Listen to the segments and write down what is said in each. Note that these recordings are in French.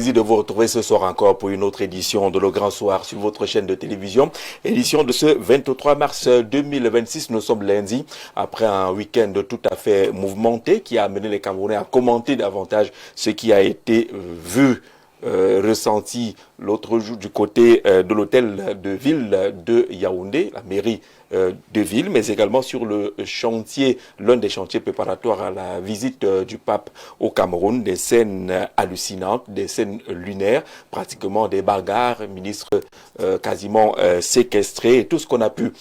Plaisir de vous retrouver ce soir encore pour une autre édition de Le Grand Soir sur votre chaîne de télévision. Édition de ce 23 mars 2026. Nous sommes lundi, après un week-end tout à fait mouvementé qui a amené les Camerounais à commenter davantage ce qui a été vu, ressenti l'autre jour du côté de l'hôtel de ville de Yaoundé, la mairie de ville, mais également sur le chantier, l'un des chantiers préparatoires à la visite du pape au Cameroun, des scènes hallucinantes, des scènes lunaires, pratiquement des bagarres, ministres quasiment séquestrés, et tout ce qu'on a pu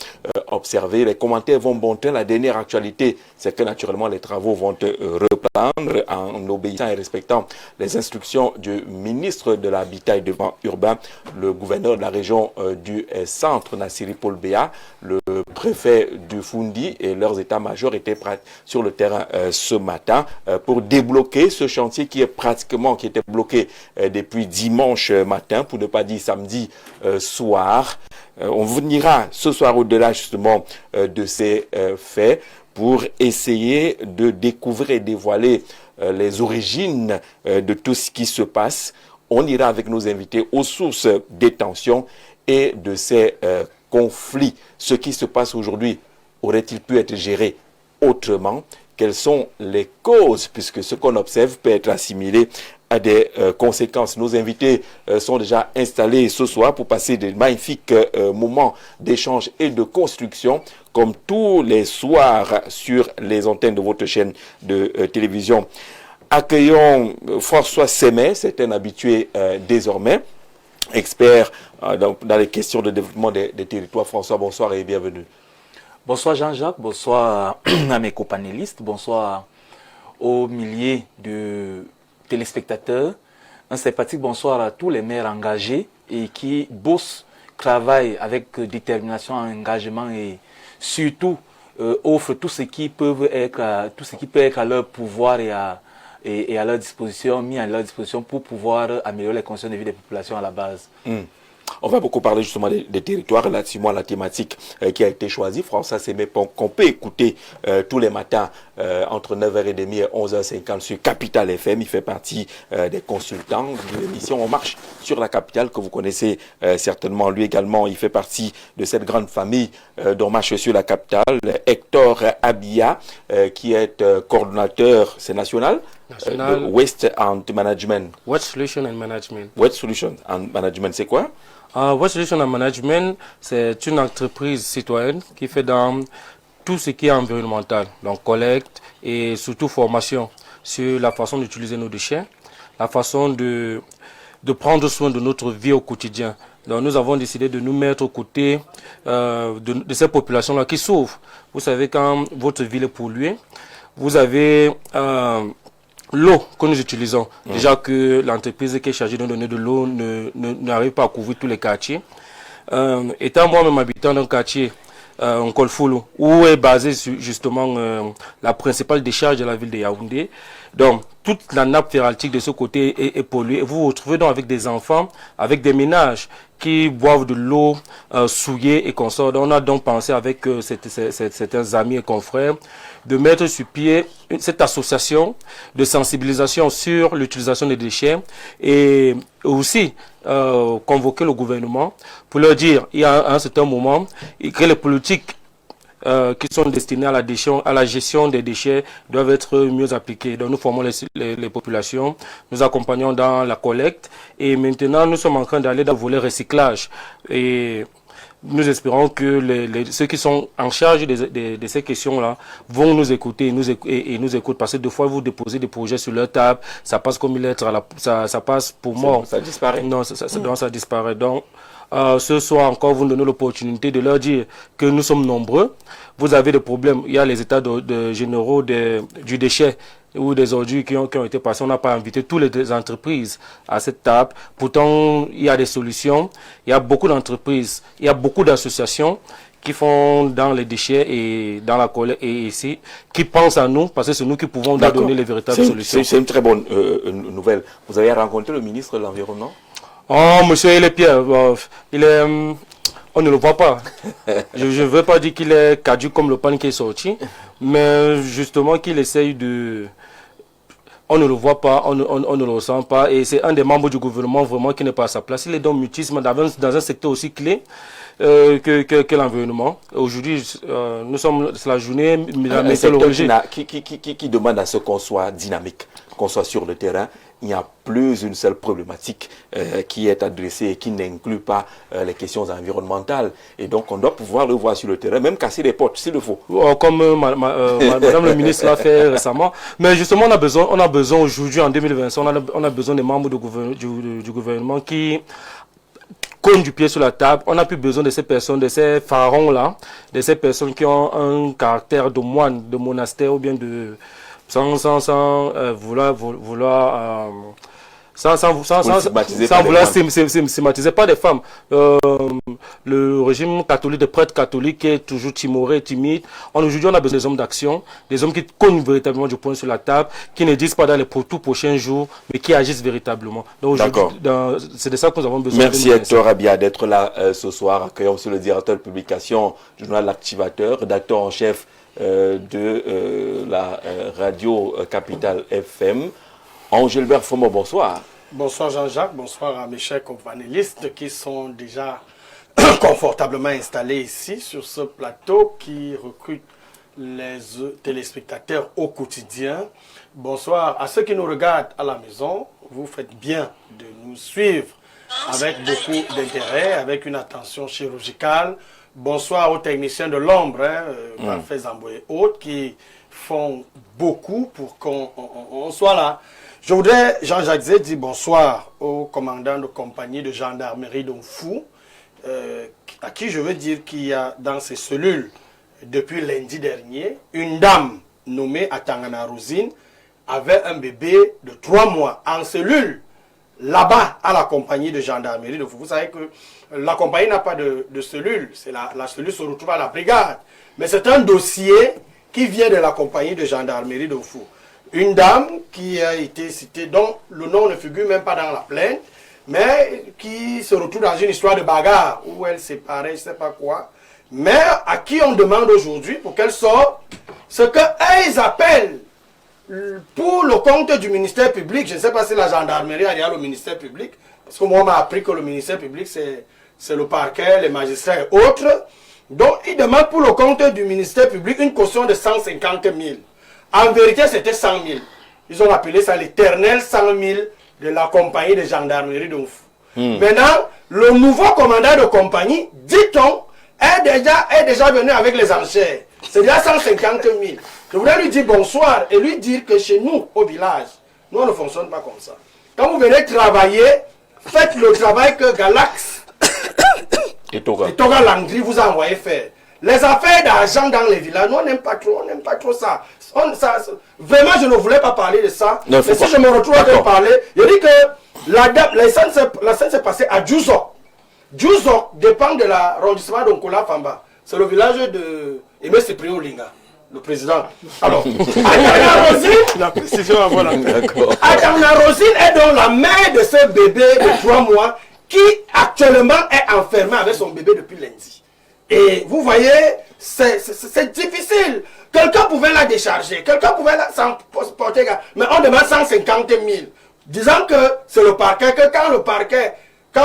observer. Les commentaires vont bon train. La dernière actualité, c'est que naturellement les travaux vont reprendre en obéissant et respectant les instructions du ministre de l'Habitat et du Développement urbain, le gouverneur de la région du centre, Nassiri Paul Béa, le préfet du Fundi et leurs états-majors étaient prêts sur le terrain ce matin pour débloquer ce chantier qui était bloqué depuis dimanche matin, pour ne pas dire samedi soir. On venira ce soir au-delà justement de ces faits pour essayer de découvrir et dévoiler les origines de tout ce qui se passe. On ira avec nos invités aux sources des tensions et de ces conflits. Ce qui se passe aujourd'hui aurait-il pu être géré autrement? Quelles sont les causes, puisque ce qu'on observe peut être assimilé à des conséquences. Nos invités sont déjà installés ce soir pour passer de magnifiques moments d'échange et de construction, comme tous les soirs sur les antennes de votre chaîne de télévision. Accueillons François Sémet, c'est un habitué désormais, expert dans les questions de développement des territoires. François, bonsoir et bienvenue. Bonsoir Jean-Jacques, bonsoir à mes copanélistes, bonsoir aux milliers de téléspectateurs. Un sympathique bonsoir à tous les maires engagés et qui bossent, travaillent avec détermination, engagement et surtout offrent tout ce qui peut être à leur pouvoir et à leur disposition, mis à leur disposition pour pouvoir améliorer les conditions de vie des populations à la base. On va beaucoup parler justement des territoires, relativement à la thématique qui a été choisie. François Sémet, qu'on peut écouter tous les matins entre 9h30 et 11h50 sur Capital FM. Il fait partie des consultants de l'émission On Marche sur la Capitale, que vous connaissez certainement. Lui également, il fait partie de cette grande famille d'On Marche sur la Capitale. Hector Abia, qui est coordonnateur, c'est national, de Waste and Management. Waste Solution and Management. Waste Solution and Management, c'est quoi? Waste Solution and Management, c'est une entreprise citoyenne qui fait dans tout ce qui est environnemental, donc collecte et surtout formation sur la façon d'utiliser nos déchets, la façon de prendre soin de notre vie au quotidien. Donc nous avons décidé de nous mettre aux côtés de ces populations-là qui souffrent. Vous savez, quand votre ville est polluée, vous avez l'eau que nous utilisons. Déjà que l'entreprise qui est chargée de donner de l'eau n'arrive pas à couvrir tous les quartiers. Étant moi-même habitant d'un quartier, Nkolfoulou, où est basée justement la principale décharge de la ville de Yaoundé. Donc, toute la nappe phréatique de ce côté est polluée. Vous vous retrouvez donc avec des enfants, avec des ménages qui boivent de l'eau souillée et consorts. On a donc pensé avec certains amis et confrères de mettre sur pied cette association de sensibilisation sur l'utilisation des déchets et aussi convoquer le gouvernement pour leur dire, il y a à un certain moment, que les politiques qui sont destinés à la gestion des déchets doivent être mieux appliqués. Donc nous formons les populations, nous accompagnons dans la collecte et maintenant nous sommes en train d'aller dans le volet recyclage. Et nous espérons que ceux qui sont en charge de ces questions-là vont nous écouter et nous écoutent, parce que des fois vous déposez des projets sur leur table, ça passe comme une lettre, ça passe pour mort. Ça disparaît. Non, ça disparaît. Donc ce soir encore, vous nous donnez l'opportunité de leur dire que nous sommes nombreux. Vous avez des problèmes. Il y a les états généraux du déchet ou des ordures qui ont été passés. On n'a pas invité toutes les entreprises à cette table. Pourtant, il y a des solutions. Il y a beaucoup d'entreprises. Il y a beaucoup d'associations qui font dans les déchets et dans la collecte et ici, qui pensent à nous, parce que c'est nous qui pouvons leur donner les véritables solutions. C'est une très bonne nouvelle. Vous avez rencontré le ministre de l'Environnement? Oh, monsieur, il est Pierre. Il est... on ne le voit pas. Je ne veux pas dire qu'il est caduc comme le pan qui est sorti, mais justement qu'il essaye de... on ne le voit pas, on ne le ressent pas. Et c'est un des membres du gouvernement vraiment qui n'est pas à sa place. Il est dans le mutisme dans un secteur aussi clé que l'environnement. Aujourd'hui, c'est la journée météorologique. Qui demande à ce qu'on soit dynamique, qu'on soit sur le terrain. Il n'y a plus une seule problématique qui est adressée et qui n'inclut pas les questions environnementales. Et donc, on doit pouvoir le voir sur le terrain, même casser les portes, s'il le faut. Comme Madame le ministre l'a fait récemment. Mais justement, on a besoin aujourd'hui, en 2025, on a besoin des membres du gouvernement qui cognent du pied sur la table. On n'a plus besoin de ces personnes, de ces pharaons-là, de ces personnes qui ont un caractère de moine, de monastère ou bien de... sans vouloir stigmatiser pas des femmes. Le régime catholique, des prêtres catholiques est toujours timoré, timide. Aujourd'hui, on a besoin des hommes d'action, des hommes qui cognent véritablement du poing sur la table, qui ne disent pas dans les tout prochains jours, mais qui agissent véritablement. Donc c'est de ça que nous avons besoin. Merci Hector Abia d'être là ce soir. Accueillons sur le directeur de publication du journal L'Activateur, rédacteur en chef de la radio Capitale FM. Angélbert Fomo, bonsoir. Bonsoir Jean-Jacques, bonsoir à mes chers companélistes qui sont déjà confortablement installés ici sur ce plateau qui recrute les téléspectateurs au quotidien. Bonsoir à ceux qui nous regardent à la maison. Vous faites bien de nous suivre avec beaucoup d'intérêt, avec une attention chirurgicale. Bonsoir aux techniciens de l'ombre, Parfait Zambo et autres, qui font beaucoup pour qu'on soit là. Je voudrais, Jean-Jacques Zé, dire bonsoir au commandant de compagnie de gendarmerie d'Onfou, à qui je veux dire qu'il y a dans ces cellules, depuis lundi dernier, une dame nommée Atangana Rosine avait un bébé de 3 mois en cellule, là-bas, à la compagnie de gendarmerie d'Onfou. Vous savez que la compagnie n'a pas de cellule, la cellule se retrouve à la brigade. Mais c'est un dossier qui vient de la compagnie de gendarmerie d'Onfou. Une dame qui a été citée, dont le nom ne figure même pas dans la plainte, mais qui se retrouve dans une histoire de bagarre, où elle séparait, je ne sais pas quoi, mais à qui on demande aujourd'hui, pour qu'elle sorte, ce qu'ils appellent, pour le compte du ministère public, je ne sais pas si la gendarmerie a derrière le ministère public, parce que moi on m'a appris que le ministère public c'est le parquet, les magistrats et autres, donc ils demandent pour le compte du ministère public une caution de 150 000. En vérité, c'était 100 000. Ils ont appelé ça l'éternel 100 000 de la compagnie de gendarmerie d'Onfou. Maintenant, le nouveau commandant de compagnie, dit-on, est déjà venu avec les enchères. C'est déjà 150 000. Je voudrais lui dire bonsoir et lui dire que chez nous, au village, nous on ne fonctionne pas comme ça. Quand vous venez travailler, faites le travail que Galax et Toga Landry vous a envoyé faire. Les affaires d'argent dans les villages, nous on n'aime pas trop ça. Vraiment, je ne voulais pas parler de ça. Non, mais si je me retrouve à te parler, je dis que la scène s'est passée à Djouzok. Djouzok dépend de l'arrondissement d'Onkola Famba. C'est le village de Aimé Cyprien Olinga, le président. Alors, Atangana Rosine, la précision avant la Atangana Rosine est donc la mère de ce bébé de 3 mois qui actuellement est enfermé avec son bébé depuis lundi. Et vous voyez, c'est difficile. Quelqu'un pouvait la décharger, quelqu'un pouvait la porter, mais on demande 150 000. Disant que c'est le parquet, que quand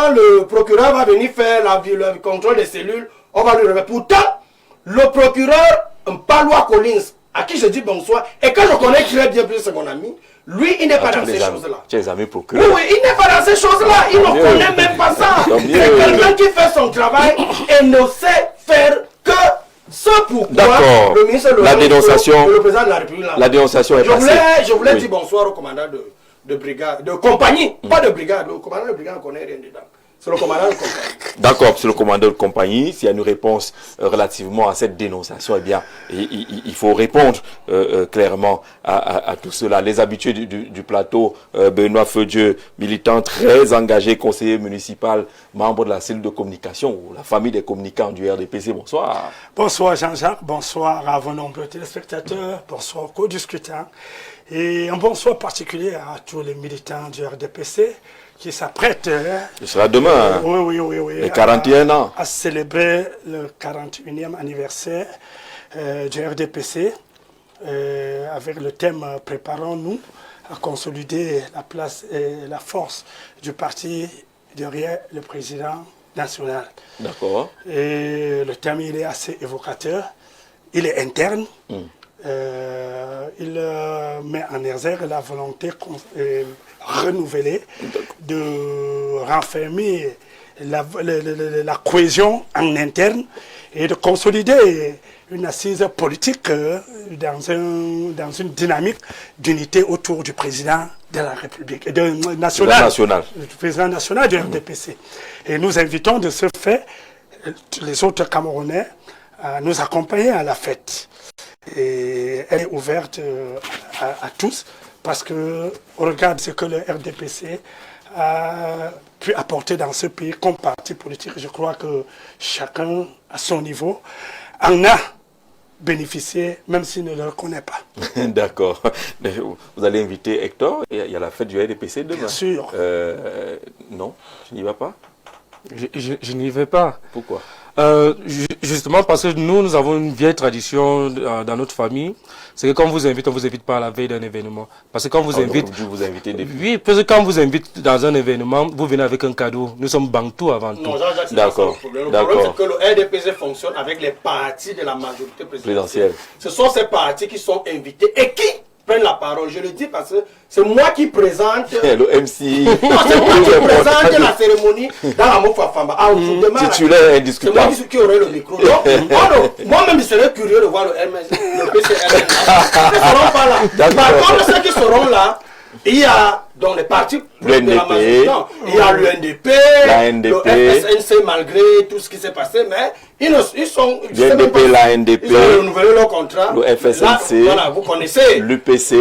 le procureur va venir faire le contrôle des cellules, on va lui remettre. Pourtant, le procureur Mpaloua Collins, à qui je dis bonsoir, et que je connais très bien, plus c'est mon ami, lui, il n'est pas dans ces choses-là. Tu es les amis procureurs. Oui, il n'est pas dans ces choses-là. Il ne connaît même pas ça. C'est quelqu'un qui fait son travail et ne sait faire que ce pourquoi le ministre de la dénonciation, le président de la République. La dénonciation est passée. Je voulais dire bonsoir au commandant de brigade, de compagnie, pas de brigade. Le commandant de brigade ne connaît rien dedans. C'est le commandant de compagnie. D'accord, c'est le commandant de compagnie. S'il y a une réponse relativement à cette dénonciation, eh bien, il faut répondre clairement à tout cela. Les habitués du plateau, Benoît Feudieu, militant très engagé, conseiller municipal, membre de la cellule de communication, ou la famille des communicants du RDPC, bonsoir. Bonsoir Jean-Jacques, bonsoir à vos nombreux téléspectateurs, bonsoir aux co-discutants, et un bonsoir particulier à tous les militants du RDPC, qui s'apprête ce sera demain, oui, les 41 ans, à célébrer le 41e anniversaire du RDPC avec le thème Préparons-nous à consolider la place et la force du parti derrière le président national. D'accord. Et le terme, il est assez évocateur. Il est interne. Il met en exergue la volonté renouvelée de renfermer la cohésion en interne et de consolider une assise politique dans une dynamique d'unité autour du président de la République, national. Du président national du RDPC. Et nous invitons de ce fait les autres Camerounais à nous accompagner à la fête. Et elle est ouverte à tous parce que on regarde ce que le RDPC a pu apporter dans ce pays comme parti politique. Je crois que chacun à son niveau en a bénéficié, même s'il ne le reconnaît pas. D'accord. Vous allez inviter Hector, il y a la fête du RDPC demain. Bien sûr. Non, tu n'y vas pas? Je n'y vais pas. Pourquoi? Justement parce que nous avons une vieille tradition dans notre famille. C'est que quand on vous invite pas à la veille d'un événement. Parce que quand on vous invite... Vous invitez des... Oui, parce que quand on vous invite dans un événement, vous venez avec un cadeau. Nous sommes Bantou avant tout. Non, Jean-Jacques, c'est d'accord. pas ça le problème. Le problème, c'est que le RDPC fonctionne avec les partis de la majorité présidentielle. Ce sont ces partis qui sont invités et qui prennent la parole. Je le dis parce que c'est moi qui présente... le MC... Non, c'est moi qui présente la cérémonie dans la Mofafamba. Titulaire indiscutable. C'est moi qui aurai le micro. Donc, moi-même, je serais curieux de voir le PCRN. Ils ne seront pas là. Par contre, ceux qui seront là, il y a dans les partis de la majorité, il y a l'UNDP, le FSNC malgré tout ce qui s'est passé, mais ils sont... L'UNDP, l'ANDP, ils ont renouvelé leur contrat. le FSNC, voilà, vous connaissez. l'UPC.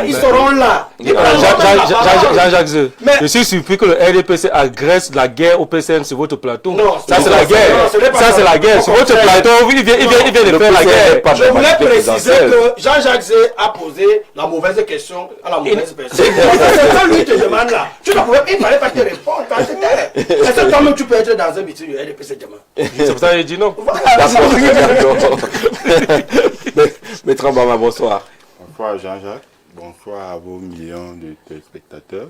Ils seront là. Jean-Jacques Zeu, je suis surpris que le RDPC agresse la guerre au PCN sur votre plateau. Non, ça c'est la guerre. Ça c'est la guerre. Sur votre plateau, il vient de faire la guerre. Je voulais préciser que Jean-Jacques Zeu a posé la mauvaise question à la mauvaise personne. C'est ça lui te demande là. Tu ne pouvais pas, il fallait pas te répondre. Est-ce que toi-même tu peux être dans un meeting du RDPC demain? C'est pour ça que j'ai dit non. D'accord. Maître Mbama, bonsoir. Bonsoir Jean-Jacques. Bonsoir à vos millions de téléspectateurs.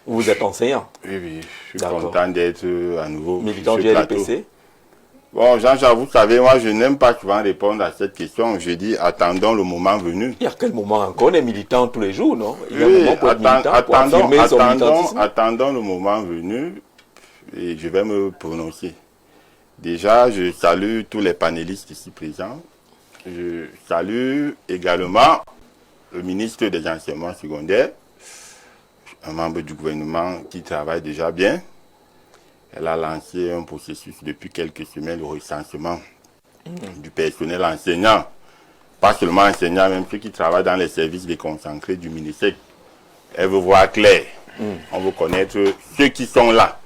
Vous êtes enseignant? Oui, je suis content d'être à nouveau militant sur du ce plateau. RDPC? Bon, Jean-Jacques, vous savez, moi, je n'aime pas souvent répondre à cette question. Je dis, attendons le moment venu. Il y a quel moment encore? On est militant tous les jours, non? Il y a Oui, un moment pour être militant, pour affirmer son militantisme. attendons le moment venu et je vais me prononcer. Déjà, je salue tous les panélistes ici présents. Je salue également le ministre des Enseignements secondaires, un membre du gouvernement qui travaille déjà bien. Elle a lancé un processus depuis quelques semaines de recensement du personnel enseignant. Pas seulement enseignants, même ceux qui travaillent dans les services déconcentrés du ministère. Elle veut voir clair. On veut connaître ceux qui sont là.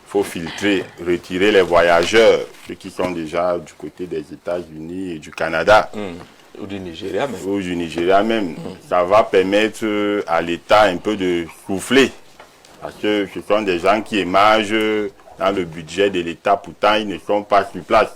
Il faut filtrer, retirer les voyageurs, ceux qui sont déjà du côté des États-Unis et du Canada. Ou du Nigeria même. Ou du Nigeria même. Ça va permettre à l'État un peu de souffler. Parce que ce sont des gens qui émargent dans le budget de l'État, pourtant ils ne sont pas sur place.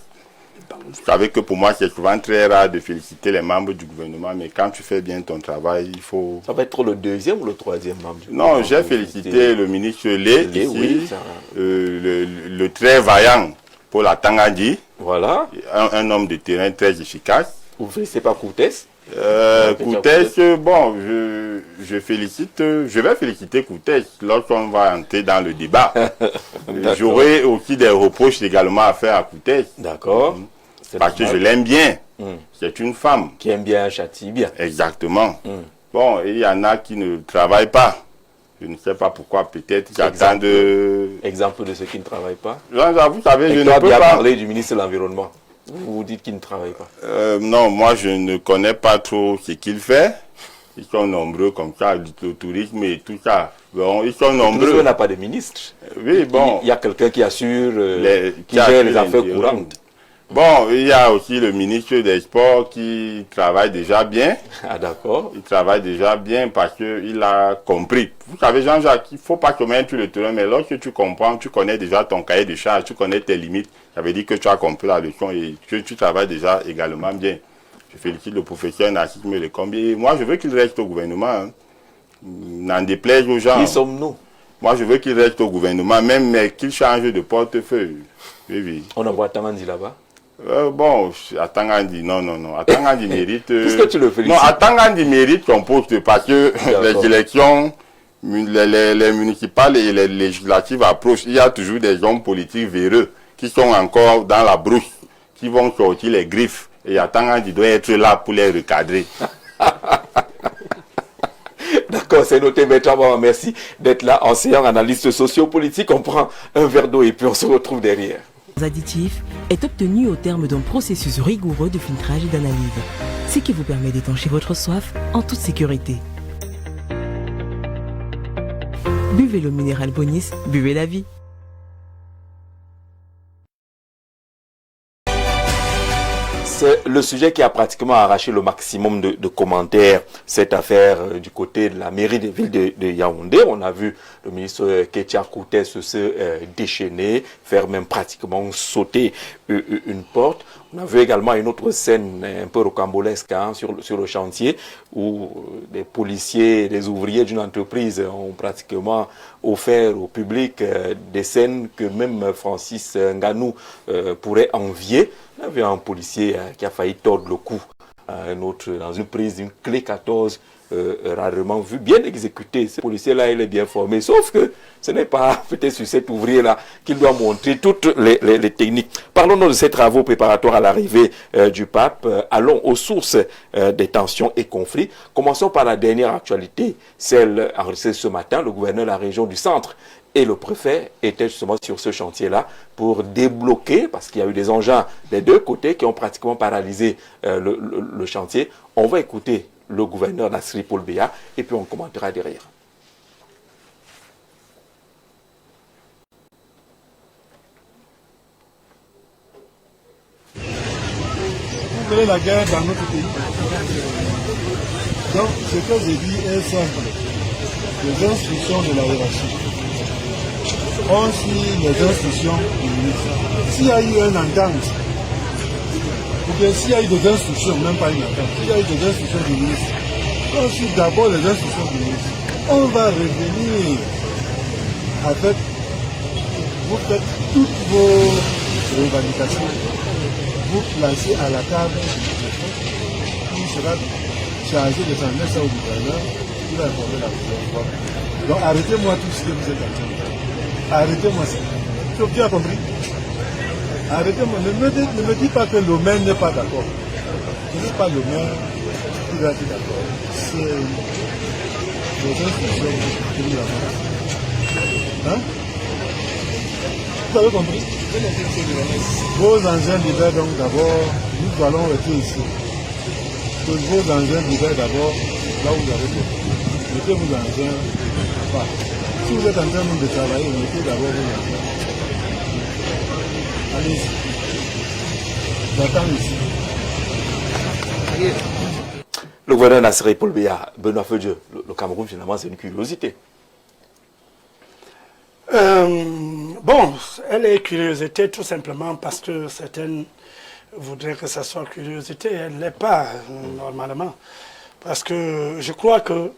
Vous savez que pour moi c'est souvent très rare de féliciter les membres du gouvernement, mais quand tu fais bien ton travail, il faut... Ça va être le deuxième ou le troisième membre du Non, j'ai félicité le ministre Lé, ici, oui, le très vaillant Paul Atangadi, voilà. un homme de terrain très efficace. Vous félicitez pas Koutès? Koutès, bon, je vais féliciter Koutès lorsqu'on va entrer dans le débat. J'aurai aussi des reproches également à faire à Koutès. D'accord. Parce que je l'aime bien. C'est une femme. Qui aime bien, châtie bien. Exactement. Bon, il y en a qui ne travaillent pas. Je ne sais pas pourquoi, peut-être j'attends de... Exemple de ceux qui ne travaillent pas. Vous savez, je ne peux bien pas... parler du ministre de l'Environnement. Vous dites qu'il ne travaille pas. Non, moi je ne connais pas trop ce qu'il fait. Ils sont nombreux comme ça, le tourisme et tout ça. Bon, ils sont nombreux. On n'a pas de ministre. Oui, bon. Il y a quelqu'un qui assure, qui gère les affaires courantes. Bon, il y a aussi le ministre des Sports qui travaille déjà bien. Ah d'accord. Il travaille déjà bien parce qu'il a compris. Vous savez, Jean-Jacques, il ne faut pas commettre le terrain, mais lorsque tu comprends, tu connais déjà ton cahier de charge, tu connais tes limites, ça veut dire que tu as compris la leçon et que tu travailles déjà également bien. Je félicite le professeur Narcisse Melecombi. Moi, je veux qu'il reste au gouvernement. N'en déplaise aux gens. Qui sommes-nous? Moi, je veux qu'il reste au gouvernement, même mais qu'il change de portefeuille. Oui, oui. On envoie Tangandi là-bas. Bon, Atangandi, non. Atangandi mérite... Puisque tu le félicites. Non, Atangandi mérite son poste parce que les élections, les municipales et les législatives approchent. Il y a toujours des hommes politiques véreux qui sont encore dans la brousse, qui vont sortir les griffes. Et Atangandi doit être là pour les recadrer. D'accord, c'est noté, Maître Ababa. Merci d'être là, enseignant, analyste sociopolitique. On prend un verre d'eau et puis on se retrouve derrière. Additif est obtenu au terme d'un processus rigoureux de filtrage et d'analyse, ce qui vous permet d'étancher votre soif en toute sécurité. Buvez l'eau minérale Bonis, buvez la vie. C'est le sujet qui a pratiquement arraché le maximum de commentaires. Cette affaire du côté de la mairie de ville de Yaoundé. On a vu le ministre Ketia Kouté se déchaîner, faire même pratiquement sauter une porte. On a vu également une autre scène un peu rocambolesque sur le chantier où des policiers, des ouvriers d'une entreprise ont pratiquement offert au public des scènes que même Francis Nganou pourrait envier. On a vu un policier qui a failli tordre le cou à un autre dans une prise d'une clé 14 rarement vue, bien exécutée. Ce policier-là, il est bien formé, sauf que ce n'est pas peut-être sur cet ouvrier-là qu'il doit montrer toutes les techniques. Parlons de ces travaux préparatoires à l'arrivée du pape. Allons aux sources des tensions et conflits. Commençons par la dernière actualité, celle enregistrée ce matin. Le gouverneur de la région du centre et le préfet étaient justement sur ce chantier-là pour débloquer, parce qu'il y a eu des engins des deux côtés qui ont pratiquement paralysé le chantier. On va écouter le gouverneur Nassri Paul Béa et puis on commentera derrière. Vous voulez la guerre dans notre pays. Donc, ce que je dis est simple. Les instructions de la hiérarchie. On suit les instructions du ministre. S'il y a eu une entente, ou bien s'il y a eu des instructions, même pas une entente, s'il y a eu des instructions du ministre, on suit d'abord les instructions du ministre. On va revenir avec, vous faites toutes vos revendications, vous placez à la table du préfet, qui sera chargé de s'en mettre ça au gouverneur, qui va informer la gouvernement. Donc arrêtez-moi tout ce que vous êtes en train de faire. Arrêtez-moi ça. Tu as compris? Arrêtez-moi. Ne me dis pas que le maire n'est pas d'accord. Ce n'est pas le maire qui va être d'accord. C'est les instructions que nous avons. Hein? Vous avez compris? Vos engins d'hiver, donc d'abord, nous allons rester ici. Que vos engins d'hiver d'abord, là où vous avez fait. Mettez vos engins à part. Si vous êtes en train de travailler, mettez d'abord vos engins. Allez-y. J'attends ici. Le gouverneur Nassri Paul Béa, Benoît Feu-Dieu, le Cameroun finalement c'est une curiosité. Bon, elle est curiosité tout simplement parce que certaines voudraient que ça soit curiosité. Elle ne l'est pas, normalement. Parce que je crois que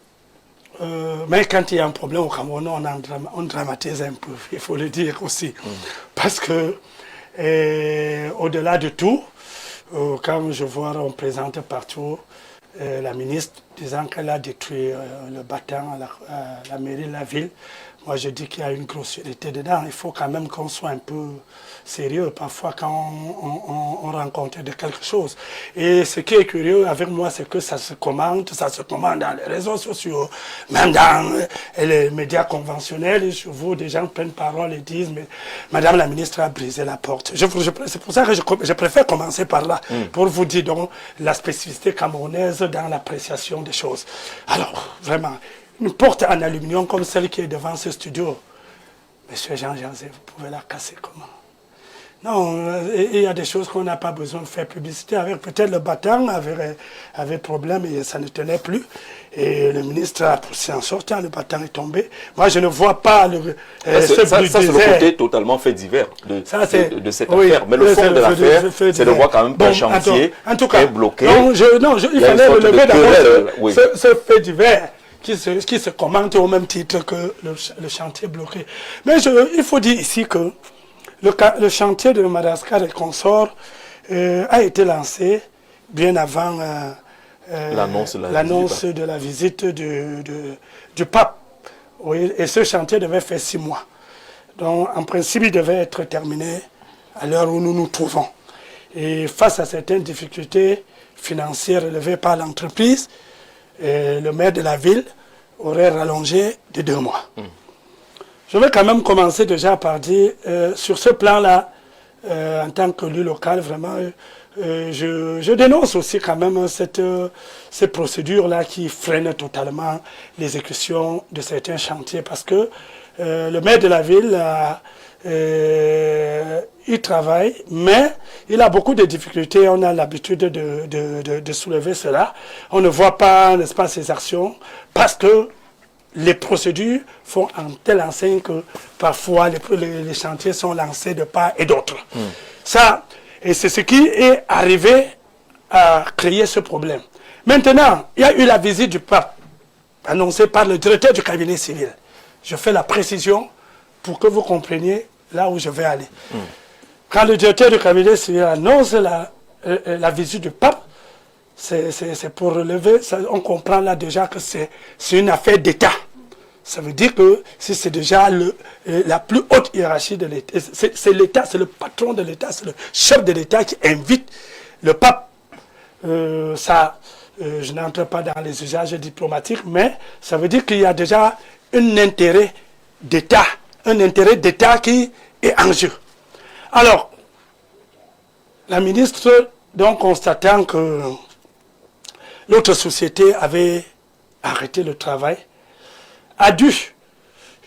mais quand il y a un problème au Cameroun, on dramatise un peu, il faut le dire aussi. Parce que, au-delà de tout, quand je vois, on présente partout la ministre disant qu'elle a détruit le bâtiment à la mairie de la ville. Moi, je dis qu'il y a une grossièreté dedans. Il faut quand même qu'on soit un peu sérieux parfois quand on rencontre de quelque chose. Et ce qui est curieux avec moi, c'est que ça se commande dans les réseaux sociaux, même dans les médias conventionnels. Je vois des gens prennent parole et disent, mais Madame la ministre a brisé la porte. C'est pour ça que je préfère commencer par là, pour vous dire donc la spécificité camerounaise dans l'appréciation des choses. Alors, vraiment, une porte en aluminium comme celle qui est devant ce studio, Monsieur Jean-José, vous pouvez la casser comment? Non, il y a des choses qu'on n'a pas besoin de faire publicité avec. Peut-être le bâtiment avait problème et ça ne tenait plus. Et le ministre a poussé en sortant, le bâtiment est tombé. Moi, je ne vois pas ça, c'est le côté totalement fait divers de cette affaire. Mais le fond de l'affaire, c'est de voir quand même qu'un chantier en tout cas, est bloqué. Non, il fallait relever d'abord ce fait divers. qui se commentent au même titre que le chantier bloqué. Mais il faut dire ici que le chantier de Madagascar et consorts a été lancé bien avant l'annonce de la visite du pape. Oui, et ce chantier devait faire 6 mois. Donc, en principe, il devait être terminé à l'heure où nous nous trouvons. Et face à certaines difficultés financières relevées par l'entreprise, le maire de la ville aurait rallongé de 2 mois. Je vais quand même commencer déjà par dire, sur ce plan-là, en tant qu'élu local, vraiment, je dénonce aussi quand même ces procédures-là qui freinent totalement l'exécution de certains chantiers, parce que le maire de la ville, il travaille, mais il a beaucoup de difficultés. On a l'habitude de soulever cela. On ne voit pas, n'est-ce pas, ces actions, parce que les procédures font en telle enseigne que parfois les chantiers sont lancés de part et d'autre. Ça, et c'est ce qui est arrivé à créer ce problème. Maintenant, il y a eu la visite du pape annoncée par le directeur du cabinet civil. Je fais la précision pour que vous compreniez là où je vais aller. Quand le directeur du cabinet civil annonce la visite du pape, c'est pour relever, ça, on comprend là déjà que c'est une affaire d'État. Ça veut dire que si c'est déjà la plus haute hiérarchie de l'État, c'est l'État, c'est le patron de l'État, c'est le chef de l'État qui invite le pape. Je n'entre pas dans les usages diplomatiques, mais ça veut dire qu'il y a déjà un intérêt d'État qui est en jeu. Alors, la ministre, donc constatant que l'autre société avait arrêté le travail, a dû,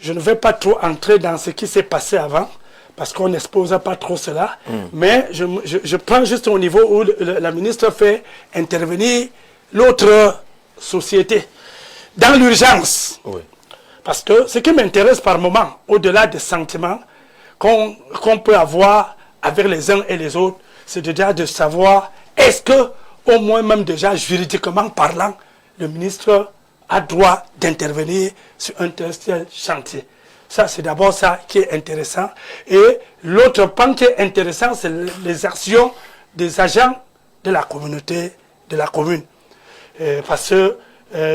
je ne vais pas trop entrer dans ce qui s'est passé avant, parce qu'on n'expose pas trop cela, mais je prends juste au niveau où la ministre fait intervenir l'autre société dans l'urgence. Oui. Parce que ce qui m'intéresse par moment, au-delà des sentiments qu'on peut avoir avec les uns et les autres, c'est déjà de savoir, est-ce que, au moins même déjà juridiquement parlant, le ministre a droit d'intervenir sur un tel chantier. Ça, c'est d'abord ça qui est intéressant. Et l'autre pan qui est intéressant, c'est les actions des agents de la communauté, de la commune. Parce que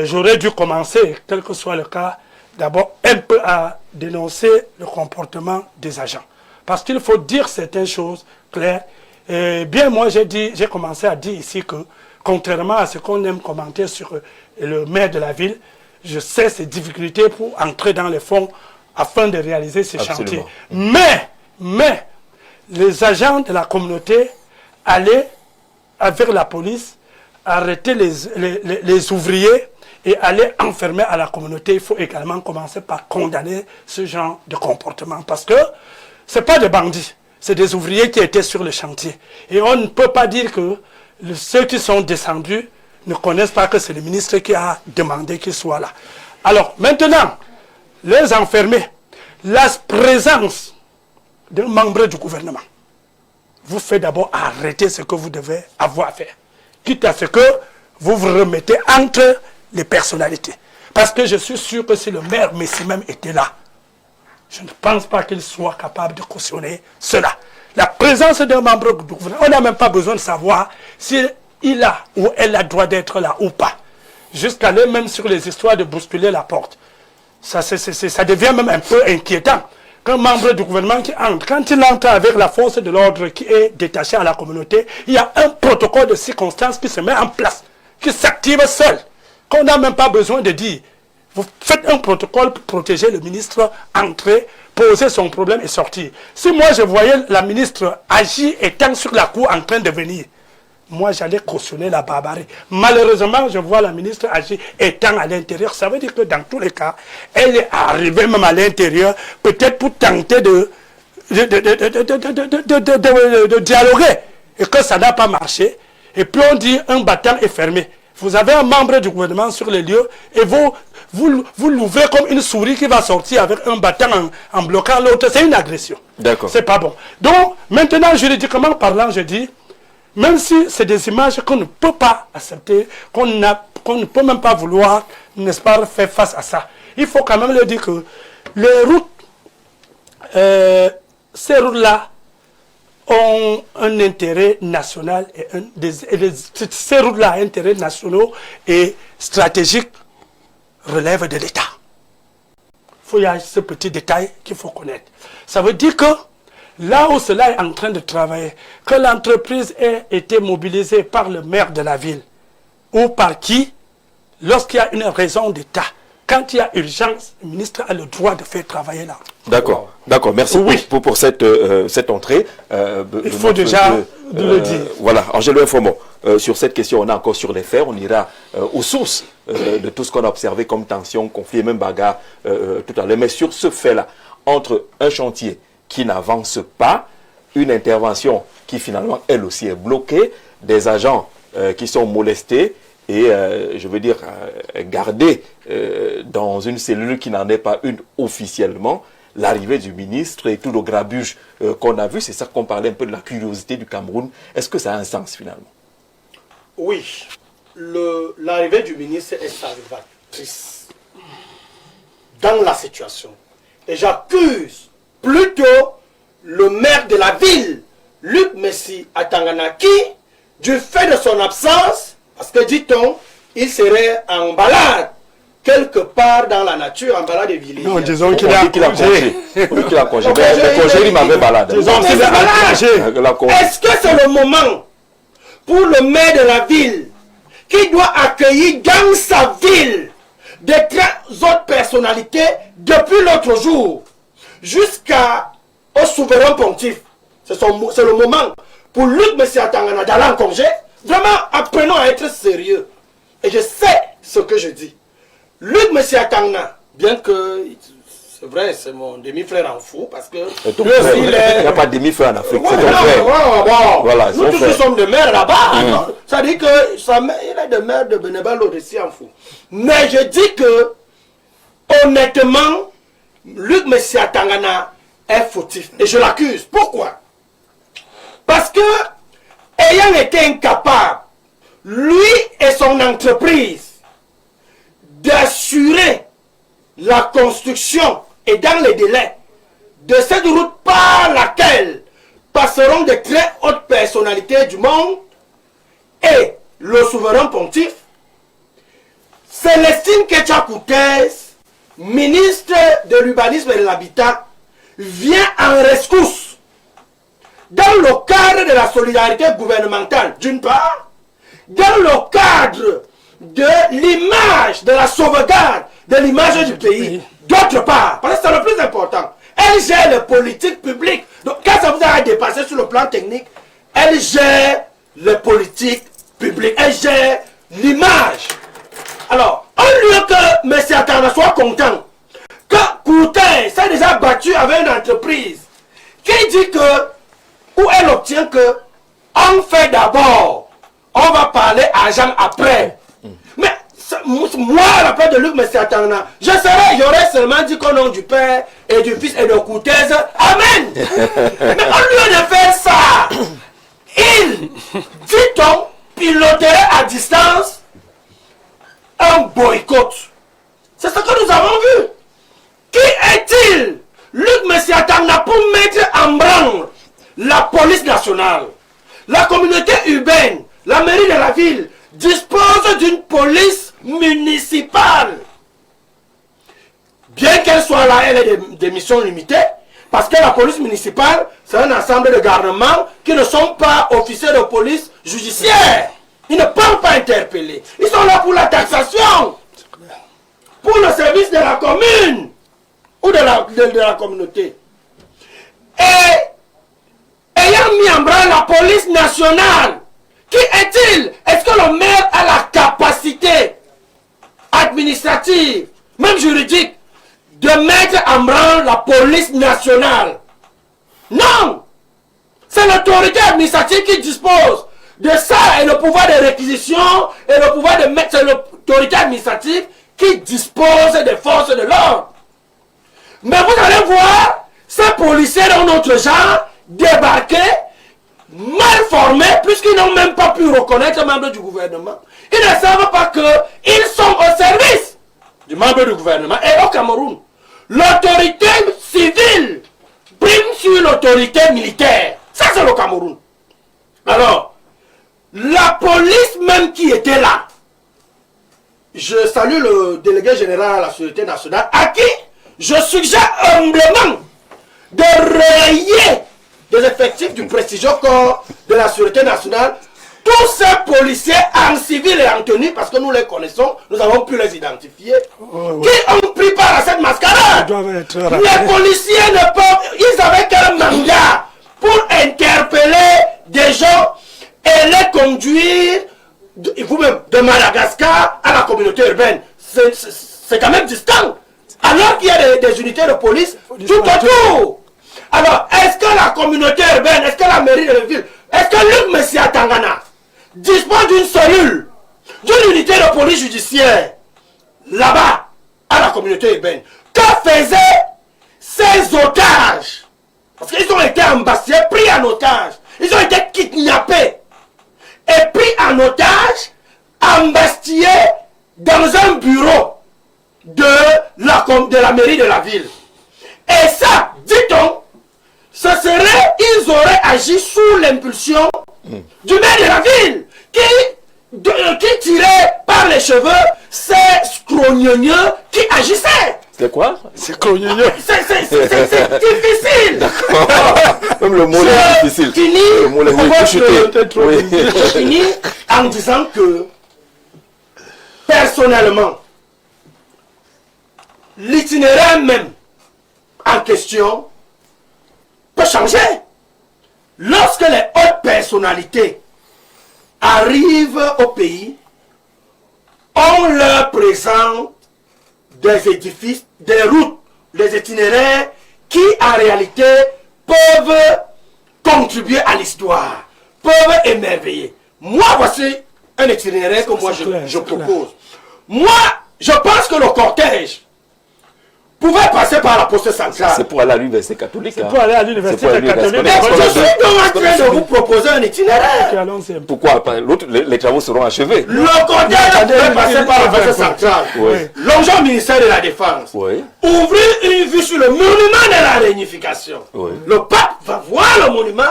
j'aurais dû commencer, quel que soit le cas, d'abord un peu à dénoncer le comportement des agents. Parce qu'il faut dire certaines choses claires. Bien, moi, j'ai commencé à dire ici que, contrairement à ce qu'on aime commenter sur le maire de la ville, je sais ses difficultés pour entrer dans les fonds afin de réaliser ces chantiers. Mais, les agents de la communauté allaient avec la police, arrêter les ouvriers et aller enfermer à la communauté. Il faut également commencer par condamner ce genre de comportement. Parce que ce n'est pas des bandits, c'est des ouvriers qui étaient sur le chantier. Et on ne peut pas dire que ceux qui sont descendus ne connaissent pas que c'est le ministre qui a demandé qu'ils soient là. Alors, maintenant, les enfermer, la présence d'un membre du gouvernement vous fait d'abord arrêter ce que vous devez avoir à faire. Quitte à ce que vous vous remettez entre les personnalités. Parce que je suis sûr que si le maire Messi même était là, je ne pense pas qu'il soit capable de cautionner cela. La présence d'un membre du gouvernement, on n'a même pas besoin de savoir s'il a ou elle a droit d'être là ou pas. Jusqu'à aller même sur les histoires de bousculer la porte. Ça devient même un peu inquiétant. Qu'un membre du gouvernement qui entre, quand il entre avec la force de l'ordre qui est détachée à la communauté, il y a un protocole de circonstances qui se met en place, qui s'active seul, qu'on n'a même pas besoin de dire. Vous faites un protocole pour protéger le ministre, entrer, poser son problème et sortir. Si moi je voyais la ministre agir étant sur la cour en train de venir, moi j'allais cautionner la barbarie. Malheureusement, je vois la ministre agir étant à l'intérieur. Ça veut dire que dans tous les cas, elle est arrivée même à l'intérieur, peut-être pour tenter de dialoguer. Et que ça n'a pas marché. Et puis on dit un battant est fermé. Vous avez un membre du gouvernement sur les lieux et vous l'ouvrez comme une souris qui va sortir avec un battant en bloquant l'autre. C'est une agression. D'accord. C'est pas bon. Donc, maintenant, juridiquement parlant, je dis, Même si c'est des images qu'on ne peut pas accepter, qu'on ne peut même pas vouloir, n'est-ce pas, faire face à ça. Il faut quand même leur dire que les routes, ces routes-là ont un intérêt national et ces routes-là, intérêts nationaux et stratégiques, relèvent de l'État. Il y a ce petit détail qu'il faut connaître. Ça veut dire que là où cela est en train de travailler, que l'entreprise ait été mobilisée par le maire de la ville ou par qui, lorsqu'il y a une raison d'État, quand il y a urgence, le ministre a le droit de faire travailler là. D'accord, d'accord. Merci pour cette entrée. Il faut déjà le dire. Voilà, Angelo Informo, sur cette question, on est encore sur les faits. On ira aux sources de tout ce qu'on a observé comme tension, conflit et même bagarre tout à l'heure. Mais sur ce fait-là, entre un chantier qui n'avance pas, une intervention qui finalement, elle aussi, est bloquée, des agents qui sont molestés, et je veux dire garder dans une cellule qui n'en est pas une officiellement, l'arrivée du ministre et tout le grabuge qu'on a vu, c'est ça qu'on parlait un peu de la curiosité du Cameroun. Est-ce que ça a un sens finalement? Oui, l'arrivée du ministre est salvatrice dans la situation. Et j'accuse plutôt le maire de la ville, Luc Messi Atanganaki, du fait de son absence, parce que dit-on, il serait en balade quelque part dans la nature, en balade de Villiers. Non, disons qu'il a congé. Oui, qu'il a congé. Le congé, il m'avait balade. Disons qu'il a congé. Est-ce que c'est le moment pour le maire de la ville qui doit accueillir dans sa ville des très autres personnalités depuis l'autre jour jusqu'au souverain pontife? C'est le moment pour Luc Messi Atangana d'aller en congé. Vraiment, apprenons à être sérieux. Et je sais ce que je dis. Luc Messi Atangana, bien que, c'est vrai, c'est mon demi-frère en fou, parce que... Il n'y a pas de demi-frère en Afrique, c'est ton frère. Voilà, nous tous sommes de mère là-bas. Ça dit que il est de mère de bénévole aussi en fou. Mais je dis que, honnêtement, Luc Messi Atangana est fautif. Et je l'accuse. Pourquoi? Parce que, ayant été incapable, lui et son entreprise, d'assurer la construction et dans les délais de cette route par laquelle passeront de très hautes personnalités du monde et le souverain pontife, Célestine Ketcha-Koutès, ministre de l'urbanisme et de l'habitat, vient en rescousse dans le cadre de la solidarité gouvernementale, d'une part, dans le cadre de l'image, de la sauvegarde de l'image du pays, d'autre part, parce que c'est le plus important, elle gère les politiques publiques. Donc quand ça vous a dépassé sur le plan technique, elle gère les politiques publiques, elle gère l'image. Alors, au lieu que M. Atana soit content, que Koutès s'est déjà battu avec une entreprise qui dit que, ou elle obtient que, on fait d'abord, on va parler argent après. Mais moi, à la place de Luc Messi Atangana, j'aurais seulement dit qu'au nom du Père et du Fils et de Koutès, Amen. Mais au lieu de faire ça, il, dit-on, piloterait à distance un boycott. C'est ce que nous avons vu. Qui est-il, Luc Messi Atangana, pour mettre en branle la police nationale, la communauté urbaine, la mairie de la ville dispose d'une police municipale. Bien qu'elle soit là, elle ait des missions limitées, parce que la police municipale, c'est un ensemble de garnements qui ne sont pas officiers de police judiciaire. Ils ne peuvent pas interpeller. Ils sont là pour la taxation, pour le service de la commune ou de la communauté. Et ayant mis en branle la police nationale, qui est-il? Est-ce que le maire a la capacité administrative, même juridique, de mettre en branle la police nationale? Non! C'est l'autorité administrative qui dispose de ça, et le pouvoir de réquisition et le pouvoir de mettre, c'est l'autorité administrative qui dispose des forces de l'ordre. Mais vous allez voir ces policiers dans notre genre débarquer, mal formés, désormais, puisqu'ils n'ont même pas pu reconnaître membres du gouvernement, ils ne savent pas qu'ils sont au service du membre du gouvernement. Et au Cameroun, l'autorité civile prime sur l'autorité militaire. Ça, c'est le Cameroun. Alors, la police même qui était là, je salue le délégué général à la Sûreté nationale, à qui je suggère humblement de relayer des effectifs du prestigieux corps de la Sûreté nationale, tous ces policiers en civil et en tenue, parce que nous les connaissons, nous avons pu les identifier, qui ont pris part à cette mascarade. Les policiers ne peuvent, ils avaient quel mandat pour interpeller des gens et les conduire, vous-même, de Madagascar à la communauté urbaine. C'est quand même distant. Alors qu'il y a des unités de police tout autour. Alors, est-ce que la communauté urbaine, est-ce que la mairie de la ville, est-ce que Luc Messia Tangana dispose d'une cellule, d'une unité de police judiciaire, là-bas, à la communauté urbaine? Que faisaient ces otages? Parce qu'ils ont été embastillés, pris en otage. Ils ont été kidnappés et pris en otage, embastillés dans un bureau de la mairie de la ville. Et ça, dit-on, ils auraient agi sous l'impulsion du maire de la ville qui tirait par les cheveux ces scrogneux qui agissaient. C'est quoi? C'est scrogneux. C'est difficile. Même le mot est difficile. Je finis en disant que personnellement, l'itinéraire même en question peut changer. Lorsque les hautes personnalités arrivent au pays, on leur présente des édifices, des routes, des itinéraires qui en réalité peuvent contribuer à l'histoire, peuvent émerveiller. Moi, voici un itinéraire que moi je propose. Moi, je pense que le cortège pouvait passer par la poste centrale. C'est pour aller à l'université catholique. C'est pour aller à l'université catholique. Je suis donc en train de vous proposer un itinéraire. Pourquoi? Les travaux seront achevés. Le cortège pouvait passer par la poste centrale. Longeant au ministère de la Défense. Ouvrir une vue sur le monument de la réunification. Le pape va voir le monument,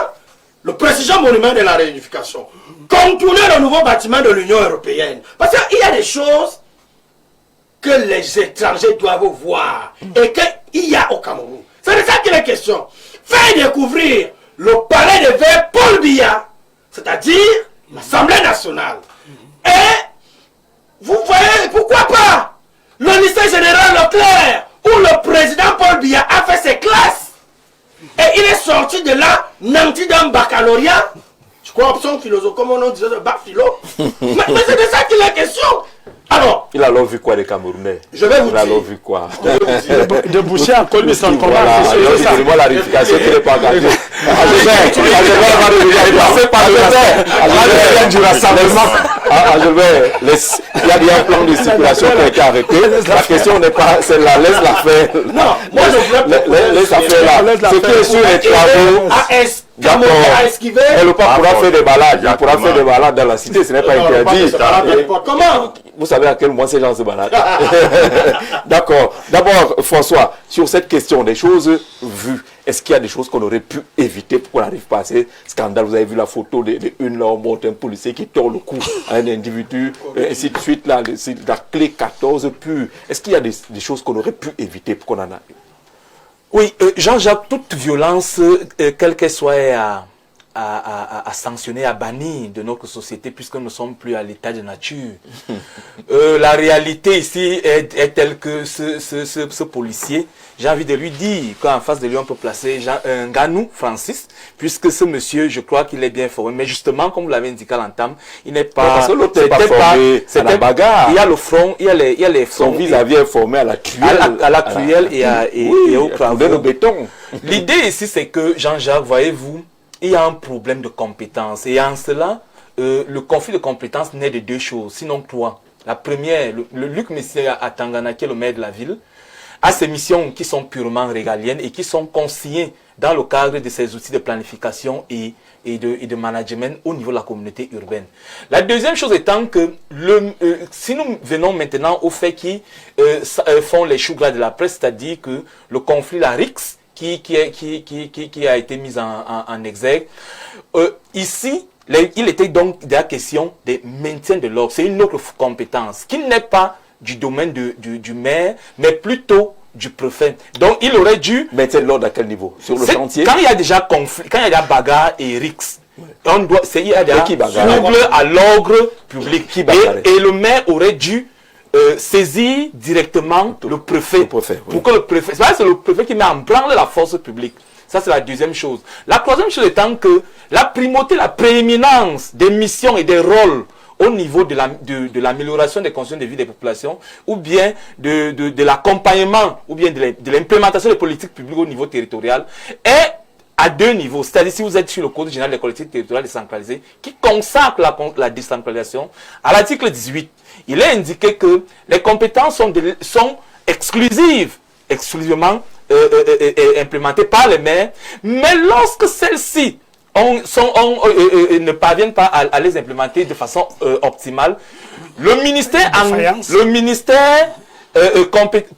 le prestigieux monument de la réunification. Contourner le nouveau bâtiment de l'Union européenne. Parce qu'il y a des choses que les étrangers doivent voir et qu'il y a au Cameroun. C'est de ça qu'il est question. Faire découvrir le palais de verre Paul Biya, c'est-à-dire l'Assemblée nationale. Et vous voyez, pourquoi pas le lycée général Leclerc, où le président Paul Biya a fait ses classes. Et il est sorti de là, nanti d'un baccalauréat. Je crois option philosophe, comme on disait, de bac philo. mais c'est de ça qu'il est question. Alors, il a alors vu quoi les Camerounais? Je vais vous dire. Il a alors vu quoi? De boucher à col de son combat. C'est moi la réunification qui n'est pas engagée. Il y a bien un plan de circulation qui a été arrêté. La question n'est pas celle-là, laisse-la faire. Non, moi je voulais laisse la faire là. Ce qui est sur les travaux. À esquiver. Et le pape pourra faire des balades. Il pourra faire des balades dans la cité, ce n'est pas interdit. Comment? Vous savez à quel moment ces gens se baladent. D'accord. D'abord, François, sur cette question des choses vues, est-ce qu'il y a des choses qu'on aurait pu éviter pour qu'on n'arrive pas à ces scandales? Vous avez vu la photo d'une là, on monte un policier qui tord le cou à un individu, et ainsi de suite, là, la clé 14 pure. Est-ce qu'il y a des choses qu'on aurait pu éviter pour qu'on en a? Oui, Jean-Jacques, toute violence, quelle qu'elle soit, à sanctionner, à bannir de notre société, puisque nous ne sommes plus à l'état de nature. La réalité ici est telle que ce policier, j'ai envie de lui dire qu'en face de lui on peut placer un Ganou, Francis, puisque ce monsieur, je crois qu'il est bien formé, mais justement, comme vous l'avez indiqué à l'entame, il n'est pas... Parce que l'autre n'est pas formé à la bagarre. Il y a le front, il y a les fronts. Son vis-à-vis est formé à la truelle. À la truelle et au cravot. Le béton. L'idée ici, c'est que, Jean-Jacques, voyez-vous, il y a un problème de compétence. Et en cela, le conflit de compétences naît de deux choses, sinon trois. La première, le Luc Messia à Tangana, qui est le maire de la ville, a ses missions qui sont purement régaliennes et qui sont consignées dans le cadre de ces outils de planification et de management au niveau de la communauté urbaine. La deuxième chose étant que si nous venons maintenant au fait qui font les choux gras de la presse, c'est-à-dire que le conflit, la RIX, qui a été mis en exergue, ici, il était donc de la question des maintien de l'ordre. C'est une autre compétence qui n'est pas du domaine du maire, mais plutôt du préfet. Donc, il aurait dû... Maintien de l'ordre à quel niveau? Sur le chantier? Quand il y a déjà conflit, quand il y a bagarre et RIX, il y a déjà trouble à l'ordre public. Et le maire aurait dû saisir directement le préfet. Pour que le préfet... C'est le préfet qui met en branle la force publique. Ça, c'est la deuxième chose. La troisième chose étant que la primauté, la prééminence des missions et des rôles au niveau de l'amélioration des conditions de vie des populations, ou bien de l'accompagnement, ou bien de l'implémentation des politiques publiques au niveau territorial, est à deux niveaux. C'est-à-dire, si vous êtes sur le Code général des collectivités territoriales décentralisées, qui consacre la décentralisation, à l'article 18, il est indiqué que les compétences sont exclusivement implémentées par les maires, mais lorsque celles-ci ne parviennent pas à les implémenter de façon optimale, le ministère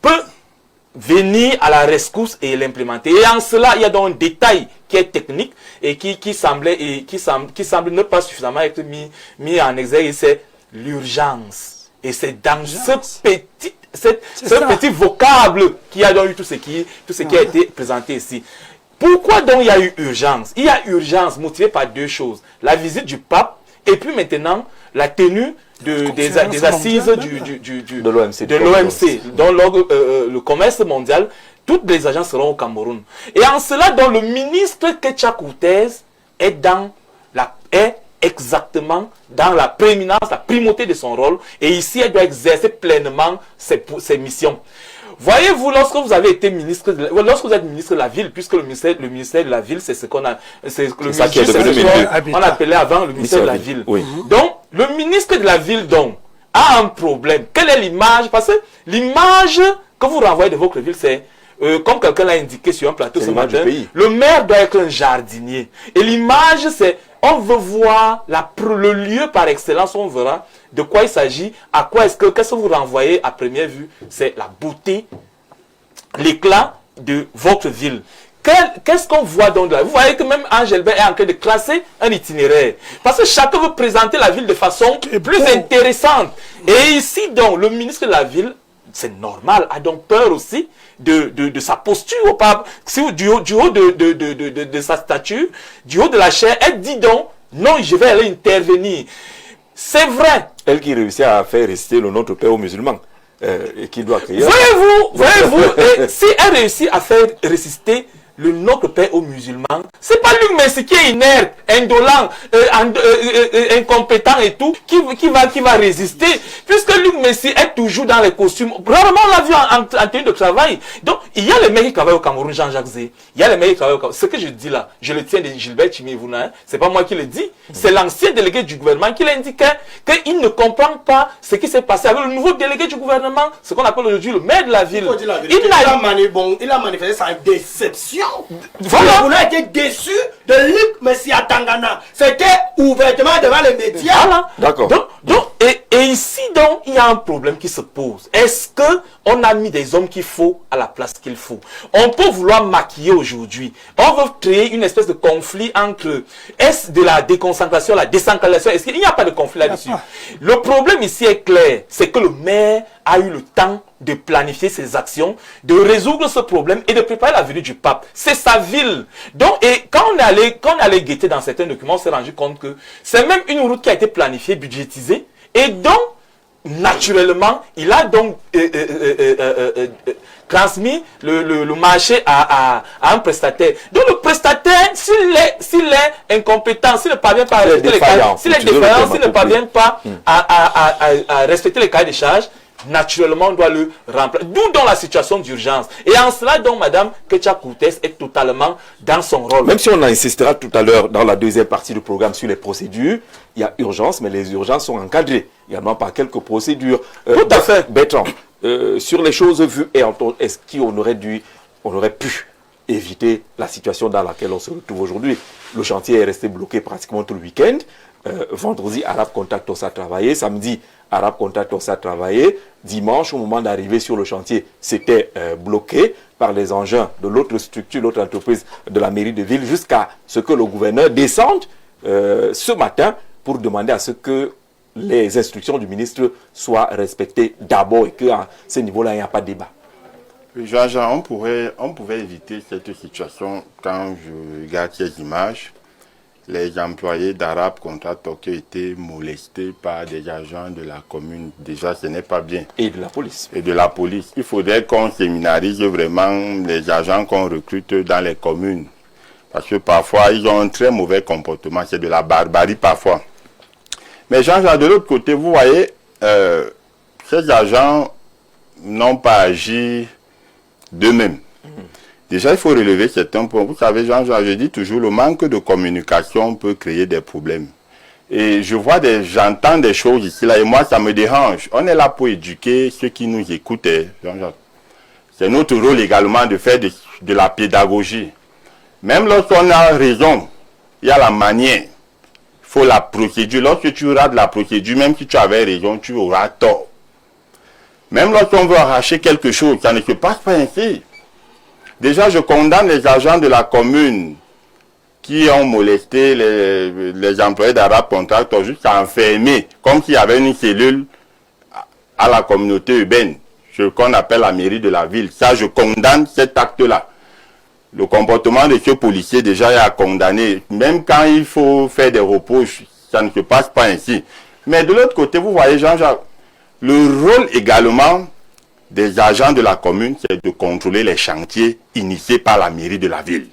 peut venir à la rescousse et l'implémenter. Et en cela, il y a donc un détail qui est technique et qui semble ne pas suffisamment être mis en exergue, et c'est l'urgence. Et c'est dans ce petit vocable qu'il y a donc eu tout ce qui a été présenté ici. Pourquoi donc il y a eu urgence? Il y a urgence motivée par deux choses. La visite du pape et puis maintenant la tenue des assises de l'OMC. Dans le commerce mondial, toutes les agences seront au Cameroun. Et en cela, donc, le ministre Ketcha Coutez est exactement dans la prééminence, la primauté de son rôle. Et ici, elle doit exercer pleinement ses missions. Voyez-vous, lorsque vous avez été lorsque vous êtes ministre de la ville, puisque le ministère de la ville, c'est ce qu'on a, on appelait avant le ministère de la ville. Oui. Donc, le ministre de la ville, donc, a un problème. Quelle est l'image? Parce que l'image que vous renvoyez de votre ville, c'est, comme quelqu'un l'a indiqué sur un plateau ce matin, le maire doit être un jardinier. Et l'image, c'est, on veut voir le lieu par excellence, on verra de quoi il s'agit, qu'est-ce que vous renvoyez à première vue, c'est la beauté, l'éclat de votre ville. Qu'est-ce qu'on voit donc là? Vous voyez que même Angel est en train de classer un itinéraire. Parce que chacun veut présenter la ville de façon plus intéressante. Et ici, donc, le ministre de la ville, c'est normal, a donc peur aussi de sa posture. Du haut de sa stature, du haut de la chair, elle dit donc, non, je vais aller intervenir. C'est vrai. Elle qui réussit à faire résister le notre père aux musulmans. Et qui doit créer... Voyez-vous, si elle réussit à faire résister le notre père aux musulmans, c'est pas Luc Messi qui est inerte, indolent, incompétent et tout, qui va résister, puisque Luc Messi est toujours dans les costumes. Rarement on l'a vu en tenue de travail. Donc, il y a les mecs qui travaillent au Cameroun, Jean-Jacques Zé. Il y a les mecs qui travaillent au Cameroun. Ce que je dis là, je le tiens de Gilbert Chimivuna, c'est pas moi qui le dis, c'est l'ancien délégué du gouvernement qui l'indiquait qu'il ne comprend pas ce qui s'est passé avec le nouveau délégué du gouvernement, ce qu'on appelle aujourd'hui le maire de la ville. Il a manifesté sa déception. Voilà. On a été déçu de Luc Messi à Tangana. C'était ouvertement devant les médias. Voilà. D'accord. Donc, et ici, donc, il y a un problème qui se pose. Est-ce qu'on a mis des hommes qu'il faut à la place qu'il faut? On peut vouloir maquiller aujourd'hui. On veut créer une espèce de conflit entre est-ce de la déconcentration, la décentralisation? Est-ce qu'il n'y a pas de conflit là-dessus? Le problème ici est clair. C'est que le maire a eu le temps de planifier ses actions, de résoudre ce problème et de préparer la venue du pape. C'est sa ville. Donc, et quand on est allé guetter dans certains documents, on s'est rendu compte que c'est même une route qui a été planifiée, budgétisée, et donc, naturellement, il a donc transmis le marché à un prestataire. Donc, le prestataire, s'il est incompétent, s'il ne parvient pas à respecter les cahiers, s'il est défaillant, s'il ne parvient pas à respecter les cahiers de charges, naturellement, on doit le remplacer. D'où dans la situation d'urgence. Et en cela, donc, Madame Ketcha Coutez est totalement dans son rôle. Même si on insistera tout à l'heure dans la deuxième partie du programme sur les procédures, il y a urgence, mais les urgences sont encadrées également par quelques procédures. Tout à fait. Bertrand, sur les choses vues et entendues, est-ce qu'on aurait pu éviter la situation dans laquelle on se retrouve aujourd'hui. Le chantier est resté bloqué pratiquement tout le week-end. Vendredi, Arab Contractors a travaillé. Samedi, Arab Contractors a travaillé. Dimanche, au moment d'arriver sur le chantier, c'était bloqué par les engins de l'autre structure, l'autre entreprise de la mairie de ville, jusqu'à ce que le gouverneur descende ce matin pour demander à ce que les instructions du ministre soient respectées d'abord et qu'à ce niveau-là, il n'y a pas de débat. Jean-Jean, on pouvait éviter cette situation quand je regarde ces images. Les employés d'Arab Contractors qui ont été molestés par des agents de la commune, déjà ce n'est pas bien. Et de la police. Et de la police. Il faudrait qu'on séminarise vraiment les agents qu'on recrute dans les communes. Parce que parfois, ils ont un très mauvais comportement. C'est de la barbarie parfois. Mais Jean-Jean, de l'autre côté, vous voyez, ces agents n'ont pas agi d'eux-mêmes. Déjà, il faut relever certains points. Vous savez, Jean-Jean, je dis toujours, le manque de communication peut créer des problèmes. Et j'entends des choses ici, là, et moi, ça me dérange. On est là pour éduquer ceux qui nous écoutent, Jean-Jean. C'est notre rôle également de faire de la pédagogie. Même lorsqu'on a raison, il y a la manière. Il faut la procédure. Lorsque tu rates la procédure, même si tu avais raison, tu auras tort. Même lorsqu'on veut arracher quelque chose, ça ne se passe pas ainsi. Déjà, je condamne les agents de la commune qui ont molesté les employés d'Arab Contractors jusqu'à enfermer, comme s'il y avait une cellule à la communauté urbaine, ce qu'on appelle la mairie de la ville. Ça, je condamne cet acte-là. Le comportement de ce policier, déjà, est à condamner. Même quand il faut faire des reproches, ça ne se passe pas ainsi. Mais de l'autre côté, vous voyez, Jean-Jacques, le rôle également des agents de la commune, c'est de contrôler les chantiers initiés par la mairie de la ville.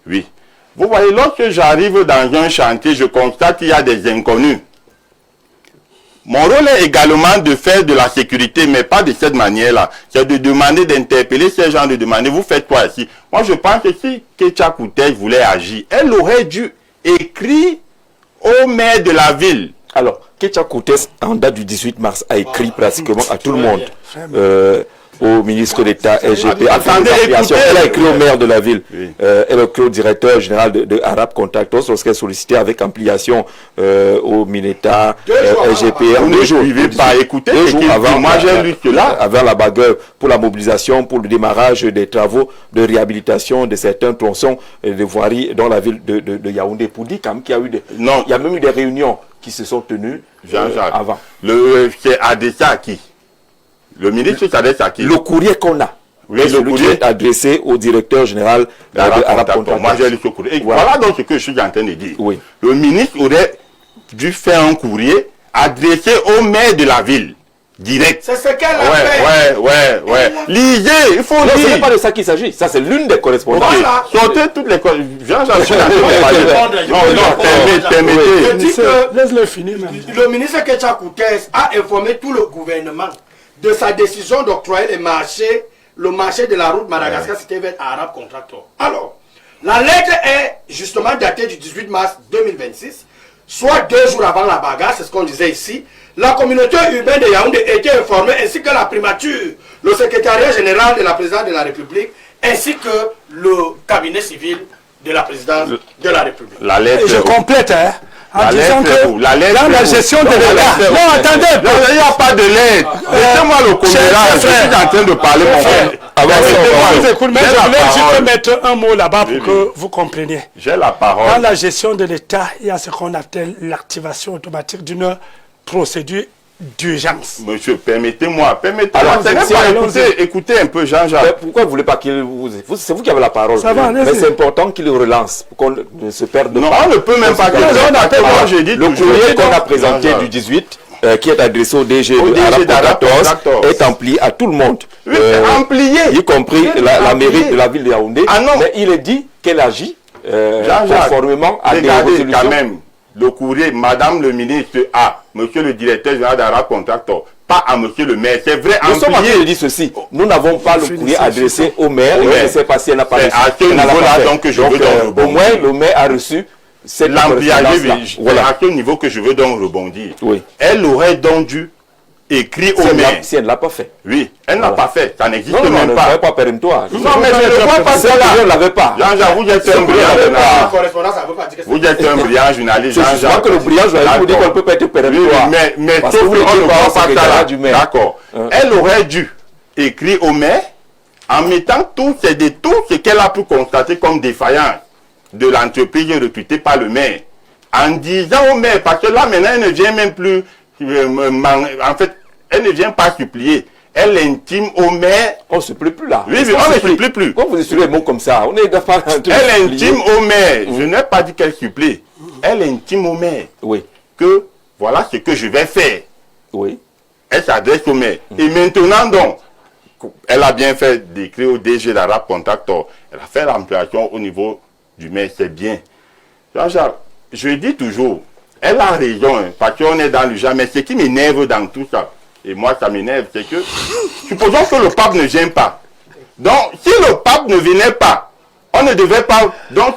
Oui. Vous voyez, lorsque j'arrive dans un chantier, je constate qu'il y a des inconnus. Mon rôle est également de faire de la sécurité, mais pas de cette manière-là. C'est de demander, d'interpeller ces gens, de demander, vous faites quoi ici? Moi, je pense que si Ketia Koutej voulait agir, elle aurait dû écrire au maire de la ville. Alors, Ketia Koutej, en date du 18 mars, a écrit pratiquement à tout le monde, au ministre d'État, SGP, elle a écrit au maire de la ville, elle a écrit au directeur général de Arab Contractors lorsqu'elle sollicitait avec ampliation au Mineta, SGP, Vous ne suivez pas écouter, 2 jours avant, moi j'ai lu cela. Avant la bagarre pour la mobilisation, pour le démarrage des travaux de réhabilitation de certains tronçons de voirie dans la ville de Yaoundé, pour dire quand même qu'il y a eu Non. Il y a même eu des réunions qui se sont tenues avant. C'est adressé à qui? Le ministre s'adresse à qui? Le courrier qu'on a. Oui, le courrier est adressé au directeur général de Arab Contractors. Moi, j'ai lu ce courrier. Et voilà donc ce que je suis en train de dire. Oui. Le ministre aurait dû faire un courrier adressé au maire de la ville. Direct. C'est ce qu'elle a fait. Ouais. Lisez, il faut lire. Ce n'est pas de ça qu'il s'agit. Ça, c'est l'une des correspondances. Voilà. Sortez toutes les correspondances. Permettez. Laisse-le finir même. Le ministre Ketia Koutej a informé tout le gouvernement de sa décision d'octroyer le marché de la route Madagascar-Cité Verte à Arab Contractors. Alors, la lettre est justement datée du 18 mars 2026, soit 2 jours avant la bagarre, c'est ce qu'on disait ici. La communauté urbaine de Yaoundé était informée, ainsi que la primature, le secrétariat général de la présidence de la République, ainsi que le cabinet civil de la présidence de la République. La lettre. Je complète, hein, en disant que dans la gestion de l'État. Non, attendez. Il n'y a pas de lettre. Laissez-moi le commérage. Je suis en train de parler, mon frère. Je voulais juste mettre un mot là-bas pour que vous compreniez. J'ai la parole. Dans la gestion de l'État, il y a ce qu'on appelle l'activation automatique d'une procédure d'urgence. Monsieur, permettez-moi. Alors, Écoutez un peu, Jean-Jacques. Pourquoi vous ne voulez pas qu'il vous... C'est vous qui avez la parole. Ça va, mais c'est important qu'il relance, pour qu'on ne se perde pas. Non, on ne peut même pas. Le courrier qu'on a présenté du 18, qui est adressé au DG de Arab Contractors, est ampli à tout le monde. Oui, amplié. Y compris la mairie de la ville de Yaoundé. Ah non. Mais il est dit qu'elle agit conformément à des résolutions. Quand même. Le courrier, Madame le ministre A, Monsieur le directeur général d'Arab Contractors, pas à Monsieur le maire. C'est vrai, nous sommes en train de dire ceci. Nous n'avons pas le courrier adressé au maire. Je ne sais pas si elle n'a pas reçu. À ce niveau-là, donc, que je veux donc rebondir. Au moins, le maire a reçu cette l'ampliage. Voilà. À quel niveau que je veux donc rebondir. Oui. Elle aurait donc dû écrit au maire. Si elle ne l'a pas fait. Oui, elle n'a pas fait. Ça n'existe Non, même ne pas. pas péremptoire. Non, mais je ne vois pas cela. Je ne l'avais pas. Jean-Jacques, vous êtes un brillant journaliste. Vous êtes un brillant journaliste. Je vois que le brillant journaliste vous dit qu'on ne peut pas être péremptoire. Mais parce tout que vous le monde ne dites voit pas ça là. D'accord. Elle aurait dû écrire au maire en mettant tout ce qu'elle a pu constater comme défaillance de l'entreprise recrutée par le maire. En disant au maire, parce que là maintenant elle ne vient même plus, en fait, elle ne vient pas supplier. Elle intime au maire. On ne se plaît plus là. Oui, on ne supplie plus. Quand vous utilisez les mots comme ça, on est pas. Elle intime au maire. Je n'ai pas dit qu'elle supplie. Elle intime au maire. Oui. Que voilà ce que je vais faire. Oui. Elle s'adresse au maire. Et maintenant donc, elle a bien fait d'écrire au DG d'Arab Contractor. Elle a fait l'ampliation au niveau du maire, c'est bien. Jean-Jacques, je dis toujours, elle a raison, hein, parce qu'on est dans le jamais. Ce qui m'énerve dans tout ça, et moi ça m'énerve, c'est que, supposons que le pape ne vient pas. Donc, si le pape ne venait pas, on ne devait pas. Donc,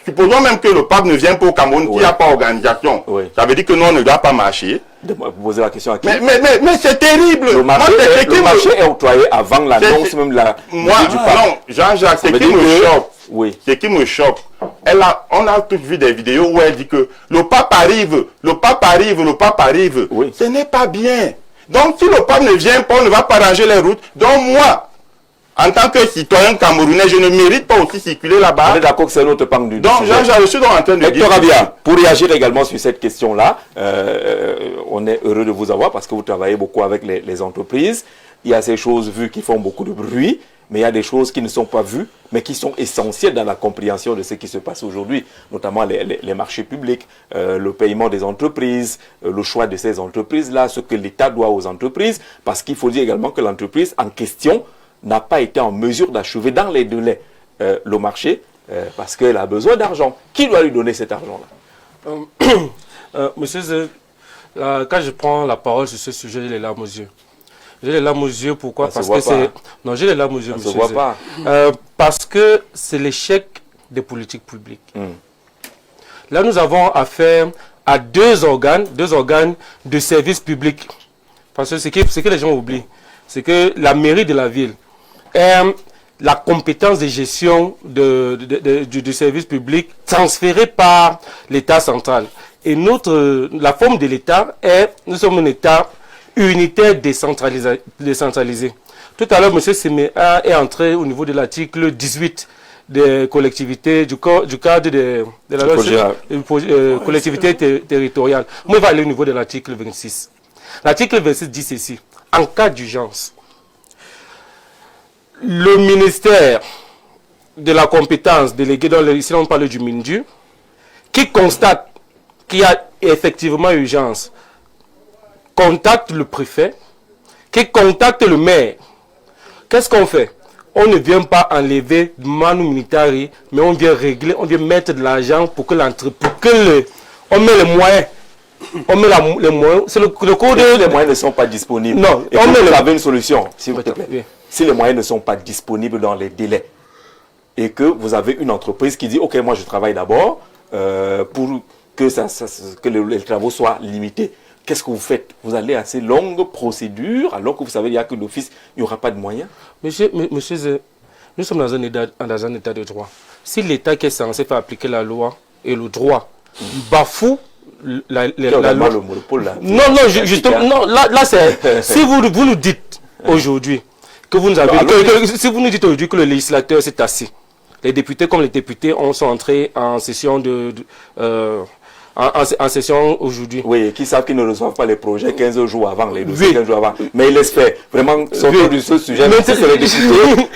supposons même que le pape ne vient pas au Cameroun, qu'il n'y a pas d'organisation. Oui. Ça veut dire que nous, on ne doit pas marcher. Vous posez la question à qui? Mais c'est terrible. Le marché, le marché est octroyé avant l'annonce même la. Moi, non, Jean-Jacques, ce qui me choque. Oui. Ce qui me choque, on a tous vu des vidéos où elle dit que le pape arrive, le pape arrive, le pape arrive. Oui. Ce n'est pas bien. Donc si le pape ne vient pas, on ne va pas ranger les routes. Donc moi, en tant que citoyen camerounais, je ne mérite pas aussi circuler là-bas. On est d'accord que c'est notre panne du. Donc Jean-Jacques, je suis donc en train de dire. Hector Abia, pour réagir également sur cette question-là, on est heureux de vous avoir parce que vous travaillez beaucoup avec les entreprises. Il y a ces choses vues qui font beaucoup de bruit. Mais il y a des choses qui ne sont pas vues, mais qui sont essentielles dans la compréhension de ce qui se passe aujourd'hui, notamment les marchés publics, le paiement des entreprises, le choix de ces entreprises-là, ce que l'État doit aux entreprises, parce qu'il faut dire également que l'entreprise en question n'a pas été en mesure d'achever dans les délais le marché, parce qu'elle a besoin d'argent. Qui doit lui donner cet argent-là? Monsieur Zé, quand je prends la parole sur ce sujet, j'ai les larmes aux yeux. J'ai les larmes aux yeux, pourquoi? Parce que c'est... Non, j'ai les larmes aux yeux, monsieur. Ça ne se voit pas. Parce que c'est l'échec des politiques publiques. Là, nous avons affaire à deux organes de service public. Parce que ce que les gens oublient, c'est que la mairie de la ville est la compétence de gestion du service public transférée par l'État central. Et la forme de l'État est, nous sommes un État unitaire décentralisé. Tout à l'heure, M. Seméa est entré au niveau de l'article 18 des collectivités, du cadre de la loi collectivité territoriale. Moi, je vais aller au niveau de l'article 26. L'article 26 dit ceci. En cas d'urgence, le ministère de la compétence déléguée, ici on parle du MINDU, qui constate qu'il y a effectivement urgence, contacte le préfet, qui contacte le maire. Qu'est-ce qu'on fait? On ne vient pas enlever manu militari, mais on vient régler, on vient mettre de l'argent pour que l'entreprise, on met les moyens. On met les moyens. C'est le cours de... Les moyens ne sont pas disponibles. Non, et vous avez une solution, s'il vous plaît. Oui. Si les moyens ne sont pas disponibles dans les délais et que vous avez une entreprise qui dit « Ok, moi je travaille d'abord pour que les travaux soient limités ». Qu'est-ce que vous faites? Vous allez à ces longues procédures alors que vous savez qu'il n'y a que l'office, il n'y aura pas de moyens? Monsieur, nous sommes dans un état de droit. Si l'État qui est censé faire appliquer la loi et le droit bafoue la loi... le monopole là. Non, justement, non, là c'est... Si vous nous dites aujourd'hui que vous nous avez... si vous nous dites aujourd'hui que le législateur s'est assis, les députés comme les députés sont entrés en session en session aujourd'hui. Oui, qui savent qu'ils ne reçoivent pas les projets 15 jours avant, les dossiers 15 jours avant. Mais ils laissent faire. Vraiment, sortir de ce sujet, c'est que les députés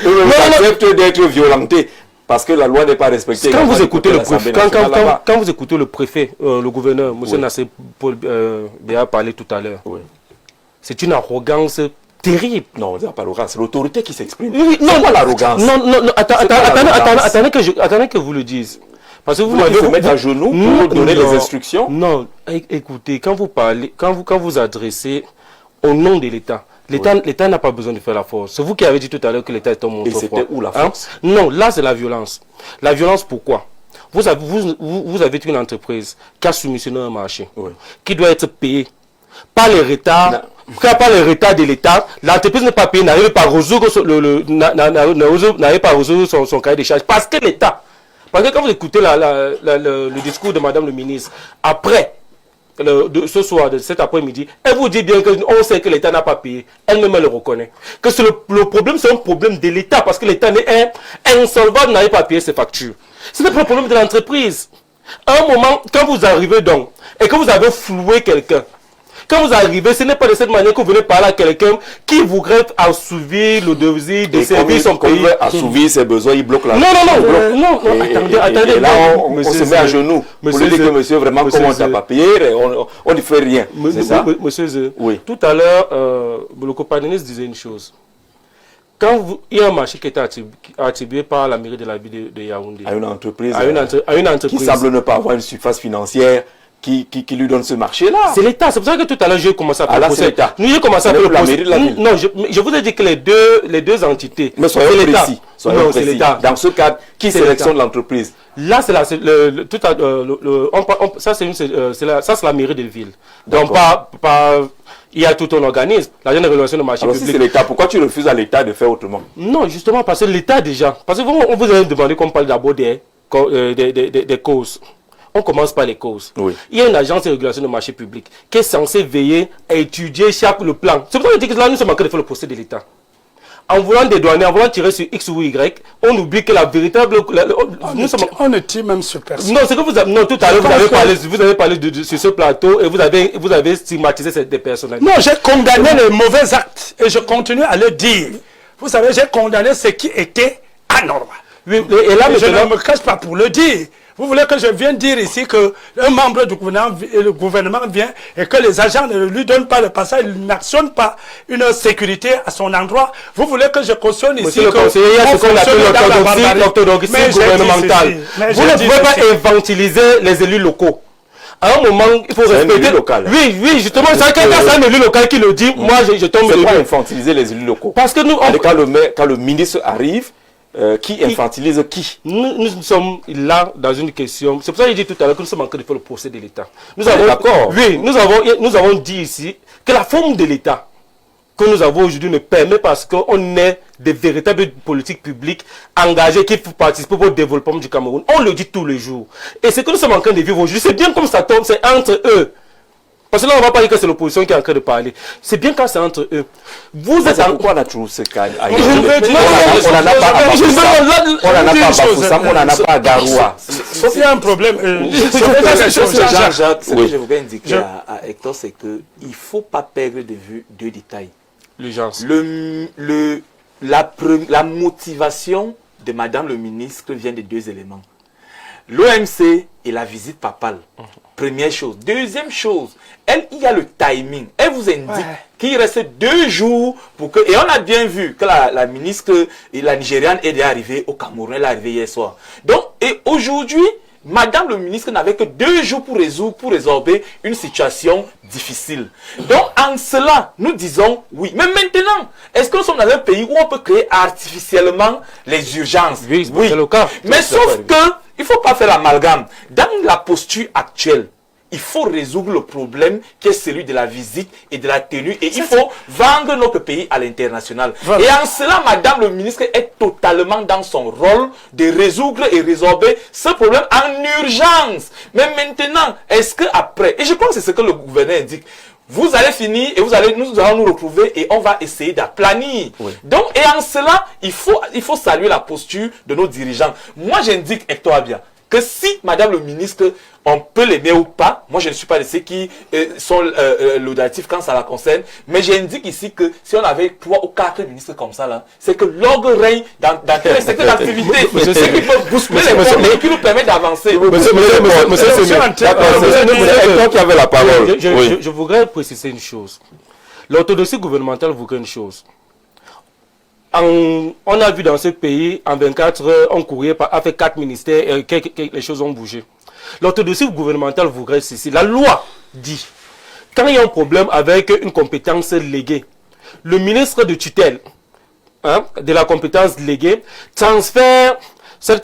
acceptent d'être violentés. Parce que la loi n'est pas respectée. Quand vous écoutez le préfet, le gouverneur, M. Nassé Paul a parlé tout à l'heure, c'est une arrogance terrible. Non, c'est pas l'arrogance, c'est l'autorité qui s'exprime. Oui, non, pas l'arrogance. Non, attendez que vous le dise. Parce que vous m'avez mettre à genoux pour donner les instructions. Non, écoutez, quand vous parlez, quand vous adressez au nom de l'État, l'État n'a pas besoin de faire la force. C'est vous qui avez dit tout à l'heure que l'État est un monstre. Et c'était où la force? Non, là c'est la violence. La violence pourquoi? Vous avez une entreprise qui a soumissionné un marché, qui doit être payée par les retards Quand il n'y a pas le retard de l'État, l'entreprise n'est pas payée, n'arrive pas à résoudre son cahier de charges. Parce que l'État, parce que quand vous écoutez le discours de Madame le ministre, après, ce soir, de cet après-midi, elle vous dit bien qu'on sait que l'État n'a pas payé. Elle-même le reconnaît. Que le problème, c'est un problème de l'État, parce que l'État est insolvable, n'arrive pas à payer ses factures. Ce n'est pas le problème de l'entreprise. À un moment, quand vous arrivez donc, et que vous avez floué quelqu'un, quand vous arrivez, ce n'est pas de cette manière que vous venez parler à quelqu'un qui voudrait assouvir le désir de servir son pays. Il veut assouvir ses besoins, il bloque la... Non, attendez. Et là, on se met à genoux. Pour lui dire que monsieur, vraiment, comment on n'a pas payé, on ne fait rien. C'est ça? Monsieur Zé, oui. Tout à l'heure, le copanéniste disait une chose. Quand il y a un marché qui était attribué par la mairie de la ville de Yaoundé à une entreprise, qui semble ne pas avoir une surface financière qui lui donne ce marché-là. C'est l'État. C'est pour ça que tout à l'heure, j'ai commencé à faire le procès. L'État. J'ai commencé à faire le procès. Non, je vous ai dit que les deux entités. Mais soyez précis. C'est l'État. Dans ce cadre, qui sélectionne l'entreprise? Là, c'est ça, c'est la mairie de ville. Donc, il y a tout un organisme, l'agent de régulation de marché public. Si c'est l'État, pourquoi tu refuses à l'État de faire autrement? Non, justement, parce que l'État déjà. Parce que on vous a demandé qu'on parle d'abord des causes. On commence par les causes. Oui. Il y a une agence de régulation de marché public qui est censée veiller à étudier le plan. C'est pour ça que je dis que là, nous sommes en train de faire le procès de l'État. En voulant dédouaner, en voulant tirer sur X ou Y, on oublie que la véritable... On ne tire même sur personne. Non, c'est que vous avez... Non, tout à l'heure, vous avez parlé sur ce plateau et vous avez stigmatisé ces personnalités. Non, j'ai condamné les mauvais actes et je continue à le dire. Vous savez, j'ai condamné ce qui était anormal. Oui, et là, je ne me cache pas pour le dire. Vous voulez que je vienne dire ici qu'un membre du gouvernement vient et que les agents ne lui donnent pas le passage, ils n'actionnent pas une sécurité à son endroit. Vous voulez que je cautionne ici Monsieur le conseiller, il y a ce qu'on appelle l'orthodoxie gouvernementale. Vous ne pouvez pas infantiliser les élus locaux. À un moment, il faut respecter... local. Oui, justement, c'est un élu local qui le dit. Moi, je tombe... C'est pas infantiliser les élus locaux. Parce que nous... Quand le ministre arrive, qui infantilise qui? Nous sommes là dans une question. C'est pour ça que j'ai dit tout à l'heure que nous sommes en train de faire le procès de l'État. D'accord. Oui, nous avons dit ici que la forme de l'État que nous avons aujourd'hui ne permet pas parce qu'on est des véritables politiques publiques engagées qui participent au développement du Cameroun. On le dit tous les jours. Et ce que nous sommes en train de vivre aujourd'hui, c'est bien comme ça tombe, c'est entre eux. Parce que là, on ne va pas dire que c'est l'opposition qui est en train de parler. C'est bien quand c'est entre eux. Vous êtes en... Pourquoi on a toujours ce cas? On n'en a pas à Bafoussam, on n'en a pas à Garoua. Il y a un problème. Ce que je voudrais indiquer à Hector, c'est qu'il ne faut pas perdre de vue deux détails. L'urgence. La motivation de Madame le ministre vient de deux éléments. L'OMC et la visite papale. Première chose. Deuxième chose, il y a le timing. Elle vous indique qu'il reste 2 jours pour que... Et on a bien vu que la ministre, la Nigériane, est déjà arrivée au Cameroun. Elle est arrivée hier soir. Donc, et aujourd'hui, Madame le ministre n'avait que 2 jours pour résorber une situation difficile. Donc, en cela, nous disons oui. Mais maintenant, est-ce que nous sommes dans un pays où on peut créer artificiellement les urgences? Oui, c'est le cas. Mais sauf que, il ne faut pas faire l'amalgame. Dans la posture actuelle, il faut résoudre le problème qui est celui de la visite et de la tenue. Et il faut vendre notre pays à l'international. Voilà. Et en cela, Madame le ministre est totalement dans son rôle de résoudre et résorber ce problème en urgence. Mais maintenant, est-ce qu'après, et je crois que c'est ce que le gouverneur indique, vous allez finir et nous allons nous retrouver et on va essayer d'aplanir. Oui. Donc, et en cela, il faut saluer la posture de nos dirigeants. Moi, j'indique, Hector Abia, que si, Madame le ministre, on peut l'aimer ou pas, moi je ne suis pas de ceux qui sont laudatifs quand ça la concerne, mais j'indique ici que si on avait 3 ou 4 ministres comme ça, là, c'est que l'ordre règne dans tous les secteurs d'activité. C'est ce qui peut bousculer les problèmes qui nous permet d'avancer. Je voudrais préciser une chose. L'orthodoxie gouvernementale voudrait une chose. On a vu dans ce pays, en 24 heures, on courait avec 4 ministères et les choses ont bougé. L'orthodoxie gouvernementale voudrait ceci. La loi dit, quand il y a un problème avec une compétence léguée, le ministre de tutelle de la compétence léguée transfère cette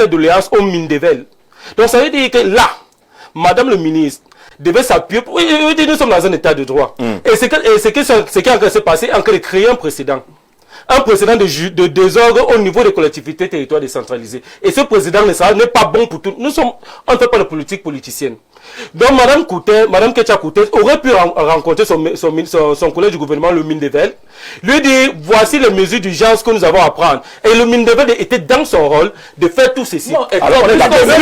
doléance au Mindevel. Donc ça veut dire que là, Madame le ministre, devait s'appuyer. Oui, nous sommes dans un état de droit. Et ce qui est en train de se passer, en train de créer un précédent. Un précédent de désordre au niveau des collectivités territoriales décentralisées. Et ce précédent n'est pas bon pour tout. On ne fait pas de politique politicienne. Donc Mme Ketia Kouté aurait pu rencontrer son collègue du gouvernement, le Mindevel, lui dire voici les mesures d'urgence que nous avons à prendre. Et le Mindevel était dans son rôle de faire tout ceci. Alors on est d'accord. C'est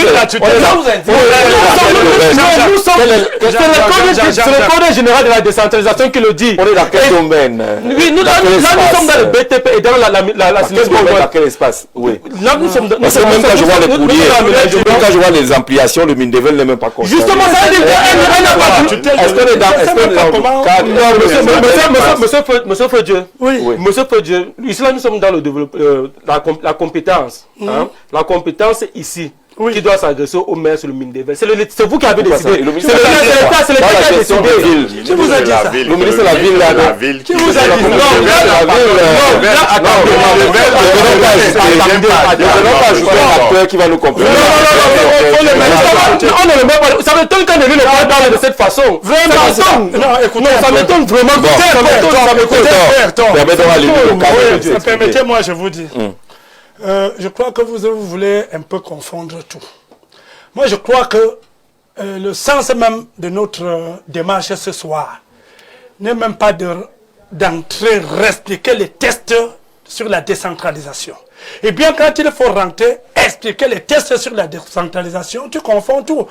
le code général de la décentralisation qui le dit. On est dans quel domaine? Oui, nous sommes dans le BTP et dans dans quel espace? Oui. Là, nous sommes parce que même quand je vois les courriers, même quand je vois les ampliations, le Mindevel n'est même pas conscient. Justement, ça veut dire qu'elle n'a pas tout. Est-ce qu'on est dans Monsieur Fedieu, Monsieur Fedieu, ici là nous sommes dans le développement, la compétence. La compétence ici. Qui doit s'adresser au maire sur le Mindevel. C'est vous qui avez décidé. C'est l'État qui a décidé. Qui vous a dit ça? Le ministre de la ville. Qui vous a dit non, qui va nous comprendre. On ne le met pas. Ça m'étonne quand lui ne pas parler de cette façon. Vraiment. Non, écoutez, ça m'étonne vraiment. Permettez-moi, je vous dis. Je crois que vous voulez un peu confondre tout. Moi, je crois que le sens même de notre démarche ce soir n'est même pas d'entrer, expliquer les tests sur la décentralisation. Et bien, quand il faut rentrer, expliquer les tests sur la décentralisation, tu confonds tout.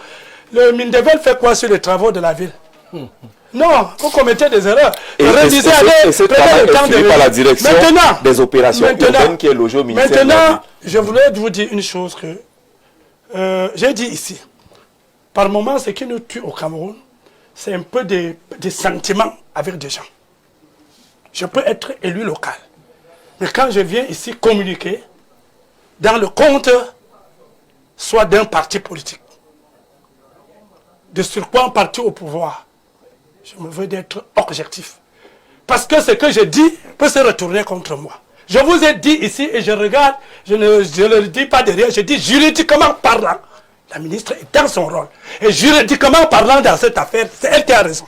Le Mindevel fait quoi sur les travaux de la ville? Non, vous commettez des erreurs. Ce travail est suivi par la direction des opérations urbaines qui est logée au ministère. Maintenant, je voulais vous dire une chose que j'ai dit ici. Par moments, ce qui nous tue au Cameroun, c'est un peu des sentiments avec des gens. Je peux être élu local. Mais quand je viens ici communiquer dans le compte soit d'un parti politique, de surcroît un parti au pouvoir, je me veux d'être objectif. Parce que ce que je dis peut se retourner contre moi. Je vous ai dit ici et je regarde, je ne le dis pas derrière, je dis juridiquement parlant. La ministre est dans son rôle. Et juridiquement parlant dans cette affaire, c'est elle qui a raison.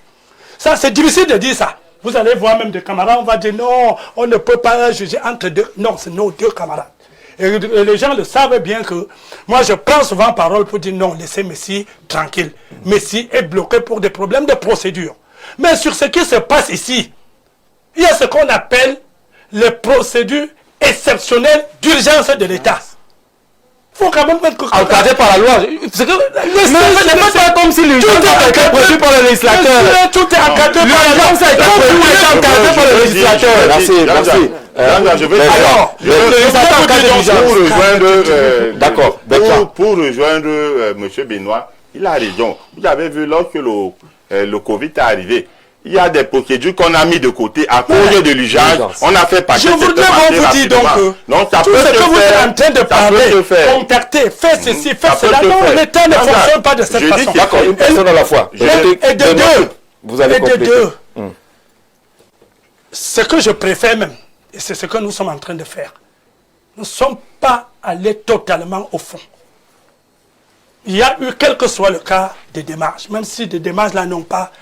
Ça, c'est difficile de dire ça. Vous allez voir même des camarades, on va dire non, on ne peut pas juger entre deux. Non, c'est nos deux camarades. Et les gens le savent bien que moi je prends souvent parole pour dire non, laissez Messi tranquille. Messi est bloqué pour des problèmes de procédure. Mais sur ce qui se passe ici, il y a ce qu'on appelle les procédures exceptionnelles d'urgence de l'État. Il faut quand même mettre encadré par la loi. C'est que n'est pas comme si l'urgence a été prévue par le législateur. Tout est encadré par la loi. L'urgence a été encadré par le législateur. Merci. Je veux d'accord. Pour rejoindre M. Benoît, il a raison. Vous avez vu lorsque le Covid est arrivé, il y a des procédures qu'on a mis de côté à cause de l'urgence. On a fait passer. Je voudrais vous dire donc que tout ce que vous êtes en train de parler, contacter, faire ceci, faire cela. Non, l'État ne fonctionne pas de cette façon. D'accord, une personne à la fois. Et de deux. Vous allez compléter. Ce que je préfère même, et c'est ce que nous sommes en train de faire, nous ne sommes pas allés totalement au fond. Il y a eu, quel que soit le cas, des démarches, même si des démarches là n'ont pas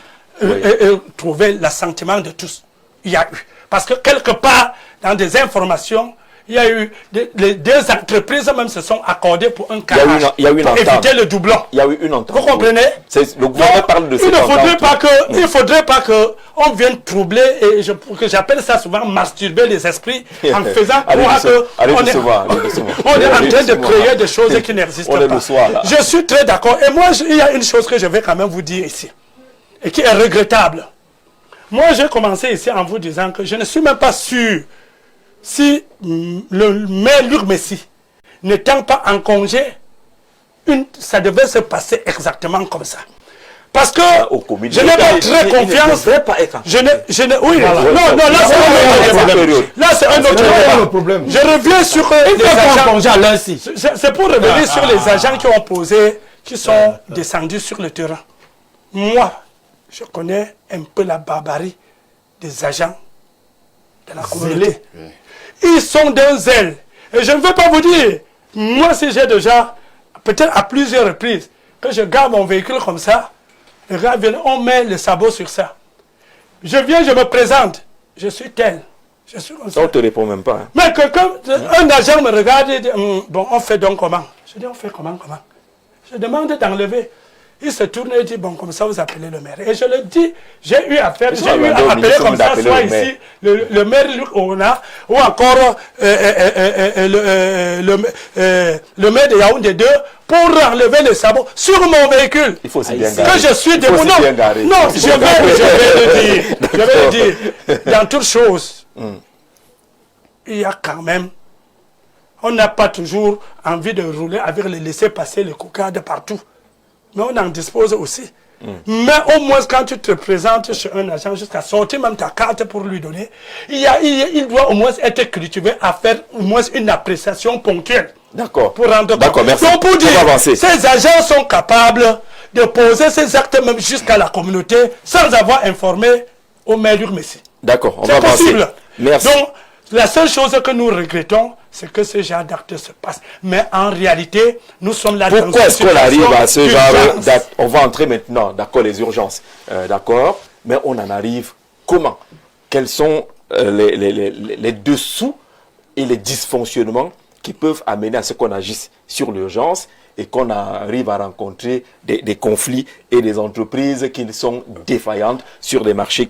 trouvé l'assentiment de tous. Il y a eu. Parce que quelque part, dans des informations, il y a eu des entreprises même se sont accordées pour un carrage, pour éviter le doublon. Il y a eu une entente. Vous comprenez? Le gouvernement parle de cette entente. Il ne faudrait pas qu'on vienne troubler, et que j'appelle ça souvent masturber les esprits, en faisant croire qu'on est en train de créer des choses qui n'existent pas. Je suis très d'accord. Et moi, il y a une chose que je vais quand même vous dire ici, et qui est regrettable. Moi, j'ai commencé ici en vous disant que je ne suis même pas sûr si le maire Luc Messi n'étant pas en congé, ça devait se passer exactement comme ça. Parce que je n'ai pas très confiance. Oui, voilà. Non, là c'est un autre problème. Je reviens sur les agents. C'est pour revenir sur les agents qui sont descendus sur le terrain. Moi, je connais un peu la barbarie des agents de la communauté. Ils sont d'un zèle. Et je ne veux pas vous dire, moi si j'ai déjà, peut-être à plusieurs reprises, que je garde mon véhicule comme ça, Le gars vient, on met le sabot sur ça. Je viens, je me présente. Je suis tel. Je suis comme ça. On ne te répond même pas. Hein. Mais quelqu'un, un agent me regarde et dit, bon, on fait donc comment? Je dis, on fait comment? Je demande d'enlever. Il se tourne et dit, bon, comme ça, vous appelez le maire. Et je le dis, j'ai eu à appeler comme ça, soit ici, le maire Luc Ona, ou encore le maire de Yaoundé 2, pour enlever le sabot sur mon véhicule. Il faut aussi bien garer. Que je suis debout. Non, je vais le dire. Dans toutes choses, il y a quand même, on n'a pas toujours envie de rouler avec les laisser passer les cocardes partout. Mais on en dispose aussi. Mais au moins, quand tu te présentes chez un agent, jusqu'à sortir même ta carte pour lui donner, il doit au moins être cultivé à faire au moins une appréciation ponctuelle. D'accord. Pour rendre compte. D'accord, merci. Donc, pour dire, avancer. ces agents sont capables de poser ces actes même jusqu'à la communauté sans avoir informé au maire du Messie. D'accord, on va C'est avancer. possible. Merci. Donc, la seule chose que nous regrettons, c'est que ce genre d'actes se passe. Mais en réalité, nous sommes là dans Pourquoi une est-ce qu'on arrive à ce genre d'urgence. d'actes? On va entrer maintenant, d'accord, les urgences. D'accord, mais on en arrive comment? Quels sont les dessous et les dysfonctionnements qui peuvent amener à ce qu'on agisse sur l'urgence et qu'on arrive à rencontrer des conflits et des entreprises qui sont défaillantes sur des marchés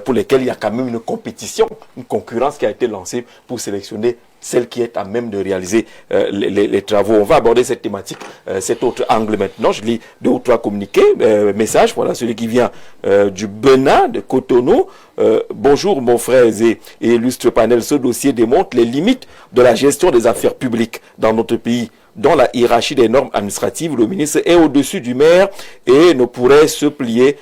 pour lesquels il y a quand même une compétition, une concurrence qui a été lancée pour sélectionner celle qui est à même de réaliser les travaux. On va aborder cette thématique, cet autre angle maintenant. Je lis 2 ou 3 communiqués, messages. Voilà celui qui vient du Benin, de Cotonou. Bonjour mon frère et illustre panel. Ce dossier démontre les limites de la gestion des affaires publiques dans notre pays. Dans la hiérarchie des normes administratives, le ministre est au-dessus du maire et ne pourrait se plier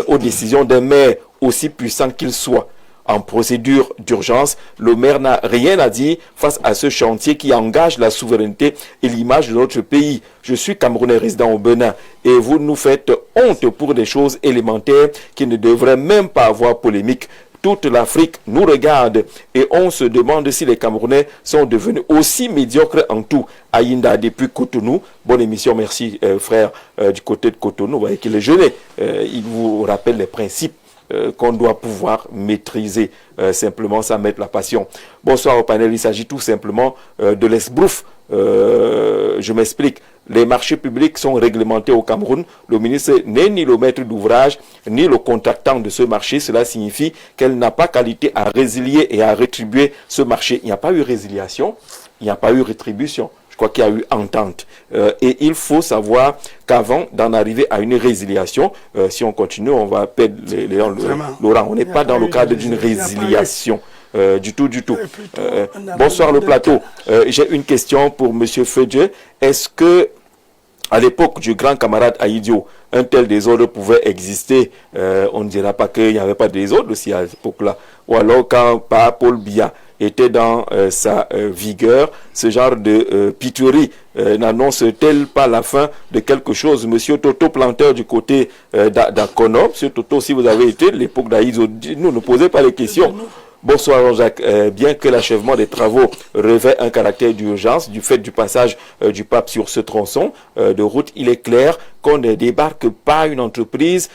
aux décisions d'un maire aussi puissant qu'il soit. En procédure d'urgence, le maire n'a rien à dire face à ce chantier qui engage la souveraineté et l'image de notre pays. Je suis Camerounais résident au Benin et vous nous faites honte pour des choses élémentaires qui ne devraient même pas avoir polémique. Toute l'Afrique nous regarde et on se demande si les Camerounais sont devenus aussi médiocres en tout. Aïnda depuis Cotonou, bonne émission, merci frère du côté de Cotonou, vous voyez qu'il est jeune, il vous rappelle les principes qu'on doit pouvoir maîtriser simplement sans mettre la passion. Bonsoir au panel, il s'agit tout simplement de l'esbrouf. Je m'explique. Les marchés publics sont réglementés au Cameroun. Le ministre n'est ni le maître d'ouvrage, ni le contractant de ce marché. Cela signifie qu'elle n'a pas qualité à résilier et à rétribuer ce marché. Il n'y a pas eu résiliation, il n'y a pas eu rétribution. Je crois qu'il y a eu entente. Et il faut savoir qu'avant d'en arriver à une résiliation, si on continue, on va perdre Laurent. On n'est pas dans le cadre d'une résiliation. Du tout. Bonsoir le plateau. J'ai une question pour Monsieur Fedje. Est-ce que, à l'époque du grand camarade Aïdio, un tel désordre pouvait exister? On ne dira pas qu'il n'y avait pas de désordre aussi à cette époque-là. Ou alors quand Paul Biya était dans sa vigueur, ce genre de pituerie n'annonce-t-elle pas la fin de quelque chose? Monsieur Toto Planteur du côté d'Akono, Monsieur Toto, si vous avez été l'époque d'Aïdio, nous ne posez pas les questions. Bonsoir Jean-Jacques. Bien que l'achèvement des travaux revêt un caractère d'urgence du fait du passage du pape sur ce tronçon de route, il est clair qu'on ne débarque pas une entreprise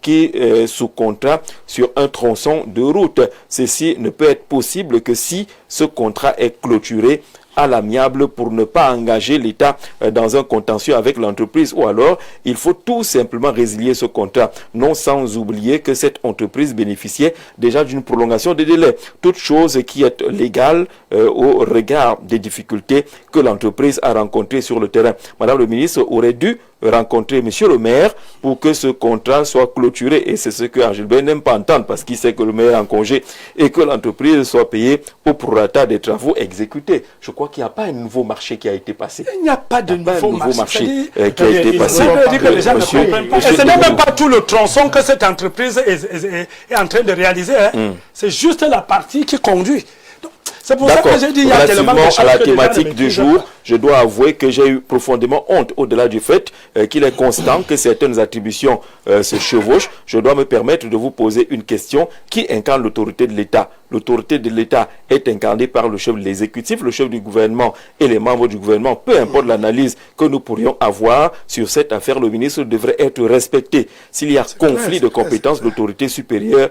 qui est sous contrat sur un tronçon de route. Ceci ne peut être possible que si ce contrat est clôturé à l'amiable pour ne pas engager l'État dans un contentieux avec l'entreprise, ou alors il faut tout simplement résilier ce contrat, non sans oublier que cette entreprise bénéficiait déjà d'une prolongation des délais, toute chose qui est légale au regard des difficultés que l'entreprise a rencontrées sur le terrain. Madame le ministre aurait dû rencontrer monsieur le maire pour que ce contrat soit clôturé, et c'est ce que Angilbert n'aime pas entendre parce qu'il sait que le maire est en congé, et que l'entreprise soit payée au prorata des travaux exécutés. Je crois qu'il n'y a pas un nouveau marché qui a été passé. Il n'y a pas de nouveau marché qui a été passé. Ce n'est même pas tout le tronçon que cette entreprise est en train de réaliser. C'est juste la partie qui conduit. C'est pour ça que j'ai dit il y a tellement de choses à la thématique du jour, je dois avouer que j'ai eu profondément honte au-delà du fait qu'il est constant que certaines attributions se chevauchent. Je dois me permettre de vous poser une question. Qui incarne l'autorité de l'État? l'autorité de l'État est incarnée par le chef de l'exécutif, le chef du gouvernement et les membres du gouvernement. Peu importe l'analyse que nous pourrions avoir sur cette affaire, le ministre devrait être respecté. S'il y a conflit de compétences, l'autorité supérieure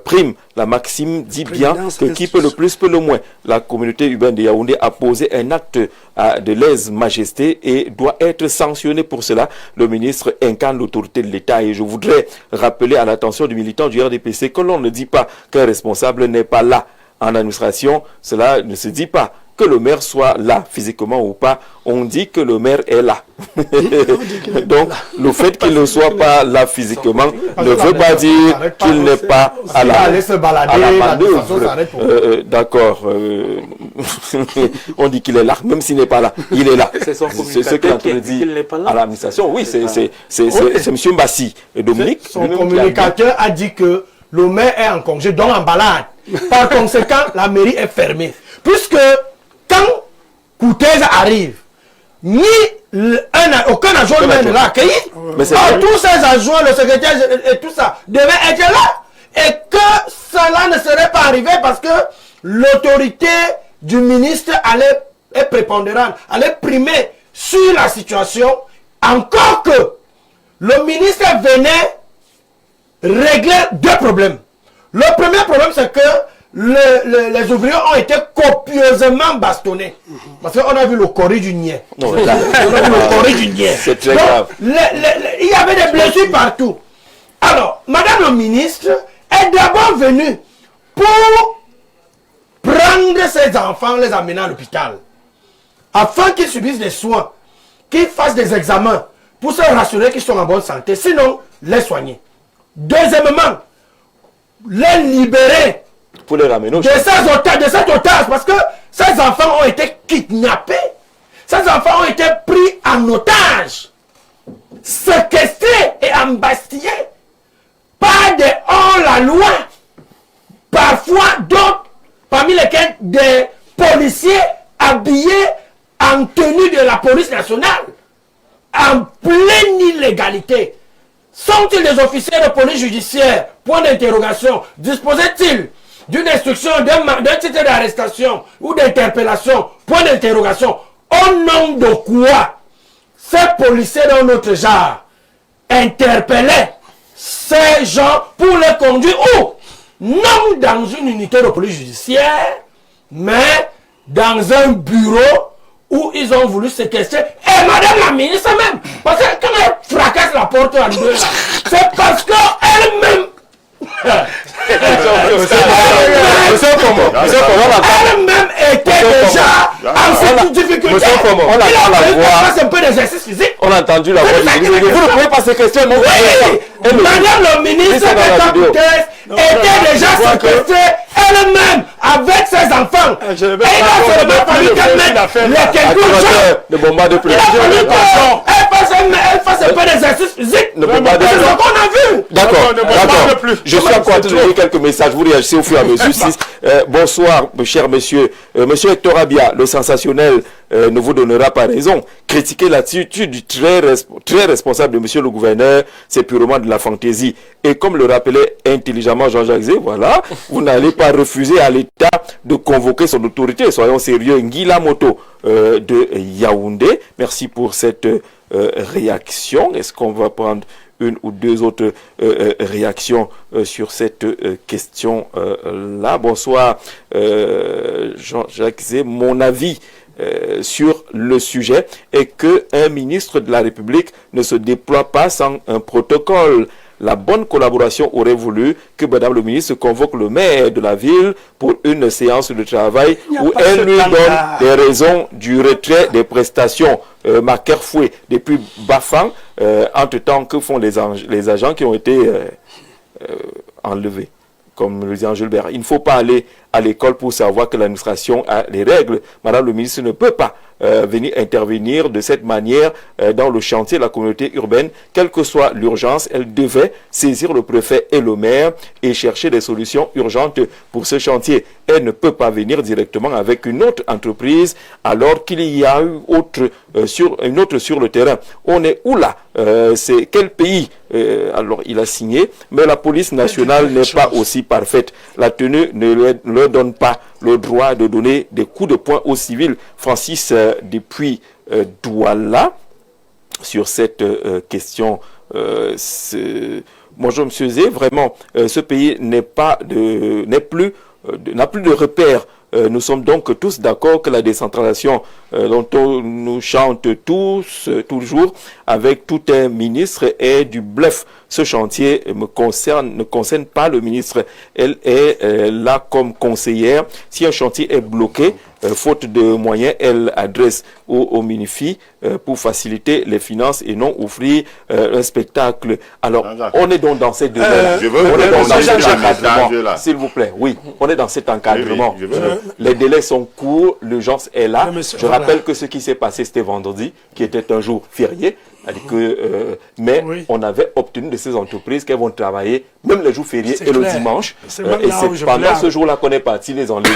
prime. La maxime dit bien que qui peut le plus peut le moins. La communauté urbaine de Yaoundé a posé un acte de lèse-majesté et doit être sanctionné pour cela. Le ministre incarne l'autorité de l'État et je voudrais rappeler à l'attention du militant du RDPC que l'on ne dit pas qu'un responsable n'est pas là. En administration, cela ne se dit pas. Que le maire soit là, physiquement ou pas, on dit que le maire est là. Donc, le fait qu'il ne soit pas là physiquement ne veut pas dire qu'il n'est pas à la manœuvre. D'accord. On dit qu'il est là, même s'il n'est pas là. Il est là. C'est ce qu'il est en train de dire à l'administration. Oui, c'est M. Mbassi et Dominique. Son communicateur a dit que le maire est en congé, donc en balade. Par conséquent, la mairie est fermée. Puisque quand Koutez arrive, aucun adjoint ne l'a accueilli. Tous ces adjoints, le secrétaire et tout ça, devaient être là. Et que cela ne serait pas arrivé parce que l'autorité du ministre est prépondérante, allait primer sur la situation. Encore que le ministre venait régler deux problèmes. Le premier problème, c'est que les ouvriers ont été copieusement bastonnés. Parce qu'on a vu le corps du niais. C'est très grave. Il y avait des blessures partout. Alors, Madame le ministre est d'abord venue pour prendre ses enfants, les amener à l'hôpital. Afin qu'ils subissent des soins, qu'ils fassent des examens, pour se rassurer qu'ils sont en bonne santé. Sinon, les soigner. Deuxièmement, les libérer pour les ramener de cet otage, parce que ces enfants ont été kidnappés, ces enfants ont été pris en otage, séquestrés et embastillés par des hors-la-loi, parfois d'autres, parmi lesquels des policiers habillés en tenue de la police nationale, en pleine illégalité. Sont-ils des officiers de police judiciaire? Point d'interrogation. Disposaient-ils d'une instruction, d'un titre d'arrestation ou d'interpellation? Point d'interrogation. Au nom de quoi ces policiers dans notre genre interpellaient ces gens pour les conduire où? Non dans une unité de police judiciaire, mais dans un bureau où ils ont voulu séquestrer. Et Madame la ministre même, parce que quand elle fracasse la porte en deux, c'est parce qu'elle-même... elle-même était déjà en cette difficulté. Il a fait un peu d'exercice physique. On a entendu la voix du ministre. Vous ne pouvez pas séquestrer mon Madame le ministre était déjà séquestrée elle-même avec ses enfants. Et il a seulement fallu qu'elle mette les quelques jours. Ne bombarde plus. Il a fallu qu'elle fasse un peu d'exercice physique. Ne bombarde plus. C'est ce qu'on a vu. D'accord. Je suis encore en train de lire quelques messages. Vous réagissez au fur et à mesure. Bonsoir, cher monsieur. Monsieur Hector Abia, le sensationnel ne vous donnera pas raison. Critiquer l'attitude très responsable de monsieur le gouverneur, c'est purement de la fantaisie. Et comme le rappelait intelligemment Jean-Jacques Zé, voilà, vous n'allez pas refuser à l'État de convoquer son autorité. Soyons sérieux. Guy Lamoto de Yaoundé, merci pour cette réaction. Est-ce qu'on va prendre une ou deux autres réactions sur cette question-là? Bonsoir, Jean-Jacques Zé. Mon avis sur le sujet est qu'un ministre de la République ne se déploie pas sans un protocole. La bonne collaboration aurait voulu que Madame le ministre convoque le maire de la ville pour une séance de travail où elle lui donne des raisons du retrait des prestations. Marquer Fouet, depuis Bafang, entre-temps, que font les agents qui ont été enlevés? Comme le dit Gilbert, il ne faut pas aller à l'école pour savoir que l'administration a les règles. Madame le ministre ne peut pas venir intervenir de cette manière dans le chantier de la communauté urbaine. Quelle que soit l'urgence, elle devait saisir le préfet et le maire et chercher des solutions urgentes pour ce chantier. Elle ne peut pas venir directement avec une autre entreprise alors qu'il y a eu une autre sur le terrain. On est où là? C'est quel pays? Alors il a signé, mais la police nationale n'est pas aussi parfaite. La tenue ne leur donne pas le droit de donner des coups de poing aux civils. Francis, depuis Douala, sur cette question, bonjour Monsieur Zé, vraiment, ce pays n'a plus de repères. Nous sommes donc tous d'accord que la décentralisation dont on nous chante tous, toujours, avec tout un ministre, est du bluff. Ce chantier ne concerne pas le ministre. Elle est là comme conseillère. Si un chantier est bloqué, faute de moyens, elle adresse au Minifi pour faciliter les finances et non offrir un spectacle. Alors, on est donc dans cette demeure. On est dans cet encadrement. S'il vous plaît, oui, on est dans cet encadrement. Les délais sont courts, l'urgence est là. Je rappelle que ce qui s'est passé, c'était vendredi, qui était un jour férié. Mais on avait obtenu de ces entreprises qu'elles vont travailler même les jours fériés et le dimanche. Et c'est pendant ce jour-là qu'on est parti les enlever.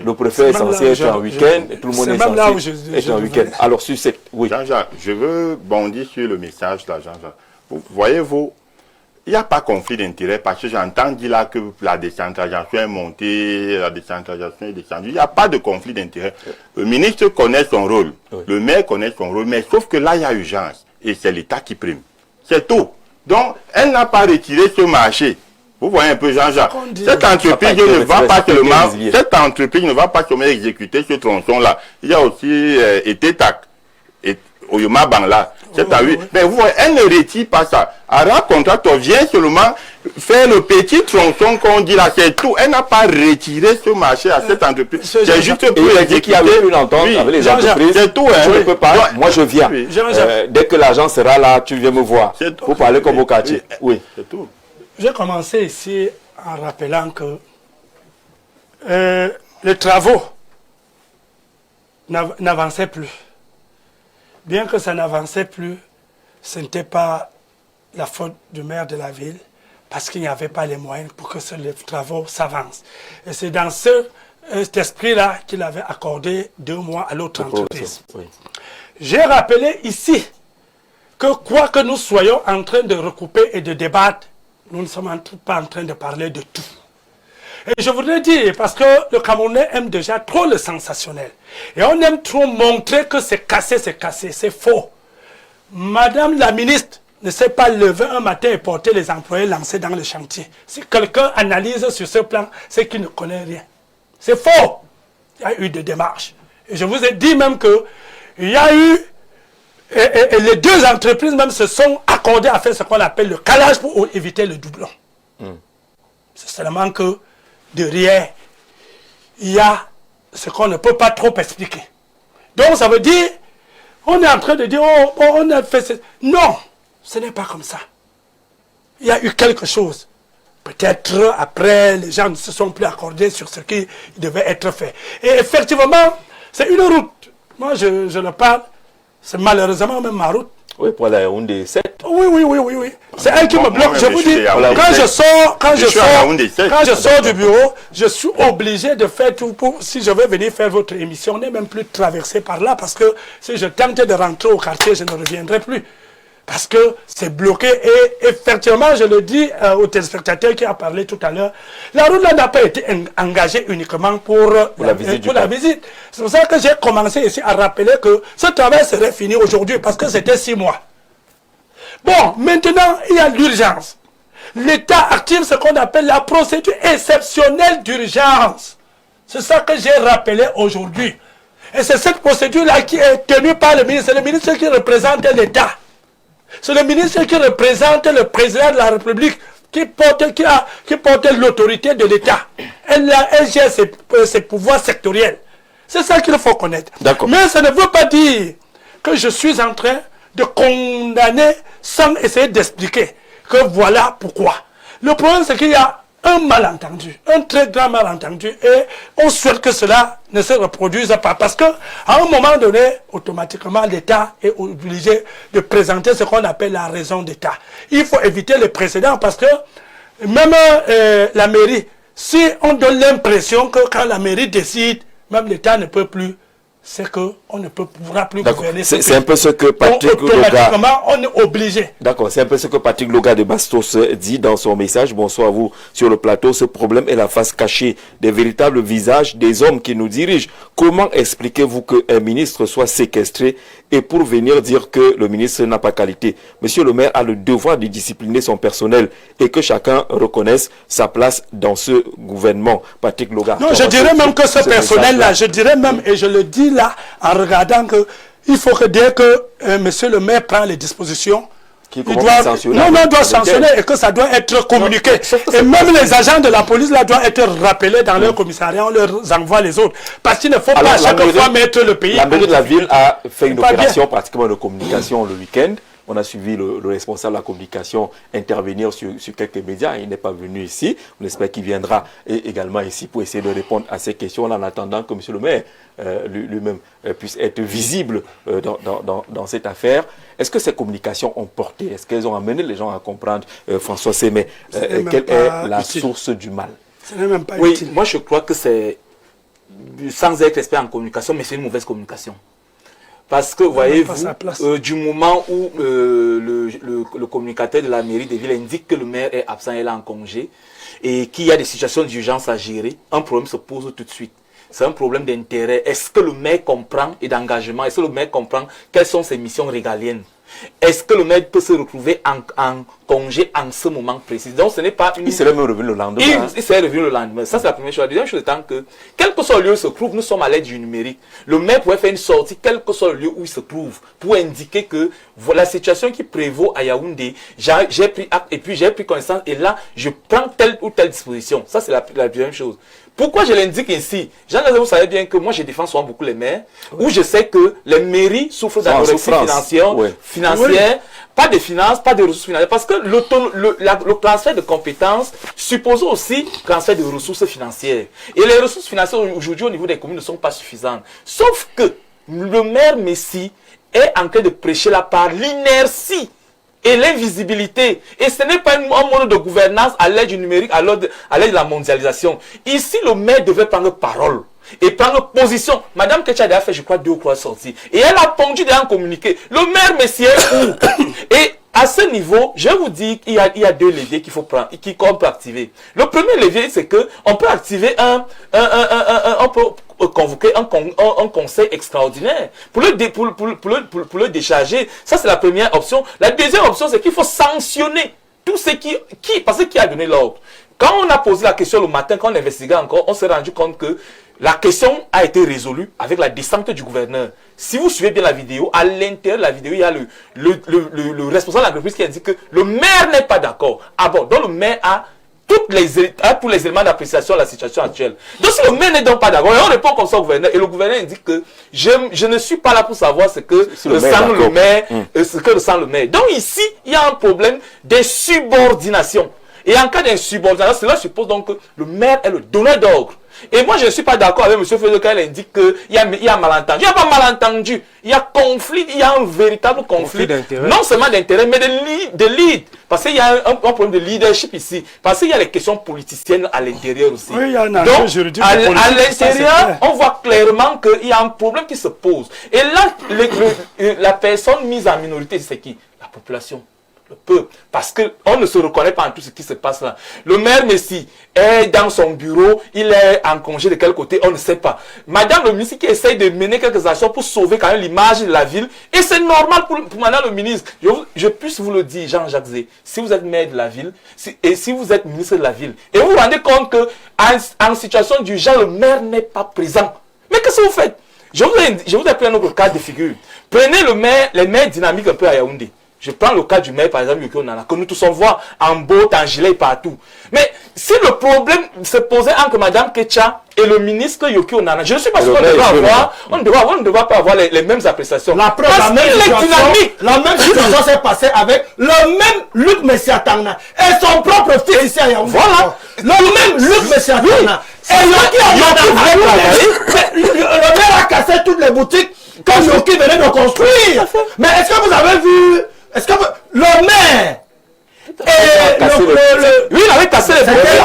Le préfet est censé être en week-end et tout le monde est censé être en week-end. Alors sur cette... Oui. Jean-Jacques, je veux bondir sur le message là, Jean-Jacques. Voyez-vous, il n'y a pas conflit d'intérêt parce que j'entends dire là que la décentralisation est montée, la décentralisation est descendue. Il n'y a pas de conflit d'intérêt. Le ministre connaît son rôle, le maire connaît son rôle, mais sauf que là, il y a urgence. Et c'est l'État qui prime. C'est tout. Donc, elle n'a pas retiré ce marché. Vous voyez un peu, Jean-Jacques. Cette entreprise ne va pas seulement exécuter ce tronçon-là. Il y a aussi Etetak, Oyoma Bangla. Mais vous voyez, elle ne retire pas ça. Ara Contractor vient seulement faire le petit tronçon qu'on dit là, c'est tout. Elle n'a pas retiré ce marché à cette entreprise. C'est juste pour exécuter. Qu'il y avait une entente avec les entreprises. C'est tout. Je ne peux pas. Moi, je viens. Dès que l'argent sera là, tu viens me voir. Pour parler comme au quartier. Oui. C'est tout. J'ai commencé ici en rappelant que les travaux n'avançaient plus. Bien que ça n'avançait plus, ce n'était pas la faute du maire de la ville, parce qu'il n'y avait pas les moyens pour que les travaux s'avancent. Et c'est dans cet esprit-là qu'il avait accordé 2 mois à l'autre entreprise. Oui. J'ai rappelé ici que quoi que nous soyons en train de recouper et de débattre, nous ne sommes pas en train de parler de tout. Et je voudrais dire, parce que le Camerounais aime déjà trop le sensationnel. Et on aime trop montrer que c'est cassé, c'est faux. Madame la ministre ne s'est pas lever un matin et porter les employés lancés dans le chantier. Si quelqu'un analyse sur ce plan, c'est qu'il ne connaît rien. C'est faux. Il y a eu des démarches. Et je vous ai dit même que il y a eu, et les 2 entreprises même se sont accordées à faire ce qu'on appelle le calage pour éviter le doublon. C'est seulement que derrière, il y a ce qu'on ne peut pas trop expliquer. Donc ça veut dire, on est en train de dire, oh, on a fait ce... Non, ce n'est pas comme ça. Il y a eu quelque chose. Peut-être après, les gens ne se sont plus accordés sur ce qui devait être fait. Et effectivement, c'est une route. Moi, je le parle, c'est malheureusement même ma route. Oui, pour la Yaoundé 7. Oui. C'est elle qui me bloque. Je vous dis, quand je sors du bureau, je suis obligé de faire tout pour, si je veux venir faire votre émission, on n'est même plus traversé par là, parce que si je tente de rentrer au quartier, je ne reviendrai plus. Parce que c'est bloqué. Et effectivement, je le dis au téléspectateur qui a parlé tout à l'heure, la route n'a pas été engagée uniquement pour la visite. C'est pour ça que j'ai commencé ici à rappeler que ce travail serait fini aujourd'hui, parce que c'était 6 mois. Bon, maintenant, il y a l'urgence. L'État active ce qu'on appelle la procédure exceptionnelle d'urgence. C'est ça que j'ai rappelé aujourd'hui. Et c'est cette procédure-là qui est tenue par le ministre. C'est le ministre qui représente l'État. C'est le ministre qui représente le président de la République, qui porte l'autorité de l'État. Elle gère ses pouvoirs sectoriels. C'est ça qu'il faut connaître. Mais ça ne veut pas dire que je suis en train de condamner sans essayer d'expliquer que voilà pourquoi. Le problème, c'est qu'il y a un malentendu, un très grand malentendu, et on souhaite que cela ne se reproduise pas, parce que à un moment donné, automatiquement, l'État est obligé de présenter ce qu'on appelle la raison d'État. Il faut éviter les précédents, parce que même la mairie, si on donne l'impression que quand la mairie décide, même l'État ne peut plus c'est qu'on ne pourra plus D'accord. gouverner. C'est un peu ce que Donc, Patrick Loga... automatiquement, on est obligé. D'accord, c'est un peu ce que Patrick Loga de Bastos dit dans son message. Bonsoir à vous sur le plateau. Ce problème est la face cachée des véritables visages des hommes qui nous dirigent. Comment expliquez-vous qu'un ministre soit séquestré et pour venir dire que le ministre n'a pas qualité? Monsieur le maire a le devoir de discipliner son personnel et que chacun reconnaisse sa place dans ce gouvernement. Patrick Loga. Non, je dirais même que ce personnel-là, je dirais même, et je le dis là, en regardant que il faut que dès que monsieur le maire prend les dispositions, il doit sanctionner et que ça doit être communiqué. Et même les agents de la police là doivent être rappelés dans leur commissariat, on leur envoie les autres. Parce qu'il ne faut pas à chaque fois mettre le pays. La mairie de la ville a fait une opération pratiquement de communication le week-end. On a suivi le responsable de la communication intervenir sur quelques médias. Il n'est pas venu ici. On espère qu'il viendra également ici pour essayer de répondre à ces questions en attendant que M. le maire lui-même puisse être visible dans cette affaire. Est-ce que ces communications ont porté? Est-ce qu'elles ont amené les gens à comprendre, François Sémé, quelle est la source du mal? Ce n'est même pas oui, utile. Moi je crois que c'est, sans être expert en communication, mais c'est une mauvaise communication. Parce que, voyez-vous, du moment où le communicateur de la mairie de ville indique que le maire est absent, elle est en congé, et qu'il y a des situations d'urgence à gérer, un problème se pose tout de suite. C'est un problème d'intérêt. Est-ce que le maire comprend, et d'engagement, est-ce que le maire comprend quelles sont ses missions régaliennes? Est-ce que le maire peut se retrouver en congé en ce moment précis? Donc ce n'est pas une... Il serait même revenu le lendemain. Il serait revenu le lendemain. Ça c'est la première chose. La deuxième chose étant que, quel que soit le lieu où il se trouve, nous sommes à l'aide du numérique. Le maire pourrait faire une sortie, quel que soit le lieu où il se trouve, pour indiquer que voilà la situation qui prévaut à Yaoundé, j'ai pris acte et puis j'ai pris connaissance et là je prends telle ou telle disposition. Ça c'est la deuxième chose. Pourquoi je l'indique ici? Jean-Gazé, vous savez bien que moi je défends souvent beaucoup les maires, où je sais que les mairies souffrent d'anorexie financière, pas de finances, pas de ressources financières, parce que le transfert de compétences suppose aussi transfert de ressources financières. Et les ressources financières aujourd'hui au niveau des communes ne sont pas suffisantes. Sauf que le maire Messi est en train de prêcher là par l'inertie et l'invisibilité. Et ce n'est pas un mode de gouvernance à l'aide du numérique, à l'aide de la mondialisation. Ici, le maire devait prendre parole et prendre position. Madame Ketcha a fait, je crois, 2 ou 3 sorties. Et elle a pondu d'un communiqué. Le maire Messier où? Et à ce niveau, je vous dis qu'il y a 2 leviers qu'il faut prendre, qu'on peut activer. Le premier levier, c'est que on peut activer on peut convoquer un conseil extraordinaire pour le décharger. Ça, c'est la première option. La deuxième option, c'est qu'il faut sanctionner tout ce parce qui a donné l'ordre. Quand on a posé la question le matin, quand on investiguait encore, on s'est rendu compte que la question a été résolue avec la descente du gouverneur. Si vous suivez bien la vidéo, à l'intérieur de la vidéo, il y a le responsable de l'entreprise qui a dit que le maire n'est pas d'accord. Ah bon, donc le maire a tous les éléments d'appréciation de la situation actuelle. Donc si le maire n'est donc pas d'accord, on répond comme ça au gouverneur, et le gouverneur indique que je ne suis pas là pour savoir ce que ressent le maire, ce que ressent le maire. Donc ici, il y a un problème de subordination. Et en cas d'insubordination, cela suppose donc que le maire est le donneur d'ordre. Et moi, je ne suis pas d'accord avec M. Feuille quand il indique qu'il y a malentendu. Il n'y a pas malentendu. Il y a conflit, il y a un véritable conflit. Non seulement d'intérêt, mais de lead. Parce qu'il y a un problème de leadership ici. Parce qu'il y a les questions politiciennes à l'intérieur aussi. Oui, il y a un donc, juridique à l'intérieur, on voit clairement qu'il y a un problème qui se pose. Et là, la personne mise en minorité, c'est qui? La population. Le peuple, parce qu'on ne se reconnaît pas en tout ce qui se passe là. Le maire Messi est dans son bureau, il est en congé de quel côté, on ne sait pas. Madame le ministre qui essaye de mener quelques actions pour sauver quand même l'image de la ville, et c'est normal pour madame le ministre. Je puisse vous le dire, Jean-Jacques Zé, si vous êtes maire de la ville, et si vous êtes ministre de la ville, et vous vous rendez compte que en situation d'urgence, le maire n'est pas présent. Mais qu'est-ce que vous faites? Je vous ai pris un autre cas de figure. Prenez les maires dynamiques un peu à Yaoundé. Je prends le cas du maire, par exemple, Yoko Onana, que nous tous on voit en botte, en gilet, partout. Mais si le problème se posait entre Madame Ketcha et le ministre Yoko Onana, je ne suis pas sûr qu'on ne devrait pas avoir les mêmes appréciations. La preuve, la même situation s'est passée avec le même Luc Messiatana et son propre fils ici à Yaoundé. Voilà. Le même Luc Messiatana. Et Yoko Onana, le maire a cassé toutes les boutiques quand Yoko venait de construire. Mais est-ce que vous avez vu? Est-ce que le maire et le Oui, il avait cassé les bouteilles.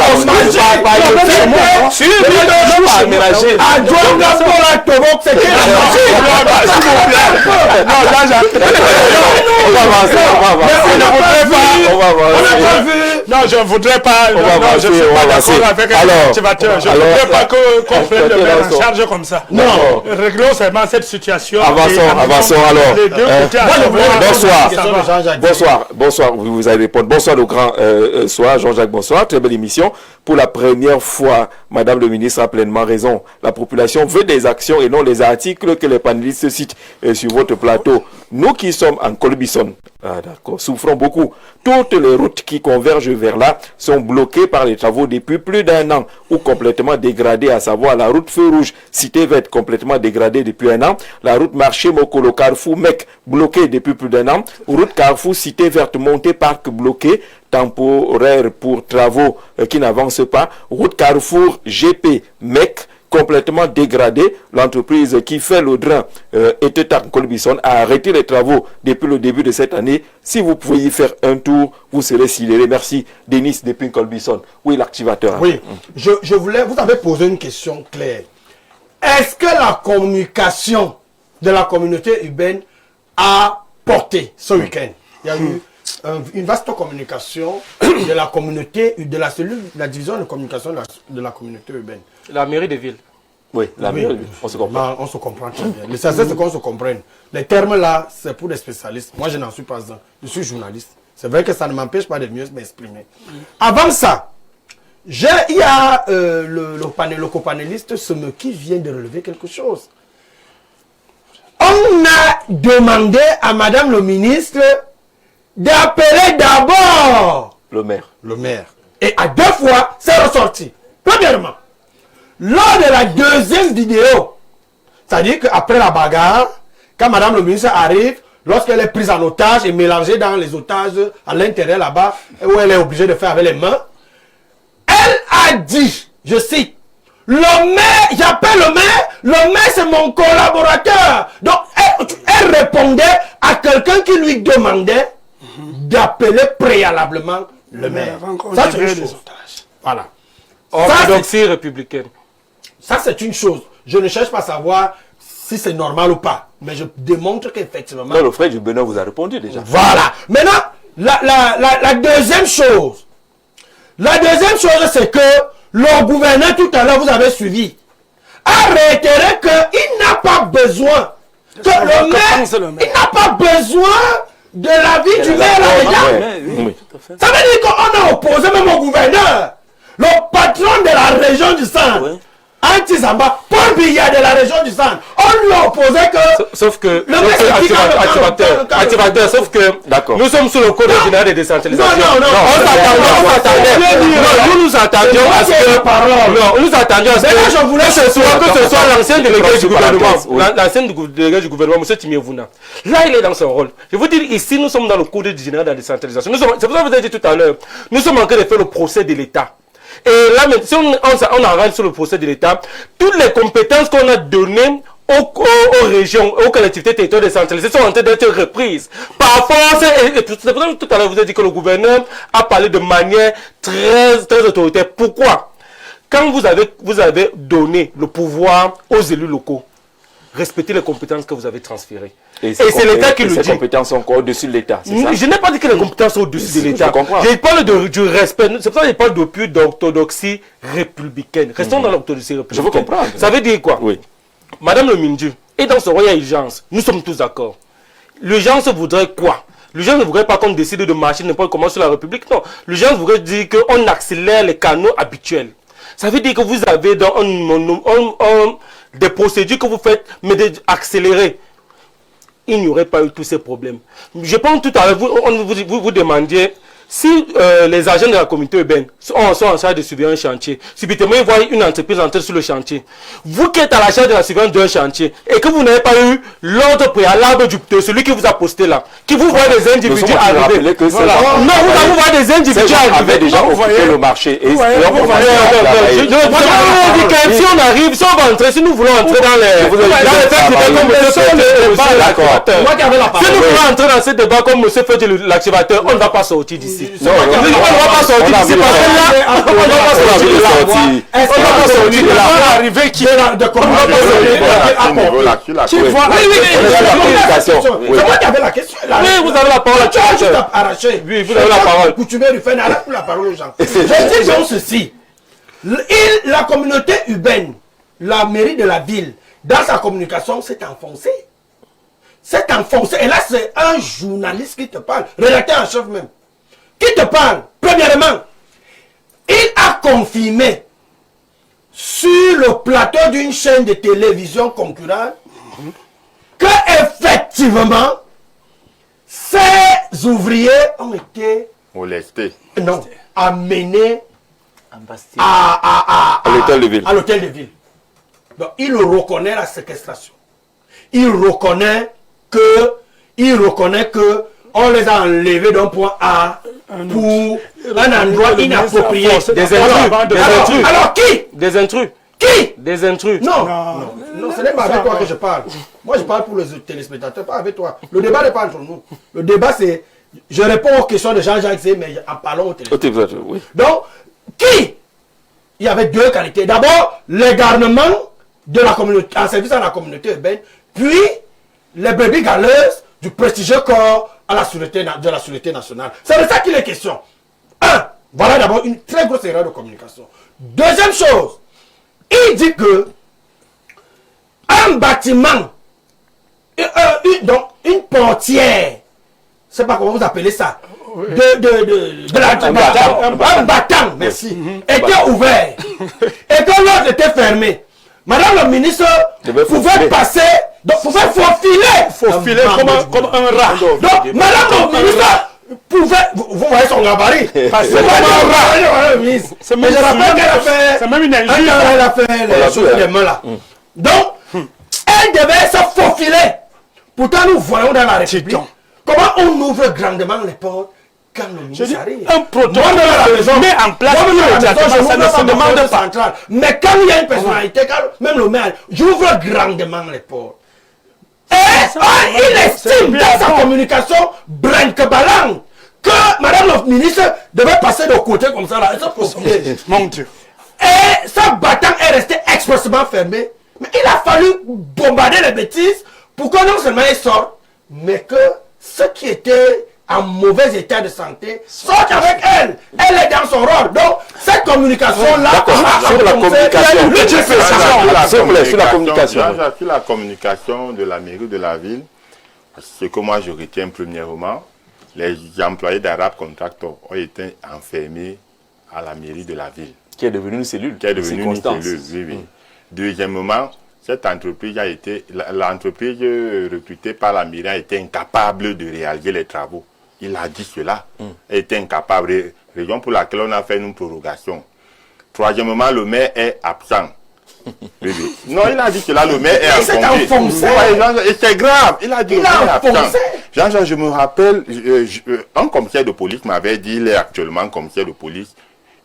Non, je ne voudrais pas. Je ne suis pas d'accord avec un activateur. Je ne voudrais pas qu'on prenne le maire en charge comme ça. Non. Réglons seulement cette situation. Avançons alors. Les deux côtés. Bonsoir. Vous allez répondre. Bonsoir, le grand soir. Jean-Jacques, bonsoir. Très belle émission. Pour la première fois, Madame le ministre a pleinement raison. La population veut des actions et non les articles que les panélistes citent sur votre plateau. Nous qui sommes en Colbison, souffrons beaucoup. Toutes les routes qui convergent vers là sont bloquées par les travaux depuis plus d'un an ou complètement dégradées, à savoir la route Feu Rouge, Cité Verte, complètement dégradée depuis un an, la route Marché Mokolo Carrefour Mec, bloquée depuis plus d'un an, route Carrefour Cité Verte, Montée Parc bloquée, temporaire pour travaux qui n'avancent pas, route Carrefour GP Mec, complètement dégradée. L'entreprise qui fait le drain Etetak Colbison a arrêté les travaux depuis le début de cette année. Si vous pouvez y faire un tour, vous serez sidéré. Merci, Denis depuis Colbison. Oui, l'activateur. Oui, je voulais, vous avez posé une question claire. Est-ce que la communication de la communauté urbaine a porté ce week-end? Il y a eu une vaste communication de la communauté, de la cellule, de la division de communication de la communauté urbaine. La mairie de ville. Oui, la mairie, on se comprend. On se comprend très bien. L'essentiel, c'est qu'on se comprenne. Les termes là, c'est pour des spécialistes. Moi, je n'en suis pas un. Je suis journaliste. C'est vrai que ça ne m'empêche pas de mieux m'exprimer. Avant ça, il y a le copanéliste qui vient de relever quelque chose. On a demandé à Madame le ministre d'appeler d'abord le maire. Et à 2 fois, c'est ressorti. Premièrement, lors de la deuxième vidéo, c'est-à-dire qu'après la bagarre, quand Madame le ministre arrive, lorsqu'elle est prise en otage et mélangée dans les otages à l'intérieur là-bas, où elle est obligée de faire avec les mains, elle a dit, je cite, le maire, j'appelle le maire c'est mon collaborateur. Donc elle répondait à quelqu'un qui lui demandait d'appeler préalablement le maire. Ça c'est une chose. Voilà. Orthodoxie républicaine. Ça c'est une chose. Je ne cherche pas à savoir si c'est normal ou pas. Mais je démontre qu'effectivement... Non, le frère du Benoît vous a répondu déjà. Voilà. Maintenant, la deuxième chose. La deuxième chose, c'est que le gouverneur, tout à l'heure, vous avez suivi, a réitéré qu'il n'a pas besoin. Que le maire, il n'a pas besoin de l'avis du maire là-dedans. Oui, tout à fait. Ça veut dire qu'on a opposé même au gouverneur. Le patron de la région du centre, Antisamba, Paul Biya de la région du centre, on lui a opposé que... Sauf que, activateur, sauf que nous sommes sous le code général de décentralisation. Non, nous nous attendions à ce que ce soit l'ancien délégué du gouvernement, l'ancien délégué du gouvernement, M. Timievouna. Là, il est dans son rôle. Je vous dire, ici, nous sommes dans le code général de la décentralisation. C'est pour ça que vous avez dit tout à l'heure, nous sommes en train de faire le procès de l'État. Et là, si on arrête sur le procès de l'État, toutes les compétences qu'on a données aux régions, aux collectivités territoriales décentralisées sont en train d'être reprises. Par force, et c'est pour ça que tout à l'heure vous avez dit que le gouverneur a parlé de manière très autoritaire. Pourquoi? Quand vous avez donné le pouvoir aux élus locaux, respectez les compétences que vous avez transférées. Et c'est l'État qui le dit. Ces compétences sont encore au-dessus de l'État, c'est ça? Je n'ai pas dit que les compétences sont au-dessus de l'État. Je parle du respect. C'est pour ça que je parle depuis d'orthodoxie républicaine. Restons dans l'orthodoxie républicaine. Je veux comprendre. Ça veut dire quoi? Oui. Madame le Mindu, et dans ce roi, il y a urgence. Nous sommes tous d'accord. L'urgence voudrait quoi? L'urgence ne voudrait pas qu'on décide de marcher n'importe comment sur la République. Non. L'urgence voudrait dire qu'on accélère les canaux habituels. Ça veut dire que vous avez dans des procédures que vous faites, mais d'accélérer. Il n'y aurait pas eu tous ces problèmes. Je pense tout à l'heure, vous demandiez si les agents de la communauté urbaine sont en charge de surveiller un chantier, subitement ils voient une entreprise entrer sur le chantier. Vous qui êtes à la charge de la surveillance d'un chantier et que vous n'avez pas eu l'ordre préalable de celui qui vous a posté là, qui vous voit des individus arriver. Non, vous voyez des individus arriver. Déjà occupé le marché. Si on arrive, si on va entrer, si nous voulons entrer dans les si nous voulons entrer dans ce débat comme M. fait l'activateur, on ne va pas sortir d'ici. ici. Non, on ne va pas sortir d'ici parce que là, on ne va pas sortir de là. Est-ce qu'on va sortir de là? Arriver qui est là de comment Qui voit c'est moi qui avais la question. Oui, vous avez la parole. Tu as juste arraché. Oui, vous avez la parole. Coutumier du fait, arrête la parole aux gens. Je dis donc ceci. La communauté urbaine, la mairie de la ville, dans sa communication, s'est enfoncée. C'est enfoncé. Et là, c'est un journaliste qui te parle, rédacteur en chef même, qui te parle. Premièrement, il a confirmé sur le plateau d'une chaîne de télévision concurrente que effectivement, ces ouvriers ont été molestés. Non, amenés Bastille. à l'hôtel de ville. À l'hôtel de ville. Donc, il reconnaît la séquestration. Il reconnaît que on les a enlevés d'un point A pour un endroit inapproprié. Des intrus. Alors qui? Des intrus. Qui? Des intrus. Non, ce n'est pas avec toi que je parle. Moi, je parle pour les téléspectateurs, pas avec toi. Le débat n'est pas entre nous. Le débat, c'est... Je réponds aux questions de Jean-Jacques, mais en parlant au téléspectateurs. Oui. Donc, qui? Il y avait deux qualités. D'abord, l'égarement de la communauté, en service à la communauté urbaine, puis les brebis galeuses du prestigieux corps de la sûreté nationale. C'est de ça qu'il est question. Un, voilà d'abord une très grosse erreur de communication. Deuxième chose, il dit que un bâtiment, donc une portière, je ne sais pas comment vous appelez ça, un battant, merci, était ouvert et que l'autre était fermé. Madame la ministre pouvait passer, donc pouvait faufiler comme un rat. Donc Madame la ministre pouvait, vous voyez son gabarit, passer comme un rat. Mais je rappelle qu'elle a fait, c'est même une injure. Elle a fait les choses des mains là. Donc elle devait se faufiler. Pourtant nous voyons dans la République comment on ouvre grandement les portes. Quand le ministre arrive. Un protocole met en place ça ne demande centrale. Mais quand il y a une personnalité, quand même le maire, j'ouvre grandement les portes. Et il estime dans sa communication brinque-ballant que madame la ministre devait passer de côté comme ça là. Mon Dieu. Et ce battant est resté expressément fermé. Mais il a fallu bombarder les bêtises pour que non seulement il sorte, mais que ceux qui étaient en mauvais état de santé sortent avec elle. Elle est dans son rôle. Donc, cette communication-là... Sur la communication. Sur la communication de la mairie de la ville, ce que moi je retiens premièrement, les employés d'Arab Contractor ont été enfermés à la mairie de la ville. Qui est devenue une cellule. Qui est devenue une cellule, oui. Deuxièmement, cette entreprise a été, l'entreprise recrutée par la mairie a été incapable de réaliser les travaux. Il a dit cela. Elle était incapable. Raison pour laquelle on a fait une prorogation. Troisièmement, le maire est absent. Non, il a dit cela, le maire est absent. Et c'est grave. Il a dit le maire est absent. Jean-Jean, je me rappelle, un commissaire de police m'avait dit, il est actuellement commissaire de police,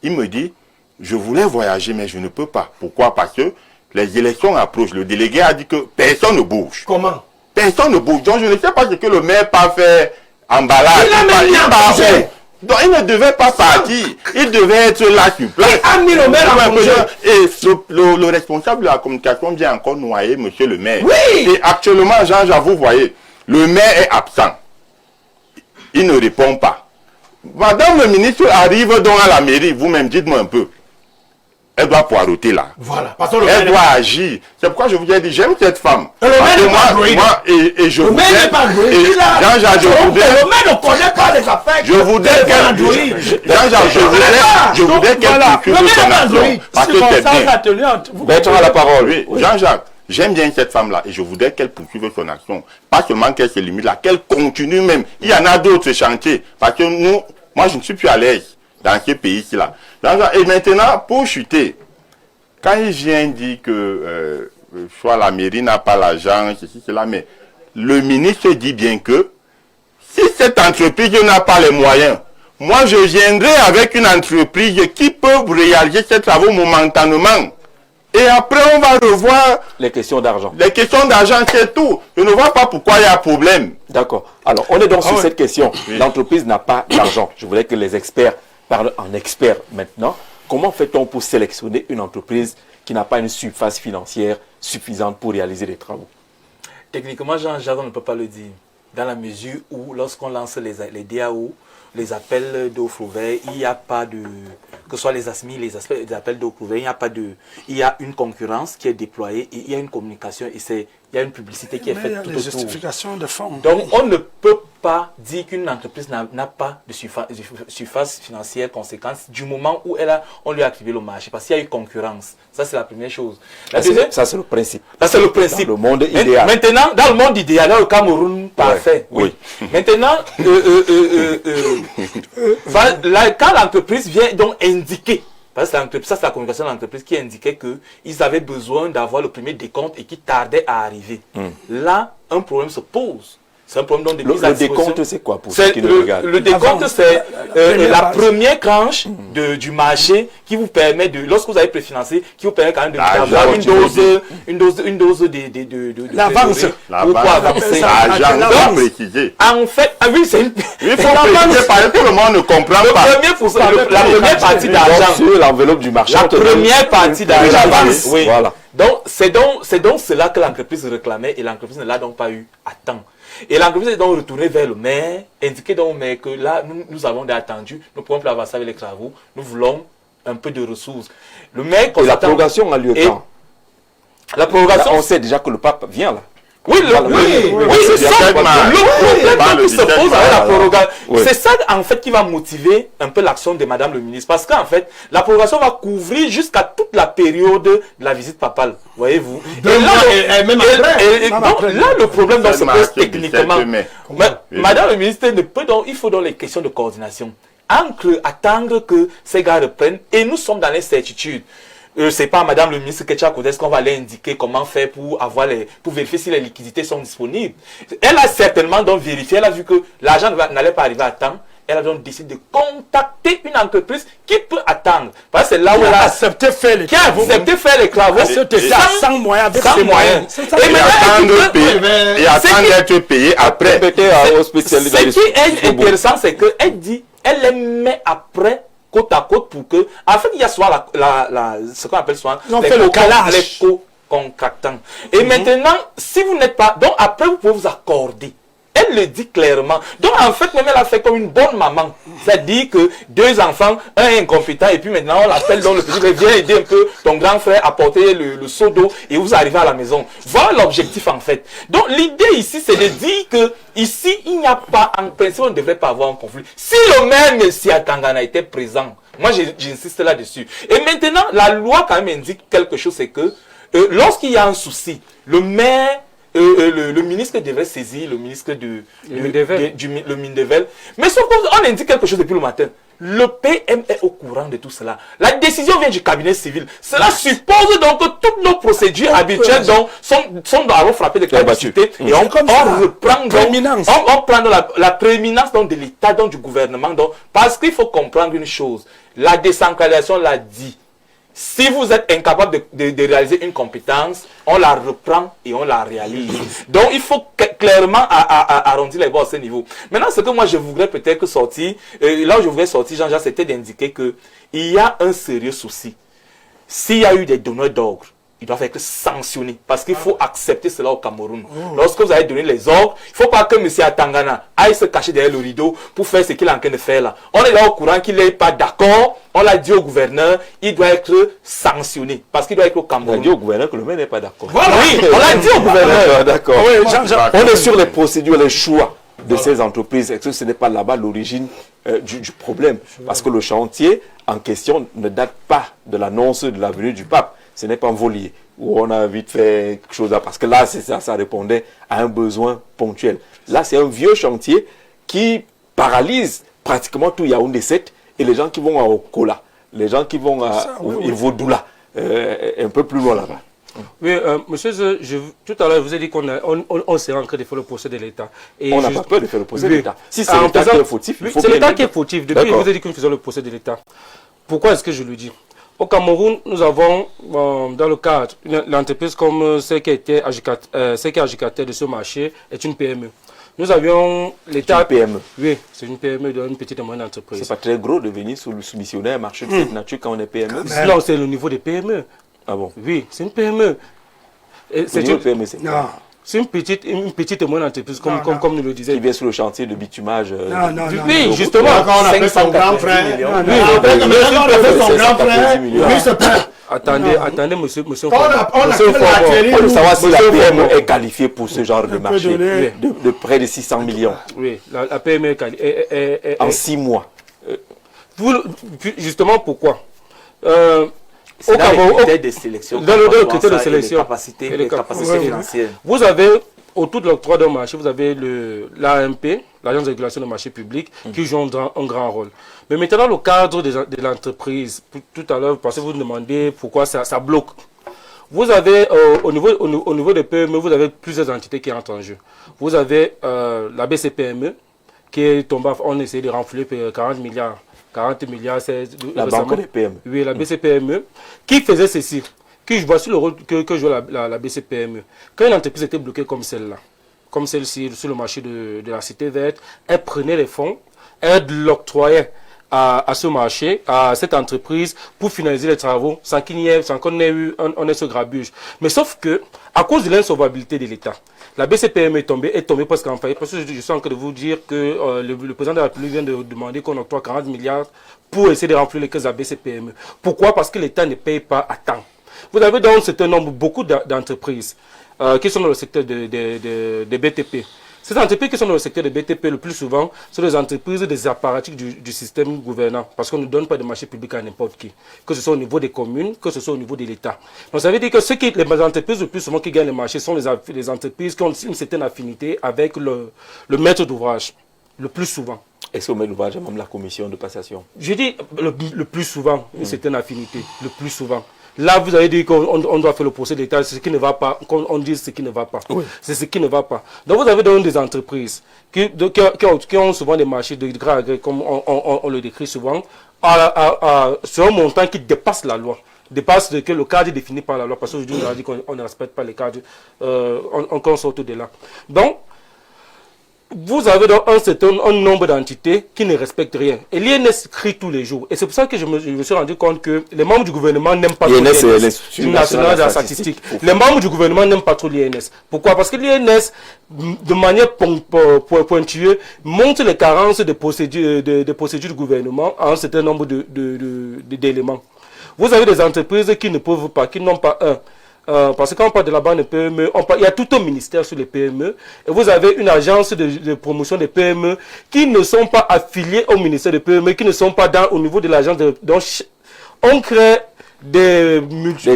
il me dit, je voulais voyager, mais je ne peux pas. Pourquoi? Parce que les élections approchent. Le délégué a dit que personne ne bouge. Comment? Personne ne bouge. Donc je ne sais pas ce que le maire n'a pas fait emballage. Il a même bougé. Donc il ne devait pas partir. Il devait être là sur place. Il a mis le maire en congé. Et le responsable de la communication vient encore noyer monsieur le maire. Oui. Et actuellement, Jean-Jean, vous voyez, le maire est absent. Il ne répond pas. Madame le ministre arrive donc à la mairie. Vous-même, dites-moi un peu. Elle doit poireauter là. Voilà. Elle doit agir. C'est pourquoi je vous ai dit, j'aime cette femme. Le maire je voudrais... Le maire ne connaît pas les affaires. Je voudrais qu'elle... Je voudrais qu'elle puisse son action. Parce que c'est bien. Bertrand, la parole. Oui, Jean-Jacques, j'aime bien cette femme-là et je voudrais qu'elle poursuive son action. Pas seulement qu'elle se limite là, qu'elle continue même. Il y en a d'autres chantiers. Parce que moi je ne suis plus à l'aise dans ce pays-là. Et maintenant, pour chuter, quand il vient dire que soit la mairie n'a pas l'argent, ceci, cela, mais le ministre dit bien que si cette entreprise n'a pas les moyens, moi je viendrai avec une entreprise qui peut réaliser ces travaux momentanément. Et après, on va revoir les questions d'argent. Les questions d'argent, c'est tout. Je ne vois pas pourquoi il y a problème. D'accord. Alors, on est donc sur cette question. Oui. L'entreprise n'a pas d'argent. Je voulais que les experts parlent en experts maintenant. Comment fait-on pour sélectionner une entreprise qui n'a pas une surface financière suffisante pour réaliser les travaux? Techniquement, Jean-Jacques, on ne peut pas le dire. Dans la mesure où, lorsqu'on lance les DAO, les appels d'offres ouverts, il n'y a pas de... Que ce soit les ASMI, les appels d'offres ouverts, il n'y a pas de... Il y a une concurrence qui est déployée et il y a une communication et il y a une publicité qui est faite tout autour. Justification de fonds. Donc, on ne peut pas dire qu'une entreprise n'a pas de surface financière conséquente du moment où on lui a activé le marché. Parce qu'il y a eu concurrence. Ça, c'est la première chose. Ça, c'est le principe. Ça, c'est le principe. Dans le monde idéal. Maintenant, dans le monde idéal, dans le Cameroun, parfait. Oui. Maintenant, quand l'entreprise vient donc indiquer, parce que ça c'est la communication de l'entreprise qui indiquait qu'ils avaient besoin d'avoir le premier décompte et qui tardait à arriver. Là, un problème se pose. C'est un problème de mise à disposition. Le décompte, c'est quoi pour ceux qui le regardent? Le décompte, c'est la première tranche du marché qui vous permet de, lorsque vous avez préfinancé, qui vous permet quand même d'avoir une dose de l'avance. En fait, oui, c'est une... Il faut préciser parce que tout le monde ne comprend pas. La première partie d'argent. Sur l'enveloppe du marché. La première partie d'argent. Oui. Voilà. Donc, c'est donc cela que l'entreprise réclamait et l'entreprise ne l'a donc pas eu à temps. Et l'entreprise est donc retournée vers le maire, indiqué donc au maire que là, nous avons attendu, nous ne pouvons plus avancer avec les travaux, nous voulons un peu de ressources. Le maire... Et la prorogation a lieu quand? La prorogation... Là, on sait déjà que le pape vient là. Oui, c'est ça. Le problème qui se pose avec la prorogation, c'est ça en fait qui va motiver un peu l'action de Madame le ministre. Parce qu'en fait, la prorogation va couvrir jusqu'à toute la période de la visite papale. Voyez-vous. Là, le problème se pose techniquement. Madame le ministre ne peut donc, il faut donc les questions de coordination. Attendre que ces gars reprennent et nous sommes dans l'incertitude. C'est pas Madame le ministre Ketcha Kodes qu'on va aller indiquer comment faire pour vérifier si les liquidités sont disponibles. Elle a certainement donc vérifié, elle a vu que l'argent n'allait pas arriver à temps. Elle a donc décidé de contacter une entreprise qui peut attendre. Parce que c'est là où elle a accepté faire les travaux. Sans moyens. Et attendre d'être payé après. Ce qui est intéressant, c'est qu'elle dit, elle les met après côte à côte pour que, en fait, il y a soit ce qu'on appelle soit les co-contractants. Et maintenant, si vous n'êtes pas, donc après vous pouvez vous accorder. Elle le dit clairement. Donc en fait, même elle a fait comme une bonne maman. C'est-à-dire que 2 enfants, un est incompétent et puis maintenant on l'appelle donc le petit, viens aider un peu ton grand frère à porter le seau d'eau et vous arrivez à la maison. Voilà l'objectif en fait. Donc l'idée ici c'est de dire que ici il n'y a pas, en principe on ne devrait pas avoir un conflit. Si le maire M. Atangana était présent, moi j'insiste là-dessus. Et maintenant la loi quand même indique quelque chose, c'est que lorsqu'il y a un souci, le maire... le ministre devrait saisir le ministre du Mindevel. Mais sauf qu'on indique quelque chose depuis le matin. Le PM est au courant de tout cela. La décision vient du cabinet civil. Cela suppose donc que toutes nos procédures habituelles sont dans frapper de caducité. Et on reprend donc, la prééminence donc de l'État, donc du gouvernement. Donc, parce qu'il faut comprendre une chose. La décentralisation l'a dit. Si vous êtes incapable de réaliser une compétence, on la reprend et on la réalise. Donc, il faut clairement arrondir les bords à ce niveau. Maintenant, ce que moi, je voudrais peut-être sortir, là où je voudrais sortir, Jean-Jacques, c'était d'indiquer qu'il y a un sérieux souci. S'il y a eu des donneurs d'ordre, ils doivent être sanctionnés. Parce qu'il faut accepter cela au Cameroun. Lorsque vous avez donné les ordres, il ne faut pas que M. Atangana aille se cacher derrière le rideau pour faire ce qu'il est en train de faire là. On est là au courant qu'il n'est pas d'accord. On l'a dit au gouverneur, il doit être sanctionné. Parce qu'il doit être au Cameroun. On a dit au gouverneur que le maire n'est pas d'accord. Voilà, oui, on l'a dit au gouverneur. D'accord. On est sur les procédures, les choix de ces entreprises. Est-ce que ce n'est pas là-bas l'origine du problème? Parce que le chantier en question ne date pas de l'annonce de la venue du pape. Ce n'est pas un volier où on a vite fait quelque chose là. Parce que là, ça répondait à un besoin ponctuel. Là, c'est un vieux chantier qui paralyse pratiquement tout Yaoundé 7 et les gens qui vont à Okola, les gens qui vont à Ivodoula, un peu plus loin là-bas. Oui, monsieur, tout à l'heure, je vous ai dit qu'on s'est en train de faire le procès de l'État. On n'a pas peur de faire le procès de l'État. Si c'est l'État qui est fautif, il faut c'est l'État qui est fautif. Depuis, je vous ai dit que nous faisons le procès de l'État. Pourquoi est-ce que je le dis? Au Cameroun, nous avons, dans le cadre, l'entreprise comme celle qui est adjudicataire de ce marché est une PME. Nous avions l'État... C'est une PME. Oui, c'est une PME d'une petite et moyenne entreprise. C'est pas très gros de venir soumissionner un marché de cette nature quand on est PME. Non, c'est le niveau des PME. Ah bon? Oui, c'est une PME. C'est une PME, c'est Non. C'est une petite et moyenne entreprise, comme nous le disions. Qui vient sur le chantier de bitumage. Non. Oui, justement. Quand on appelle son grand frère. Oui, Quand on appelle son grand frère, lui se plaint. Attendez, monsieur On a pour savoir si la PME est qualifiée pour ce genre de marché de près de 600 millions. Oui, la PME est en 6 mois. Justement, pourquoi C'est dans les critères de sélection. Dans le critère de sélection. Les capacités financières. Vous avez, autour de l'octroi d'un marché, vous avez l'AMP, l'Agence de régulation des marchés publics, qui joue un grand rôle. Mais maintenant, dans le cadre de l'entreprise, tout à l'heure, parce que vous demandez pourquoi ça bloque. Vous avez, au niveau des PME, vous avez plusieurs entités qui entrent en jeu. Vous avez la BCPME, qui est tombée, on essaie de renflouer 40 milliards. 40 milliards, c'est la banque des PME. Oui, la BCPME, qui faisait ceci. Voici le rôle que joue la BCPME. Quand une entreprise était bloquée comme celle-là, comme celle-ci sur le marché de la Cité Verte, elle prenait les fonds, elle l'octroyait à ce marché, à cette entreprise, pour finaliser les travaux, sans qu'on ait eu ce grabuge. Mais sauf que, à cause de l'insolvabilité de l'État, la BCPME est tombée presque en faillite. Parce que je suis en train de vous dire que le président de la République vient de demander qu'on octroie 40 milliards pour essayer de remplir les caisses de la BCPME. Pourquoi? Parce que l'État ne paye pas à temps. Vous avez dans un certain nombre, beaucoup d'entreprises qui sont dans le secteur des BTP. Ces entreprises qui sont dans le secteur des BTP, le plus souvent, sont des entreprises des apparatchiks du système gouvernant. Parce qu'on ne donne pas de marché public à n'importe qui. Que ce soit au niveau des communes, que ce soit au niveau de l'État. Donc ça veut dire que les entreprises le plus souvent qui gagnent les marchés sont les entreprises qui ont une certaine affinité avec le maître d'ouvrage. Le plus souvent. Est-ce que le maître d'ouvrage a même la commission de passation? Je dis le plus souvent, une certaine affinité. Le plus souvent. Là, vous avez dit qu'on doit faire le procès d'État, c'est ce qui ne va pas, qu'on dise ce qui ne va pas. Oui. C'est ce qui ne va pas. Donc, vous avez donc des entreprises qui ont souvent des marchés de gré à gré, comme on le décrit souvent, sur un montant qui dépasse la loi. Dépasse le cadre défini par la loi. Parce qu'aujourd'hui, on a dit qu'on ne respecte pas les cadres, on sort de là. Donc, vous avez donc un nombre d'entités qui ne respectent rien. Et l'INS crie tous les jours. Et c'est pour ça que je me suis rendu compte que les membres du gouvernement n'aiment pas trop l'INS. National de la statistique. Les membres du gouvernement n'aiment pas trop l'INS. Pourquoi? Parce que l'INS, de manière pointueuse, montre les carences des procédures du gouvernement à un certain nombre d'éléments. Vous avez des entreprises qui ne peuvent pas, qui n'ont pas parce que quand on parle de la banque de PME, il y a tout un ministère sur les PME et vous avez une agence de promotion des PME qui ne sont pas affiliés au ministère des PME, qui ne sont pas au niveau de l'agence. Donc, on crée des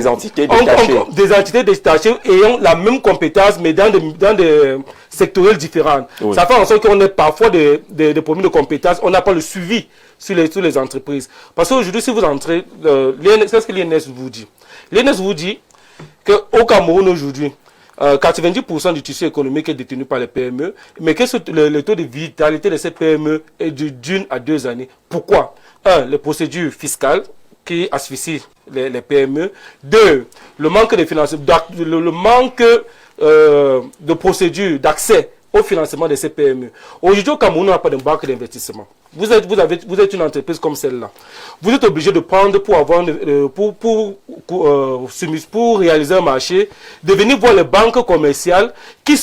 entités détachées. Des entités détachées ayant la même compétence mais dans des sectoriels différents. Oui. Ça fait en sorte qu'on a parfois des problèmes de compétences, on n'a pas le suivi sur les entreprises. Parce qu'aujourd'hui, si vous entrez, c'est ce que l'INS vous dit. L'INS vous dit qu'au Cameroun aujourd'hui, 90% du tissu économique est détenu par les PME, mais que le taux de vitalité de ces PME est d'1 à 2 années. Pourquoi? 1. Les procédures fiscales qui asphyxient les PME. 2. Le manque de financement, le manque de procédures d'accès au financement de ces PME. Aujourd'hui, au Cameroun, on n'a pas de banque d'investissement. Vous êtes une entreprise comme celle-là. Vous êtes obligé de prendre pour réaliser un marché, de venir voir les banques commerciales qui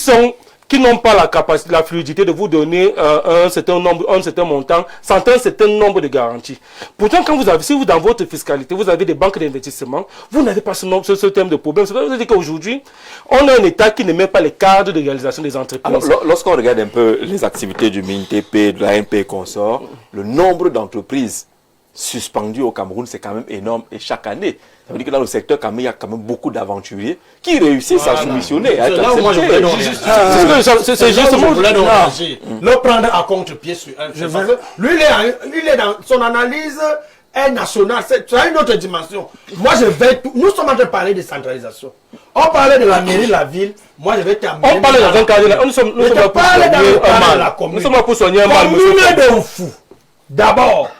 n'ont pas la capacité, la fluidité de vous donner un certain montant, sans un certain nombre de garanties. Pourtant, si vous dans votre fiscalité, vous avez des banques d'investissement, vous n'avez pas ce terme de problème. C'est pour ça qu'aujourd'hui, on a un État qui ne met pas les cadres de réalisation des entreprises. Alors, lorsqu'on regarde un peu les activités du MINTP, de l'AMP et consorts, le nombre d'entreprises suspendues au Cameroun, c'est quand même énorme. Et chaque année, ça veut dire que dans le secteur, il y a quand même beaucoup d'aventuriers qui réussissent à soumissionner. C'est justement le prendre à contre-pied sur un fait. Lui, il est dans son analyse est nationale. C'est une autre dimension. Moi, nous sommes en train de parler de centralisation. On parlait de la mairie de la ville. Moi, je vais terminer. On parlait dans un cadre. Nous sommes là pour soigner un mal. Commune de fou. D'abord,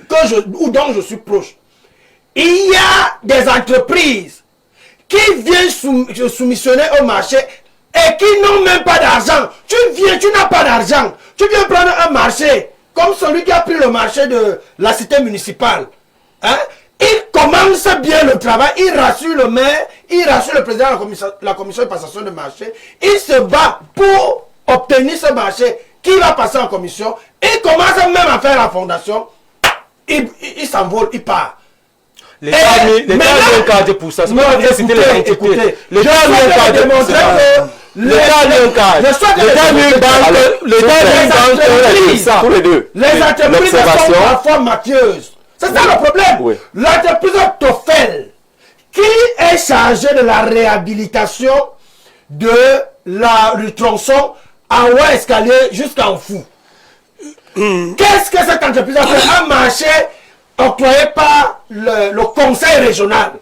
dont je suis proche. il y a des entreprises qui viennent soumissionner au marché et qui n'ont même pas d'argent. Tu viens, tu n'as pas d'argent. Tu viens prendre un marché comme celui qui a pris le marché de la cité municipale. Hein? Il commence bien le travail, il rassure le maire, il rassure le président de la commission de passation de marché. Il se bat pour obtenir ce marché qui va passer en commission. Il commence même à faire la fondation. Il s'envole, il part. L'État a mis un cadre pour ça. L'État a mis un cadre. L'État a mis un cadre. L'État a mis une banque. Tous les deux. Les entreprises sont parfois mafieuses. C'est ça le problème. Oui. L'entreprise Tofel, qui est chargée de la réhabilitation du tronçon en haut escalier jusqu'en Fou. Qu'est-ce que cette entreprise a fait? Un marché octroyé par le conseil régional.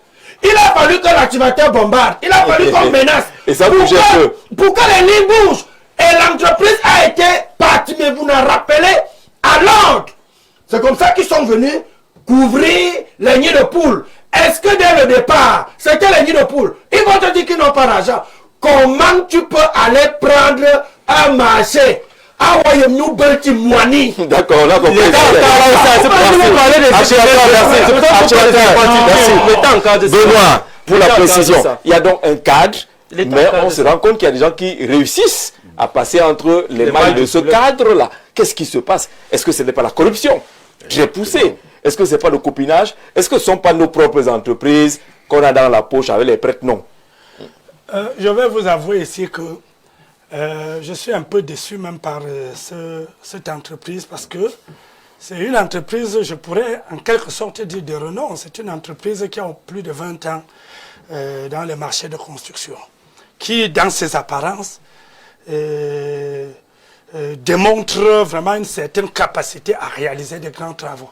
Il a fallu que l'activateur bombarde. Il a fallu qu'on menace. Et ça bouge un peu. Pour que les lignes bougent. Et l'entreprise a été partie, mais vous n'en rappelez, à l'ordre. C'est comme ça qu'ils sont venus couvrir les nids de poules. Est-ce que dès le départ, c'était les nids de poules? Ils vont te dire qu'ils n'ont pas d'argent. Comment tu peux aller prendre un marché? D'accord, là, Benoît, pour la précision, il y a donc un cadre, mais on se rend compte qu'il y a des gens qui réussissent à passer entre les mailles de ce cadre-là. Qu'est-ce qui se passe? Est-ce que ce n'est pas la corruption très poussée? Est-ce que ce n'est pas le copinage? Est-ce que ce ne sont pas nos propres entreprises qu'on a dans la poche avec les prêtres? Non. Je vais vous avouer ici que je suis un peu déçu même par cette entreprise parce que c'est une entreprise, je pourrais en quelque sorte dire de renom. C'est une entreprise qui a plus de 20 ans dans le marché de construction, qui dans ses apparences démontre vraiment une certaine capacité à réaliser de grands travaux.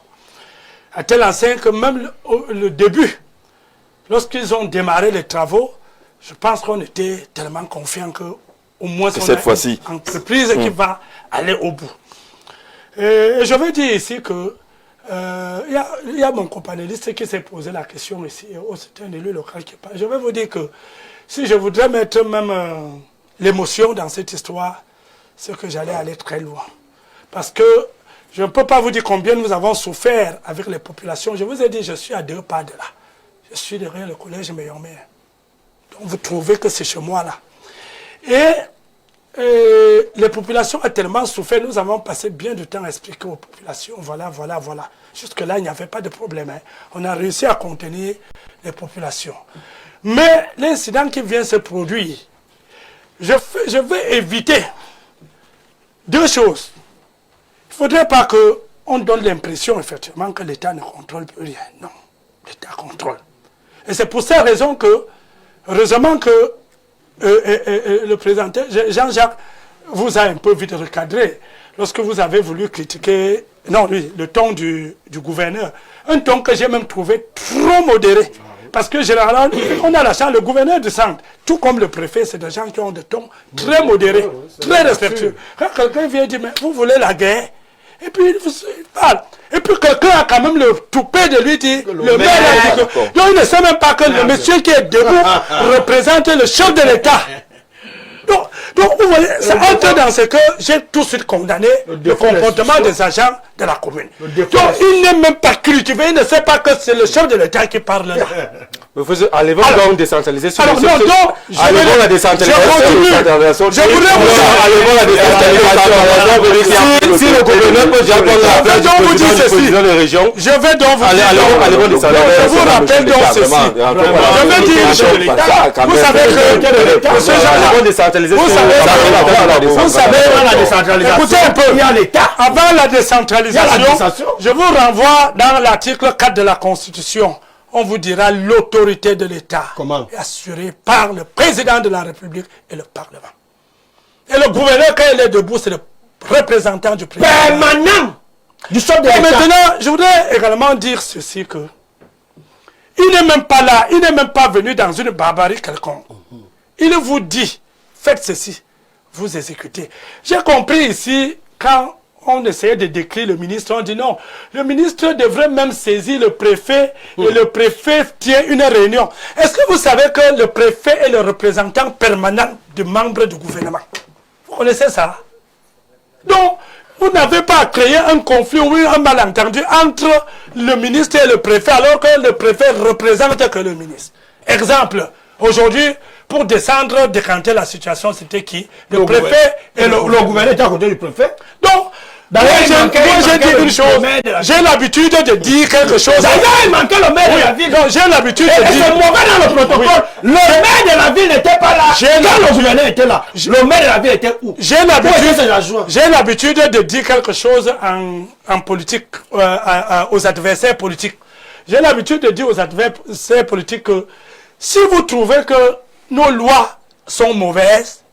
À tel enseigne que même le début, lorsqu'ils ont démarré les travaux, je pense qu'on était tellement confiants que au moins cette fois-ci, une entreprise qui va aller au bout. Et je veux dire ici que il y a mon compagnoniste qui s'est posé la question ici. Oh, c'est un élu local qui parle. Je vais vous dire que si je voudrais mettre même l'émotion dans cette histoire, c'est que j'allais aller très loin. Parce que je ne peux pas vous dire combien nous avons souffert avec les populations. Je vous ai dit, je suis à 2 pas de là. Je suis derrière le collège Meillon-Mer. Donc vous trouvez que c'est chez moi là. Et les populations ont tellement souffert, nous avons passé bien du temps à expliquer aux populations, voilà. Jusque-là, il n'y avait pas de problème. Hein. On a réussi à contenir les populations. Mais l'incident qui vient se produire, je vais éviter 2 choses. Il ne faudrait pas qu'on donne l'impression, effectivement, que l'État ne contrôle plus rien. Non, l'État contrôle. Et c'est pour cette raison que, heureusement que le président Jean-Jacques vous a un peu vite recadré lorsque vous avez voulu critiquer le ton du gouverneur. Un ton que j'ai même trouvé trop modéré. Parce que généralement, on a la chance, le gouverneur du centre, tout comme le préfet, c'est des gens qui ont des tons très modérés, très respectueux. Quand quelqu'un vient dire, mais vous voulez la guerre? Et puis il parle. Et puis quelqu'un a quand même le toupet de lui dire, le maire a dit que... Donc il ne sait même pas que le monsieur qui est debout représente le chef de l'État. Donc vous voyez, c'est entre dans ce que j'ai tout de suite condamné le comportement des agents de la commune. Donc il n'est même pas cultivé, il ne sait pas que c'est le chef de l'État qui parle là. Allez-vous donc décentraliser sur alors, non, donc, allez-vous la décentralisation. Je voudrais allez-vous la décentralisation. Si le gouverneur peut déjà prendre la place du président de région, je vais donc vous dire. Je vous rappelle donc ceci. Je vais dire une chose. Vous savez que ce genre de décentralisation. Vous savez, la décentralisation. Écoutez un peu. Il y a l'État. Avant la décentralisation, je vous renvoie dans l'article 4 de la Constitution. On vous dira l'autorité de l'État est assurée par le président de la République et le Parlement. Et le gouverneur, quand il est debout, c'est le représentant du président. Permanent du chef de l'État. Et maintenant, je voudrais également dire ceci que il n'est même pas là, il n'est même pas venu dans une barbarie quelconque. Il vous dit, faites ceci, vous exécutez. J'ai compris ici, quand On essayait de décrire le ministre, on dit non. Le ministre devrait même saisir le préfet et le préfet tient une réunion. Est-ce que vous savez que le préfet est le représentant permanent du membre du gouvernement? Vous connaissez ça? Donc, vous n'avez pas à créer un conflit ou un malentendu entre le ministre et le préfet alors que le préfet représente que le ministre. Exemple, aujourd'hui, pour descendre, décanter la situation, c'était qui? Le préfet et le gouverneur était à côté du préfet. Donc, moi j'ai dit une chose, j'ai l'habitude de dire quelque chose. Il manquait le maire de la ville. Donc j'ai l'habitude de dire. C'est mauvais dans le protocole. Le maire de la ville n'était pas là. Quand le gouverneur était là, le maire de la ville était où? J'ai l'habitude de dire quelque chose en politique, aux adversaires politiques. J'ai l'habitude de dire aux adversaires politiques que si vous trouvez que nos lois sont mauvaises,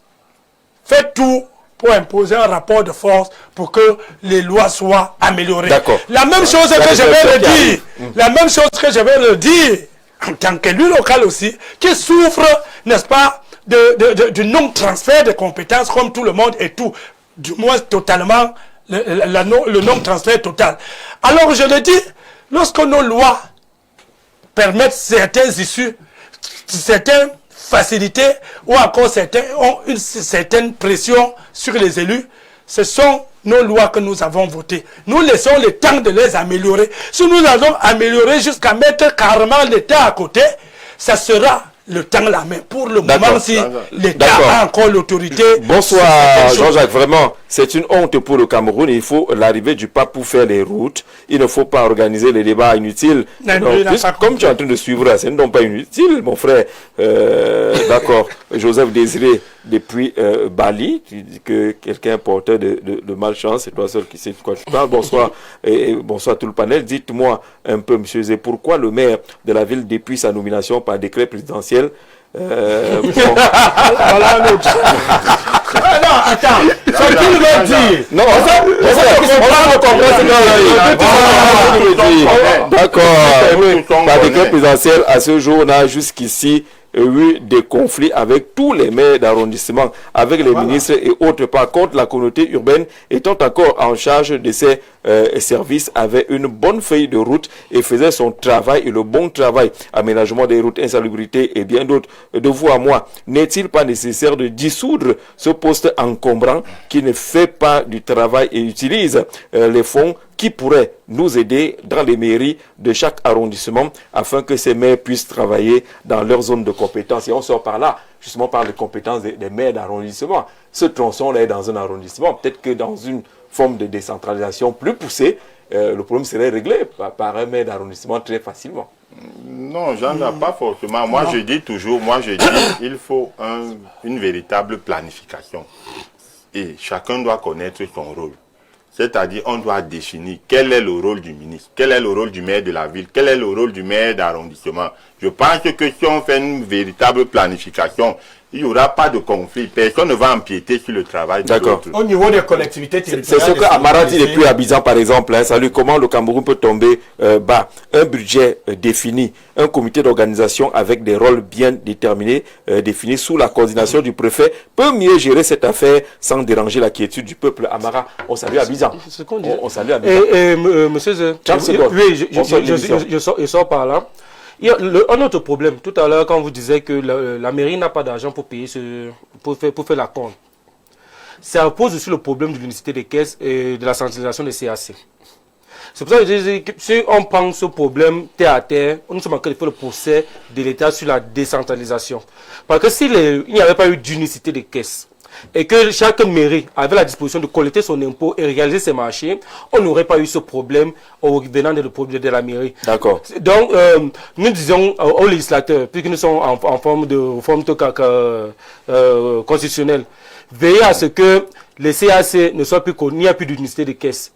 faites tout pour imposer un rapport de force pour que les lois soient améliorées. La même chose que je vais le dire, la même chose que je vais le dire en tant qu'élu local aussi, qui souffre, n'est-ce pas, du non-transfert de compétences comme tout le monde et tout, du moins totalement, le non-transfert total. Alors je le dis, lorsque nos lois permettent certaines issues, certaines facilités ou encore certains ont une certaine pression sur les élus, ce sont nos lois que nous avons votées. Nous laissons le temps de les améliorer. Si nous allons améliorer jusqu'à mettre carrément l'État à côté, ça sera le temps là. Mais pour le moment, si l'État a encore l'autorité... Bonsoir Jean-Jacques, vraiment, c'est une honte pour le Cameroun. Il faut l'arrivée du pape pour faire les routes. Il ne faut pas organiser les débats inutiles. Comme tu es en train de suivre, ce n'est pas inutile, mon frère. D'accord. Joseph Désiré, depuis Bali, tu dis que quelqu'un est porteur de malchance. C'est toi seul qui sais de quoi tu parles. Bonsoir. Et bonsoir tout le panel. Dites-moi un peu, monsieur Zé, pourquoi le maire de la ville, depuis sa nomination par décret présidentiel, voilà un autre. Non, attends. Ce qu'il veut dire. Non, d'accord. Par décret présidentiel, à ce jour, on a jusqu'ici eu des conflits avec tous les maires d'arrondissement, avec les ministres et autres. Par contre, la communauté urbaine étant encore en charge de ces services avait une bonne feuille de route et faisait son travail et le bon travail, aménagement des routes, insalubrité et bien d'autres. De vous à moi, n'est-il pas nécessaire de dissoudre ce poste encombrant qui ne fait pas du travail et utilise les fonds qui pourraient nous aider dans les mairies de chaque arrondissement afin que ces maires puissent travailler dans leur zone de compétence. Et on sort par là, justement par les compétences des maires d'arrondissement. Ce tronçon-là est dans un arrondissement. Peut-être que dans une forme de décentralisation plus poussée, le problème serait réglé par un maire d'arrondissement très facilement. Non, j'en ai pas forcément. Moi, je dis toujours, il faut une véritable planification. Et chacun doit connaître son rôle. C'est-à-dire, on doit définir quel est le rôle du ministre, quel est le rôle du maire de la ville, quel est le rôle du maire d'arrondissement. Je pense que si on fait une véritable planification, il n'y aura pas de conflit. Personne ne va empiéter sur le travail de l'autre. Au niveau des collectivités territoriales... C'est ce que Amara dit depuis Abidjan, par exemple. Salut, comment le Cameroun peut tomber bas? Un budget défini, un comité d'organisation avec des rôles bien déterminés, définis sous la coordination du préfet, peut mieux gérer cette affaire sans déranger la quiétude du peuple. Amara, on salue Abidjan. On salue Abidjan. Monsieur Zé, oui, je sors par là. Il y a un autre problème. Tout à l'heure, quand vous disiez que la mairie n'a pas d'argent pour payer pour faire la compte, ça pose aussi le problème de l'unicité des caisses et de la centralisation des CAC. C'est pour ça que je dis que si on prend ce problème terre à terre, nous sommes en train de faire le procès de l'État sur la décentralisation. Parce que s'il n'y avait pas eu d'unicité des caisses, et que chaque mairie avait la disposition de collecter son impôt et réaliser ses marchés, on n'aurait pas eu ce problème venant de la mairie. D'accord. Donc, nous disons aux législateurs, puisque nous sommes en forme de réforme constitutionnelle, veillez à ce que les CAC ne soient plus connus, il n'y a plus d'unicité de caisse.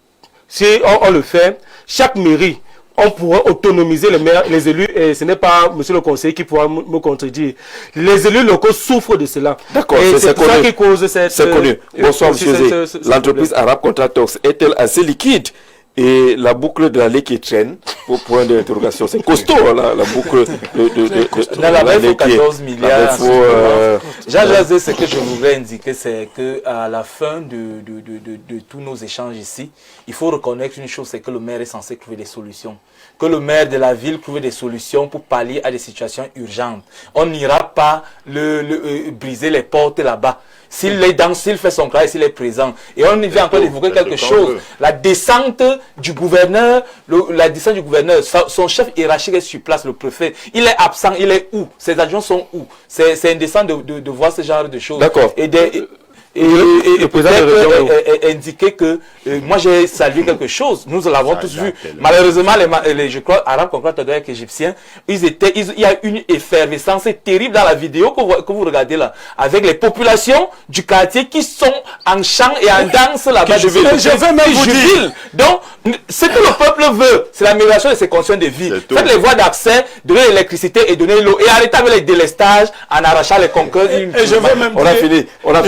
Si on le fait, chaque mairie, on pourra autonomiser les maires, les élus, et ce n'est pas monsieur le conseiller qui pourra me contredire. Les élus locaux souffrent de cela. D'accord, c'est ça qui cause cette... C'est connu. Bonsoir, monsieur Zé. L'entreprise Arabe Contractors est-elle assez liquide Et la boucle de l'allée qui traîne, pour point d'interrogation, c'est costaud, la boucle de l'allée. Il faut 14 milliards. Jean-Jacques, ce que je voudrais indiquer, c'est qu'à la fin de tous nos échanges ici, il faut reconnaître une chose, c'est que le maire est censé trouver des solutions. Que le maire de la ville trouve des solutions pour pallier à des situations urgentes. On n'ira pas briser les portes là-bas. S'il fait son travail, s'il est présent. Et on vient encore d'évoquer quelque chose. La descente du gouverneur, son chef hiérarchique est sur place, le préfet. Il est absent, il est où? Ses adjoints sont où? C'est indécent de voir ce genre de choses. D'accord. Et peut-être indiquer que moi j'ai salué quelque chose. Nous l'avons tous vu. Malheureusement, je crois, arabes concordatoires égyptiens, il y a une effervescence terrible dans la vidéo que vous regardez là, avec les populations du quartier qui sont en chant et en danse là-bas. Je veux même vous dire. Donc, ce que le peuple veut, c'est l'amélioration de ses conditions de vie. Faites les voies d'accès, donner l'électricité et donner l'eau. Et arrêtez avec les délestages en arrachant les conquêtes. Et je veux même on a fini. On a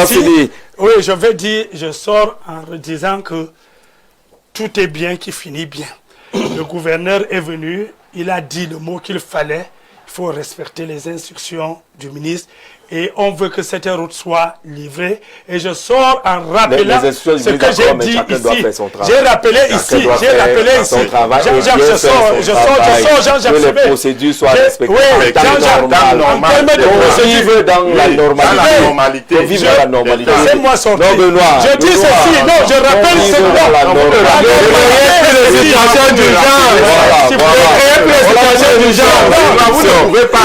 fini. Oui, je veux dire, je sors en disant que tout est bien qui finit bien. Le gouverneur est venu, il a dit le mot qu'il fallait. Il faut respecter les instructions du ministre. Et on veut que cette route soit livrée. Et je sors en rappelant ce que j'ai dit ici. J'ai rappelé ici. Jean-Jacques, je sors, Jean-Jacques. Que les procédures soient respectées. Oui, Jean-Jacques, en termes de procédures. Dans la normalité. Laissez-moi sortir. Benoît. Je dis ceci. Non, je rappelle ce Vous ne pouvez pas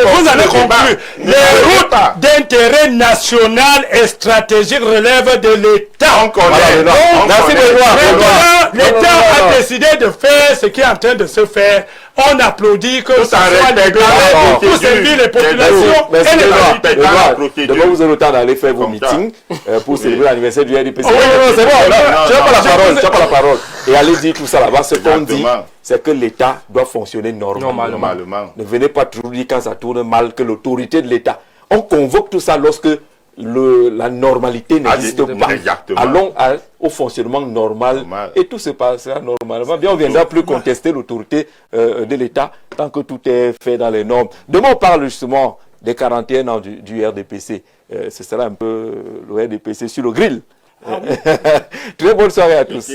vous avez compris. Les routes d'intérêt national et stratégique relèvent de l'État. L'État a décidé de faire ce qui est en train de se faire. On applaudit que ça soit déclaré pour servir les populations et les habitants. Demain, vous avez le temps d'aller faire vos meetings pour célébrer l'anniversaire du RDPC. Oui, c'est bon. Tu n'as pas la parole. Et allez dire tout ça là-bas. Ce qu'on dit, c'est que l'État doit fonctionner normalement. Ne venez pas toujours dire quand ça tourne mal que l'autorité de l'État. On convoque tout ça lorsque la normalité n'existe pas. Allons au fonctionnement normal et tout se passera normalement. Bien, on ne viendra plus contester l'autorité de l'État tant que tout est fait dans les normes. Demain, on parle justement des 41 ans du RDPC. Ce sera un peu le RDPC sur le grill. Très bonne soirée à tous.